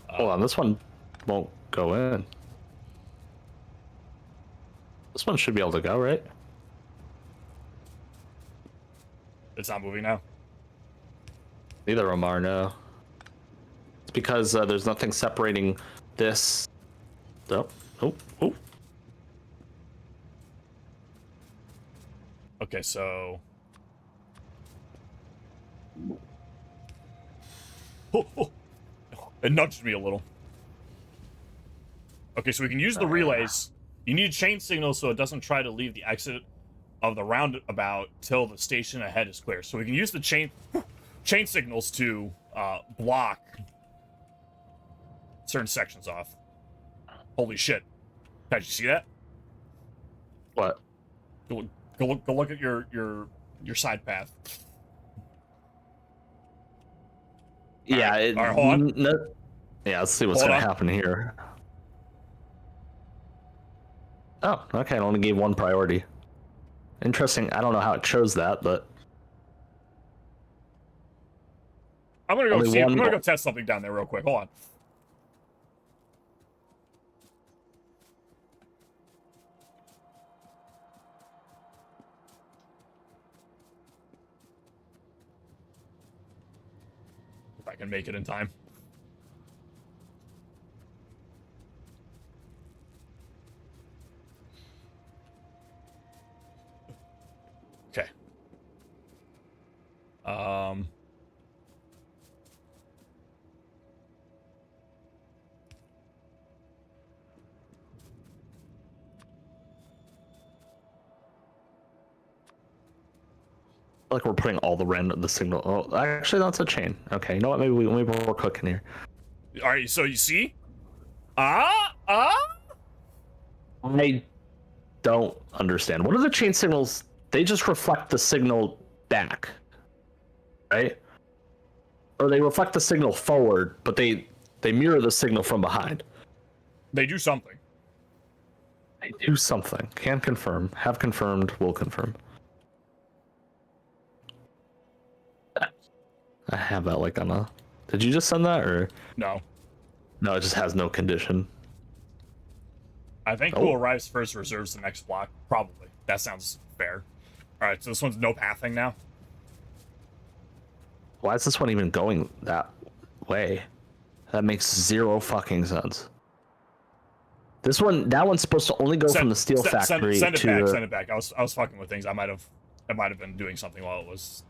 hold on, this one won't go in. This one should be able to go, right? It's not moving now. Neither of them are, no. It's because there's nothing separating this. Oh. Okay, so. It nudged me a little. Okay, so we can use the relays. You need chain signals so it doesn't try to leave the exit of the roundabout till the station ahead is clear. So we can use the chain signals to block certain sections off. Holy shit! Did you see that? What? Go look at your side path. Yeah. All right, hold on. Yeah, let's see what's going to happen here. Oh, okay. It only gave one priority. Interesting. I don't know how it chose that, but I'm gonna go see. I'm gonna go test something down there real quick. Hold on. If I can make it in time. Okay. like we're putting all the signal. Oh, actually, that's a chain. Okay, you know what? Maybe we're cooking here. All right, so you see? I don't understand. What are the chain signals? They just reflect the signal back, right? Or they reflect the signal forward, but they mirror the signal from behind. They do something. They do something. Can confirm. Have confirmed. Will confirm. I have that like on a... Did you just send that or... No. No, it just has no condition. I think who arrives first reserves the next block. Probably. That sounds fair. Alright, so this one's no pathing now. Why is this one even going that way? That makes zero fucking sense. That one's supposed to only go from the steel factory send it to back, the... Send it back. I was fucking with things. I might have been doing something while it was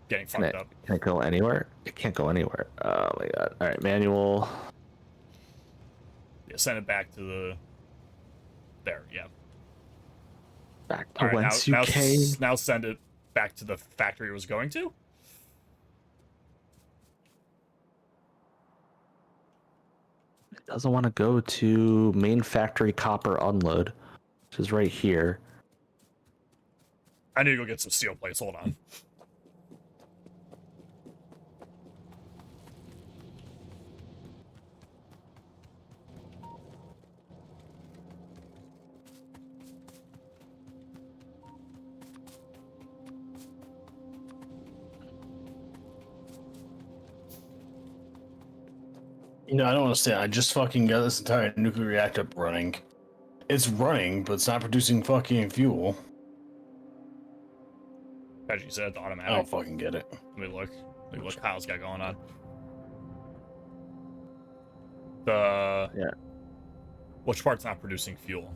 getting fucked up. Can it go anywhere? It can't go anywhere. Oh my god. Alright, manual. Yeah, send it back to the... There, yeah. Back to whence you came. Now send it back to the factory it was going to. It doesn't want to go to main factory copper unload, which is right here. I need to go get some steel plates. Hold on. You know, I don't understand. I just fucking got this entire nuclear reactor running. It's running, but it's not producing fucking fuel. As you said, it's automatic. I don't fucking get it. Let me look. Look what Kyle's got going on. Yeah. Which part's not producing fuel?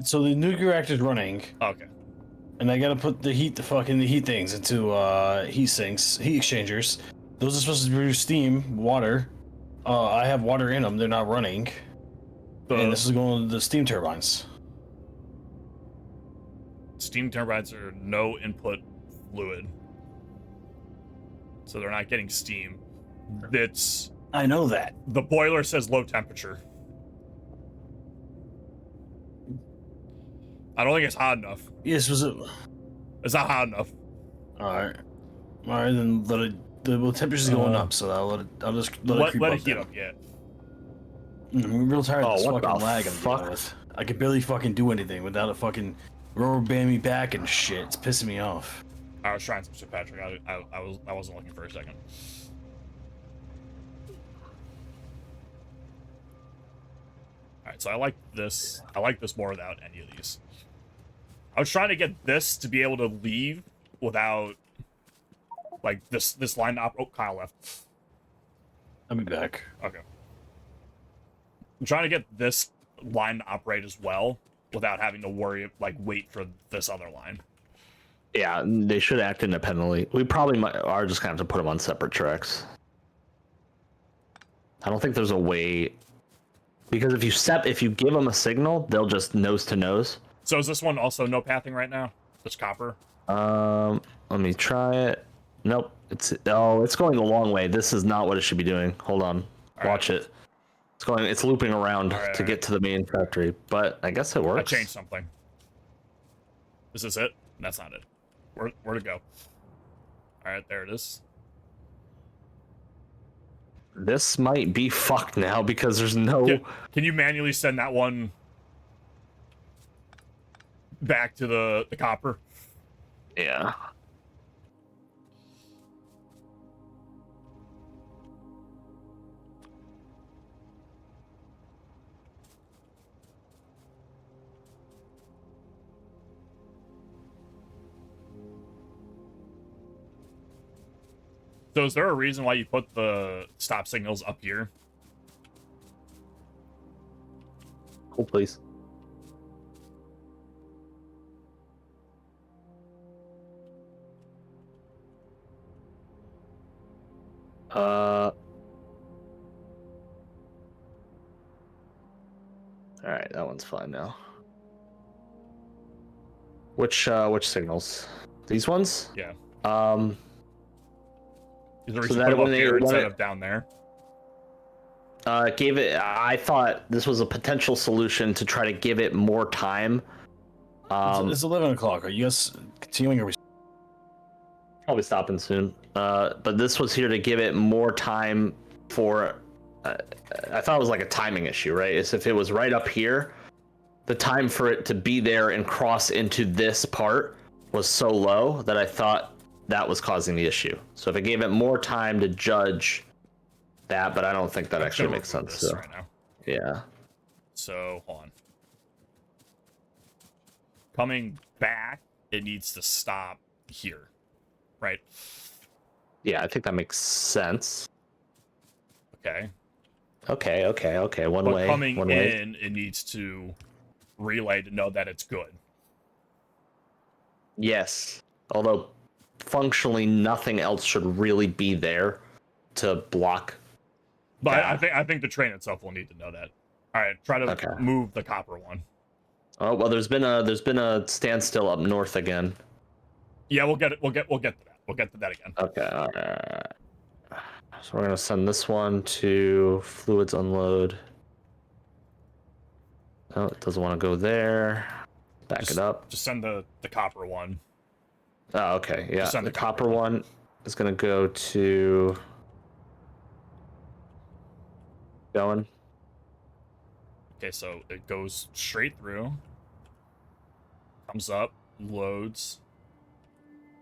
So the nuclear reactor's running. Okay. And I gotta put the heat things into heat sinks, heat exchangers. Those are supposed to produce steam, water. I have water in them; they're not running. And this is going to the steam turbines. Steam turbines are no input fluid, so they're not getting steam. I know that. The boiler says low temperature. I don't think it's hot enough. Yes, It's not hot enough. All right, then let it. The temperature's going up, so I'll just let it heat up. Yeah. I'm real tired of this fucking lag I'm dealing with. I can barely fucking do anything without a fucking rubber band me back and shit. It's pissing me off. I was trying some shit, Patrick. I wasn't looking for a second. Alright, so I like this. I like this more without any of these. I was trying to get this to be able to leave without, like, this line up. Oh, Kyle left. I'll be back. Okay. I'm trying to get this line to operate as well without having to worry, like, wait for this other line. Yeah, they should act independently. We probably are just gonna have to put them on separate tracks. I don't think there's a way, because if you give them a signal, they'll just nose to nose. So is this one also no pathing right now? This copper? Let me try it. Nope. It's going the long way. This is not what it should be doing. Hold on. Watch it. It's looping around to get to the main factory, but I guess it works. I changed something. Is this it? That's not it. Where to go? All right, there it is. This might be fucked now because there's no... Can you manually send that one back to the copper? Yeah. So is there a reason why you put the stop signals up here? Cool, please. All right, that one's fine now. Which signals? These ones? Yeah. Is there a reason to put them up here instead of down there? I thought this was a potential solution to try to give it more time. It's 11 o'clock. Are you guys continuing? Or probably stopping soon. But this was here to give it more time for... I thought it was like a timing issue, right? It's if it was right up here, the time for it to be there and cross into this part was so low that I thought that was causing the issue. So if I gave it more time to judge that, but I don't think that actually makes sense. So. Right now. Yeah. So, hold on. Coming back, it needs to stop here, right? Yeah, I think that makes sense. Okay. Okay. One way. Coming in, it needs to relay to know that it's good. Yes. Although functionally nothing else should really be there to block. But I think the train itself will need to know that. All right, try to move the copper one. Oh well, there's been a standstill up north again. Yeah, we'll get to that. We'll get to that again. Okay. All right. So we're gonna send this one to fluids unload. Oh, it doesn't want to go there. Back it up. Just send the copper one. Oh, okay. Yeah, the copper one is gonna go to going. Okay, so it goes straight through. Comes up, loads.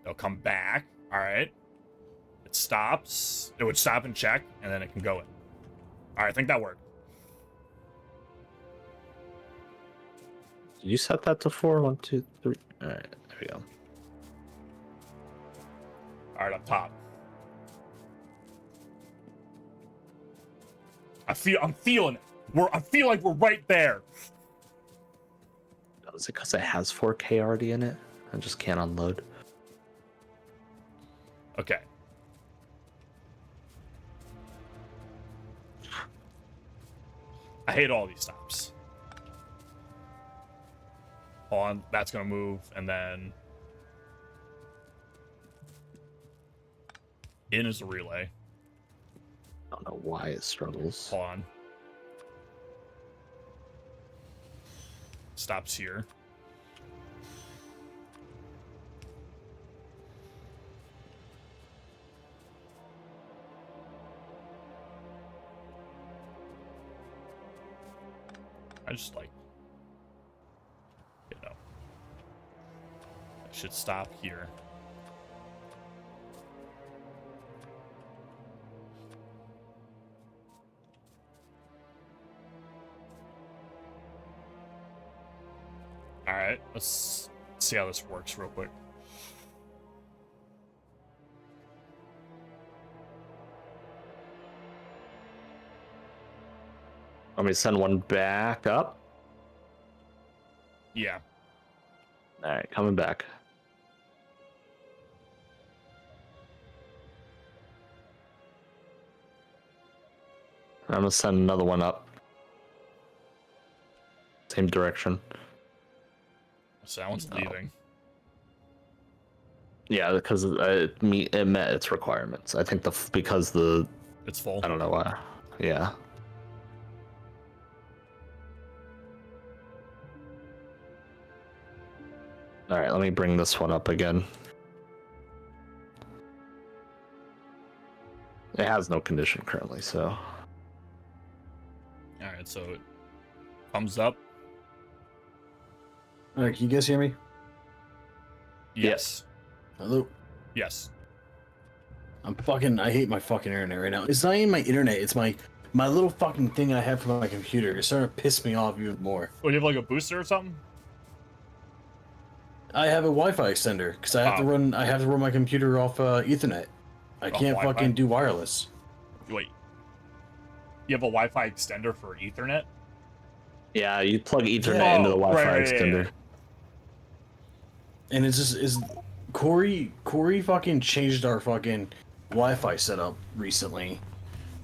It'll come back. All right. It stops. It would stop and check, and then it can go in. All right, I think that worked. Did you set that to 4? 1, 2, 3. All right, there we go. All right, up top. I'm feeling it. I feel like we're right there. Is it because it has 4K already in it? I just can't unload. Okay. I hate all these stops. Hold on, that's gonna move, and then in is a relay. I don't know why it struggles. Hold on. Stops here. I just like, you know, I should stop here. All right, let's see how this works real quick. Want me to send one back up? Yeah. All right, coming back. I'm gonna send another one up. Same direction. So that one's leaving. Yeah, because it met its requirements. I think because it's full. I don't know why. Yeah. All right, let me bring this one up again. It has no condition currently, so. All right, so it comes up. All right, can you guys hear me? Yes. Hello? Yes. I hate my fucking internet right now. It's not even my internet, it's my little fucking thing I have for my computer. It's starting to piss me off even more. Oh, you have like a booster or something? I have a Wi-Fi extender because I have to run my computer off Ethernet. I can't Wi-Fi? fucking do wireless. Wait. You have a Wi-Fi extender for Ethernet? Yeah, you plug Ethernet into the Wi-Fi extender. Yeah. And it's just Corey fucking changed our fucking Wi-Fi setup recently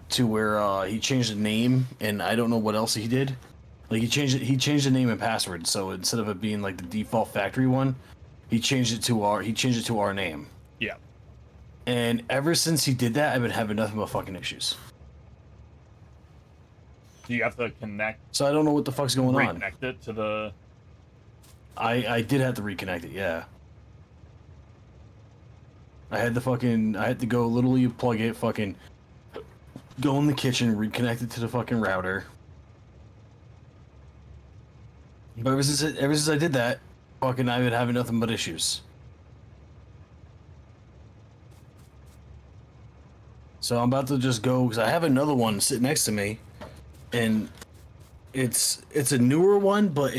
to where he changed the name, and I don't know what else he did. Like he changed the name and password, so instead of it being like the default factory one, he changed it to our name. Yeah. And ever since he did that, I've been having nothing but fucking issues. Do you have to connect? So I don't know what the fuck's going on. Reconnect it to the. I did have to reconnect it, yeah. I had to go literally plug it, fucking go in the kitchen, reconnect it to the fucking router. But ever since I did that, fucking I've been having nothing but issues. So I'm about to just go because I have another one sitting next to me, and it's a newer one, but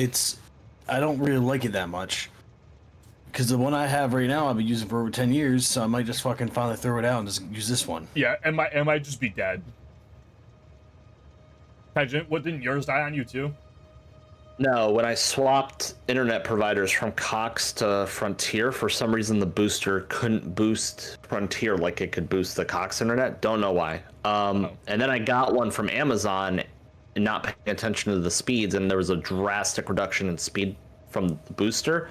I don't really like it that much. Because the one I have right now I've been using for over 10 years, so I might just fucking finally throw it out and just use this one. Yeah, it might just be dead. What, didn't yours die on you too? No, when I swapped internet providers from Cox to Frontier, for some reason the booster couldn't boost Frontier like it could boost the Cox internet. Don't know why. And then I got one from Amazon, and not paying attention to the speeds, and there was a drastic reduction in speed from the booster,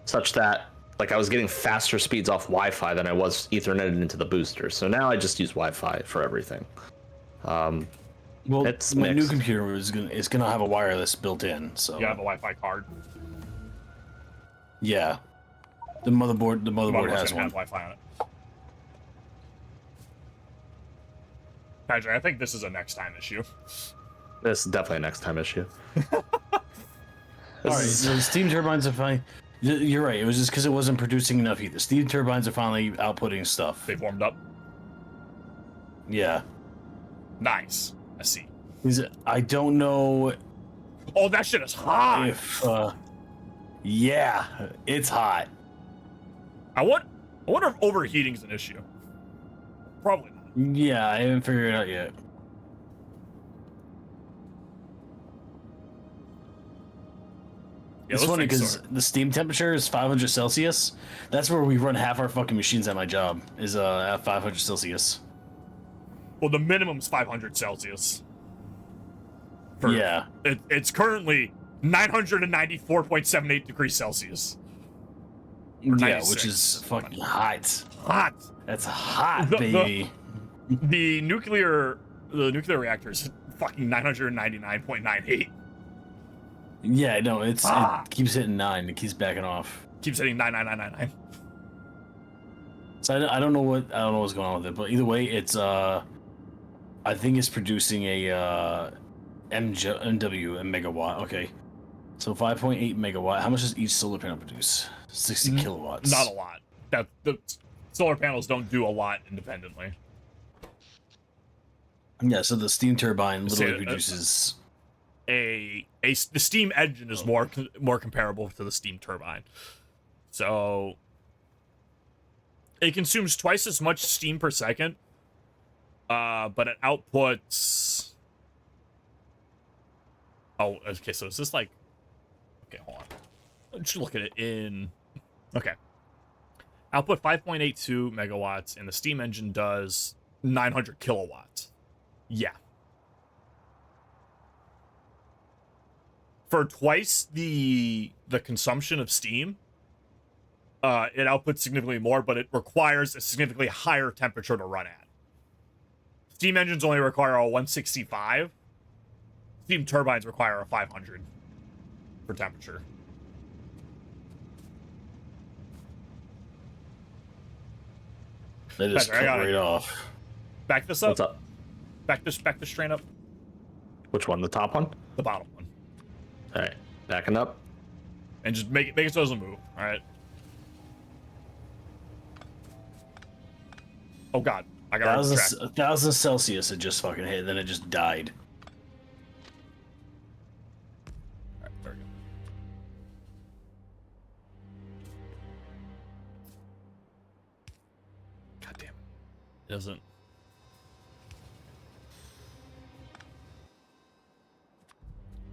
such that like I was getting faster speeds off Wi-Fi than I was Etherneted into the booster. So now I just use Wi-Fi for everything. Well, it's my mixed. new computer is gonna have a wireless built in, so You have a Wi-Fi card. yeah. The motherboard has one. Have Wi-Fi on it. Patrick, I think this is a next time issue. This is definitely a next time issue. All right, so the steam turbines are fine. You're right. It was just because it wasn't producing enough heat. The steam turbines are finally outputting stuff. They warmed up. Yeah. Nice. I see. I don't know Oh, that shit is hot. if Yeah, it's hot. I wonder if overheating is an issue. Probably not. Yeah, I haven't figured it out yet. Yeah, it's funny because the steam temperature is 500 Celsius. That's where we run half our fucking machines at my job, is at 500 Celsius. Well, the minimum's 500 Celsius. Yeah. It's currently 994.78 degrees Celsius. Yeah, which is fucking hot. Hot. That's hot, baby. The nuclear reactor is fucking 999.98. Yeah, no, it keeps hitting 9. It keeps backing off. Keeps hitting 99999. So I don't know what's going on with it, but either way, it's I think it's producing a MW a megawatt. Okay, so 5.8 megawatt. How much does each solar panel produce? 60 kilowatts. Not a lot. The solar panels don't do a lot independently. Yeah, so the steam turbine literally produces the steam engine is more comparable to the steam turbine. So it consumes twice as much steam per second, but it outputs. Oh, okay. So is this like? Okay, hold on. Let's look at it in. Okay. Output 5.82 megawatts, and the steam engine does 900 kilowatts. Yeah. For twice the consumption of steam, it outputs significantly more, but it requires a significantly higher temperature to run at. Steam engines only require a 165. Steam turbines require a 500 for temperature. They just cut right off. Back this up. What's up? Back this train up. Which one? The top one? The bottom one. All right, backing up. And just make it so it doesn't move. All right. Oh God, I got 1,000 Celsius. It just fucking hit, then it just died. All right, there we go. God damn it! It doesn't.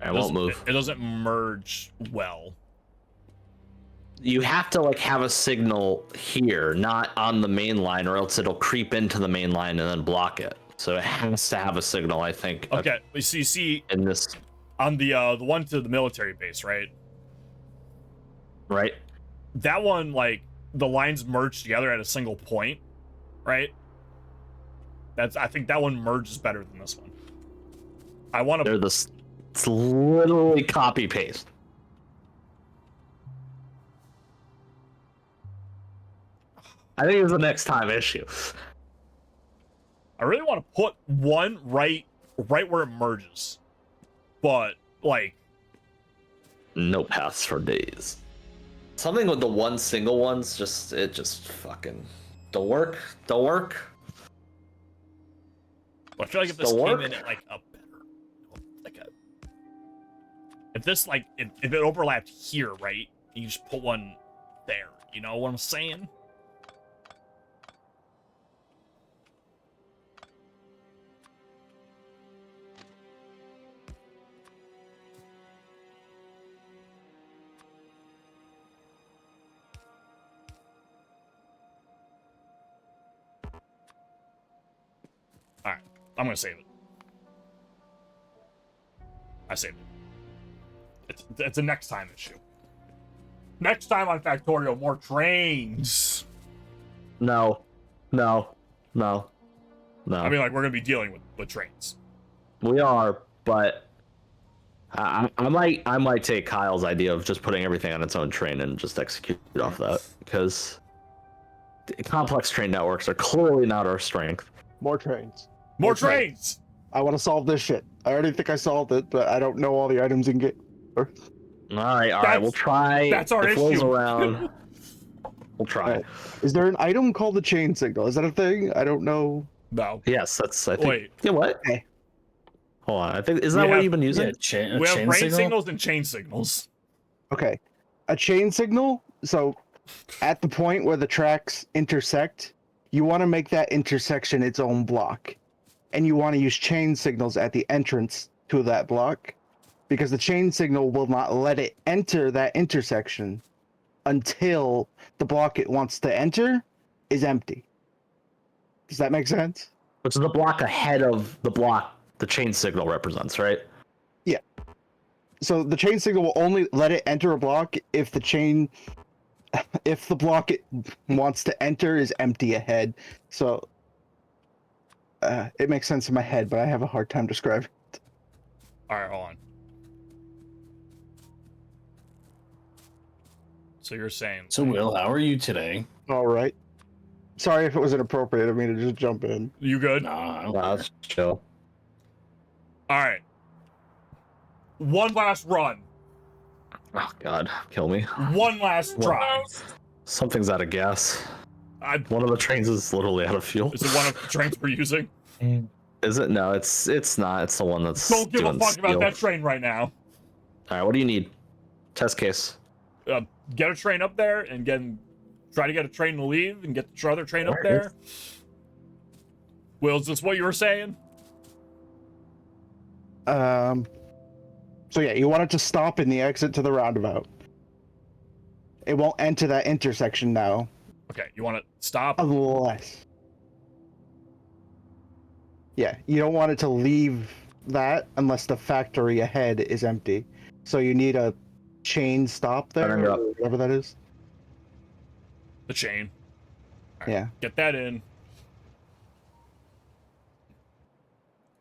I won't move. It doesn't merge well. You have to like have a signal here, not on the main line, or else it'll creep into the main line and then block it. So it has to have a signal, I think. Okay, so you see in this on the one to the military base, right? Right. That one, like the lines merge together at a single point, right? I think that one merges better than this one. I want to. It's literally copy paste. I think it's the next time issue. I really want to put one right where it merges, but like no paths for days. Something with the one single ones, it just fucking don't work. Don't work. But I feel like if this came in at like a better, like a, if this like if it overlapped here, right? You just put one there. You know what I'm saying? Alright, I'm gonna save it. I saved it. It's a next time issue. Next time on Factorio, more trains. No. I mean, like, we're gonna be dealing with trains. We are, but I might take Kyle's idea of just putting everything on its own train and just execute it off that, because complex train networks are clearly not our strength. More trains. More trains! I want to solve this shit. I already think I solved it, but I don't know all the items in game. All right, we'll try. That's our issue. Around. We'll try. Is there an item called the chain signal? Is that a thing? I don't know. No. Yes, that's. I think. Wait. Yeah, what? Okay. Hold on. I think isn't that what you've been using? Yeah, we have brain signals and chain signals. Okay. a chain signal. So at the point where the tracks intersect, you want to make that intersection its own block. And you want to use chain signals at the entrance to that block, because the chain signal will not let it enter that intersection until the block it wants to enter is empty. Does that make sense? Which is the block ahead of the block the chain signal represents, right? Yeah. So the chain signal will only let it enter a block if the block it wants to enter is empty ahead. So it makes sense in my head, but I have a hard time describing it. All right, hold on. So you're saying... So, Will, how are you today? All right. Sorry if it was inappropriate of me to just jump in. You good? Nah, That's chill. All right. One last run. Oh God, kill me. One last try. Something's out of gas. One of the trains is literally out of fuel. Is it one of the trains we're using? Is it? No, it's not. It's the one that's. Don't give a doing fuck steel. about that train right now. All right, what do you need? Test case. Get a train up there and try to get a train to leave and get the other train up there. Will, is this what you were saying? So yeah, you want it to stop in the exit to the roundabout. It won't enter that intersection now. Okay, you want to stop? Unless. Yeah, you don't want it to leave that unless the factory ahead is empty. So you need a chain stop there, or whatever that is. The chain. All right, yeah. Get that in.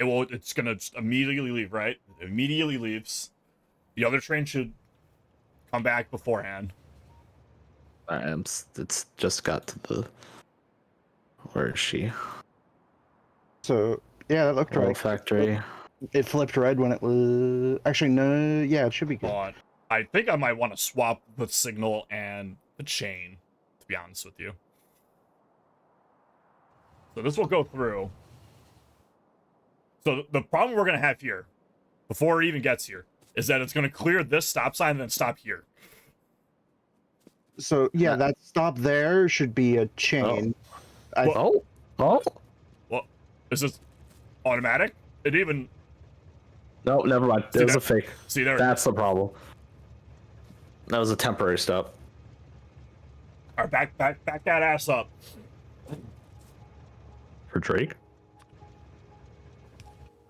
It's gonna just immediately leave, right? It immediately leaves. The other train should come back beforehand. It's just got to the. Where is she? So yeah, that looked right. Factory. It flipped red when it was. Actually, no. Yeah, it should be good. Hold on. I think I might want to swap the signal and the chain, to be honest with you. So this will go through. So the problem we're going to have here, before it even gets here, is that it's going to clear this stop sign and then stop here. So yeah, that stop there should be a chain. Well, is this automatic? It even... No, never mind. It was a fake. See there? That's the problem. That was a temporary stop. All right, back that ass up. For Drake?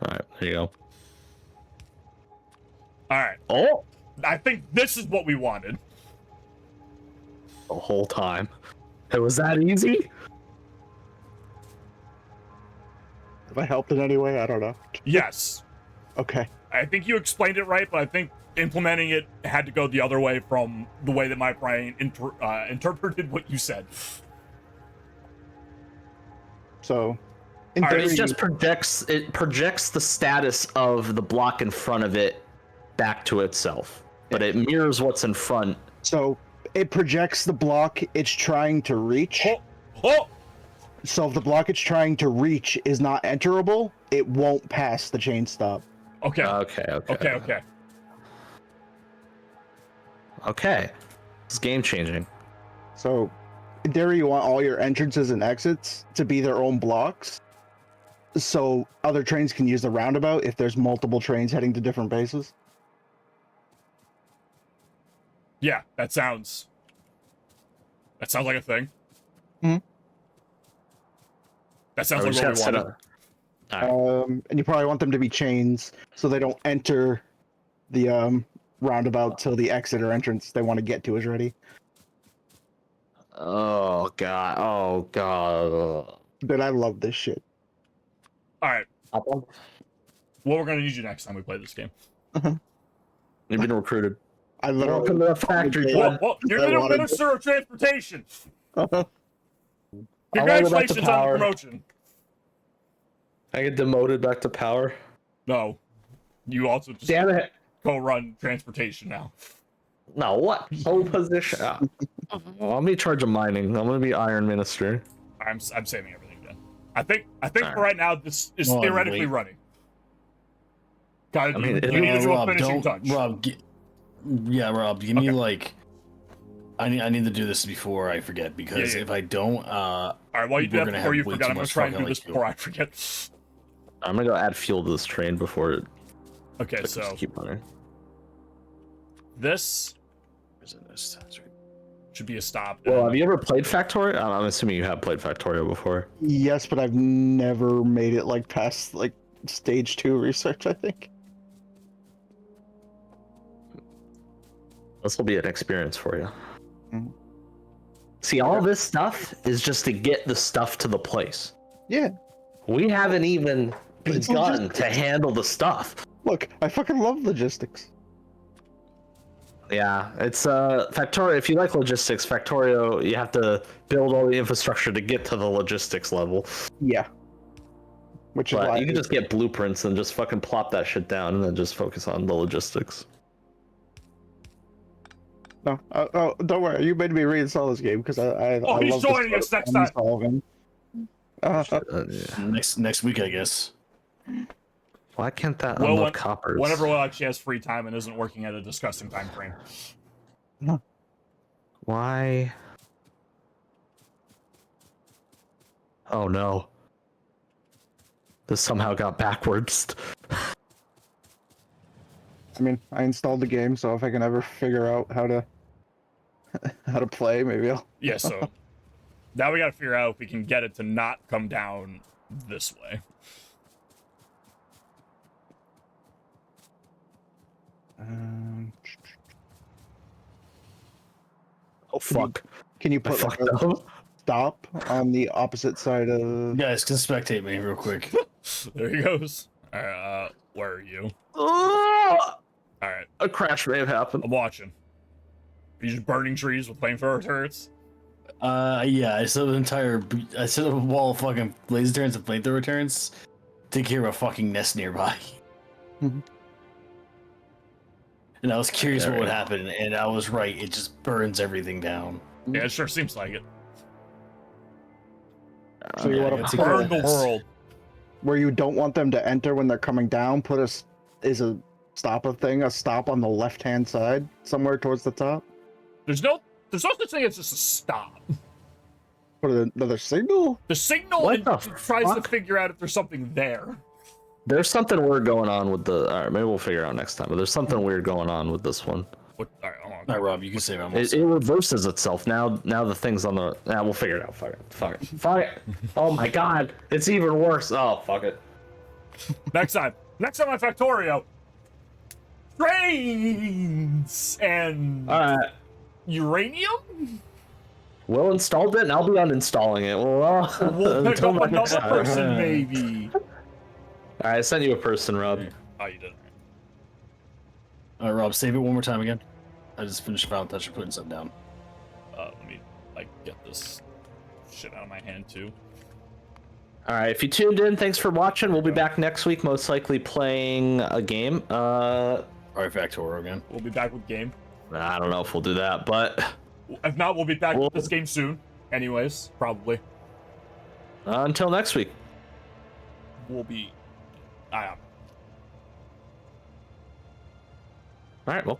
All right, there you go. All right. Oh! I think this is what we wanted. The whole time. It was that easy? Have I helped in any way? I don't know. Yes. Okay. I think you explained it right, but I think implementing it had to go the other way from the way that my brain interpreted what you said. So, it just projects the status of the block in front of it back to itself, but it mirrors what's in front. So it projects the block it's trying to reach. So if the block it's trying to reach is not enterable, it won't pass the chain stop. Okay. Okay. It's game changing. So, in theory, you want all your entrances and exits to be their own blocks, so other trains can use the roundabout if there's multiple trains heading to different bases. Yeah, that sounds like a thing. Hmm. That sounds like what we wanted. And you probably want them to be chains so they don't enter the roundabout till the exit or entrance they want to get to is ready. Oh god. Dude, I love this shit. All right. What we're gonna need you next time we play this game? You've been recruited. I literally welcome to the factory. You're the Minister of Transportation. Congratulations on the promotion. I get demoted back to power. No, you also just co-run transportation now. No, what whole position? I'm in charge of mining. I'm gonna be Iron Minister. I'm saving everything then. I think for right now this is theoretically running. God, you need to do a finishing touch. Rob, give me like I need to do this before I forget, because if I don't, all right, while you do that before you forget, I'm gonna try and do this before I forget. I'm gonna go add fuel to this train before it. Okay, so keep running. This should be a stop. Well, have you ever played Factorio? I'm assuming you have played Factorio before. Yes, but I've never made it like past like stage 2 research, I think. This will be an experience for you. Mm-hmm. See, all this stuff is just to get the stuff to the place. Yeah. We haven't even begun to handle the stuff. Look, I fucking love logistics. Yeah, it's Factorio. If you like logistics, Factorio, you have to build all the infrastructure to get to the logistics level. Yeah. Which is why you can just get blueprints and just fucking plop that shit down and then just focus on the logistics. No, don't worry. You made me reinstall this game because I he's love joining us next time. Next week, I guess. Why can't that unload coppers? Whenever Will actually has free time and isn't working at a disgusting time frame. Why? Oh no. This somehow got backwards. I mean, I installed the game, so if I can ever figure out how to play, maybe I'll. Yeah, so now we gotta figure out if we can get it to not come down this way. Oh fuck! Can you put like a stop on the opposite side of? Guys, can spectate me real quick. There he goes. Where are you? All right. A crash may have happened. I'm watching. Are you just burning trees with flamethrower turrets? Yeah, I set up a wall of fucking laser turrets and flamethrower turrets. Take care of a fucking nest nearby. And I was curious what would happen, and I was right. It just burns everything down. Yeah, it sure seems like it. So you want to burn the world where you don't want them to enter when they're coming down. Put a stop on the left-hand side, somewhere towards the top. There's no such thing as just a stop. Put another signal. The signal tries to figure out if there's something there. There's something weird going on with the. All right, maybe we'll figure it out next time. But there's something weird going on with this one. What? All right, hold on. All right, Rob, you can say it reverses itself now. Now the thing's on the. Nah, we'll figure it out. Fuck it. Oh my god, it's even worse. Oh fuck it. Next time on Factorio. Trains and uranium. Will installed it, and I'll be uninstalling it. We'll pick up another person, maybe. All right, I sent you a person, Rob. Oh, you did. All right, Rob, save it one more time again. I just finished Final Touch of putting something down. Let me get this shit out of my hand too. All right, if you tuned in, thanks for watching. We'll be back next week, most likely playing a game. All right, Factorio again. We'll be back with game. I don't know if we'll do that, but if not, we'll be back with this game soon. Anyways, probably. Until next week. We'll be. All right, well.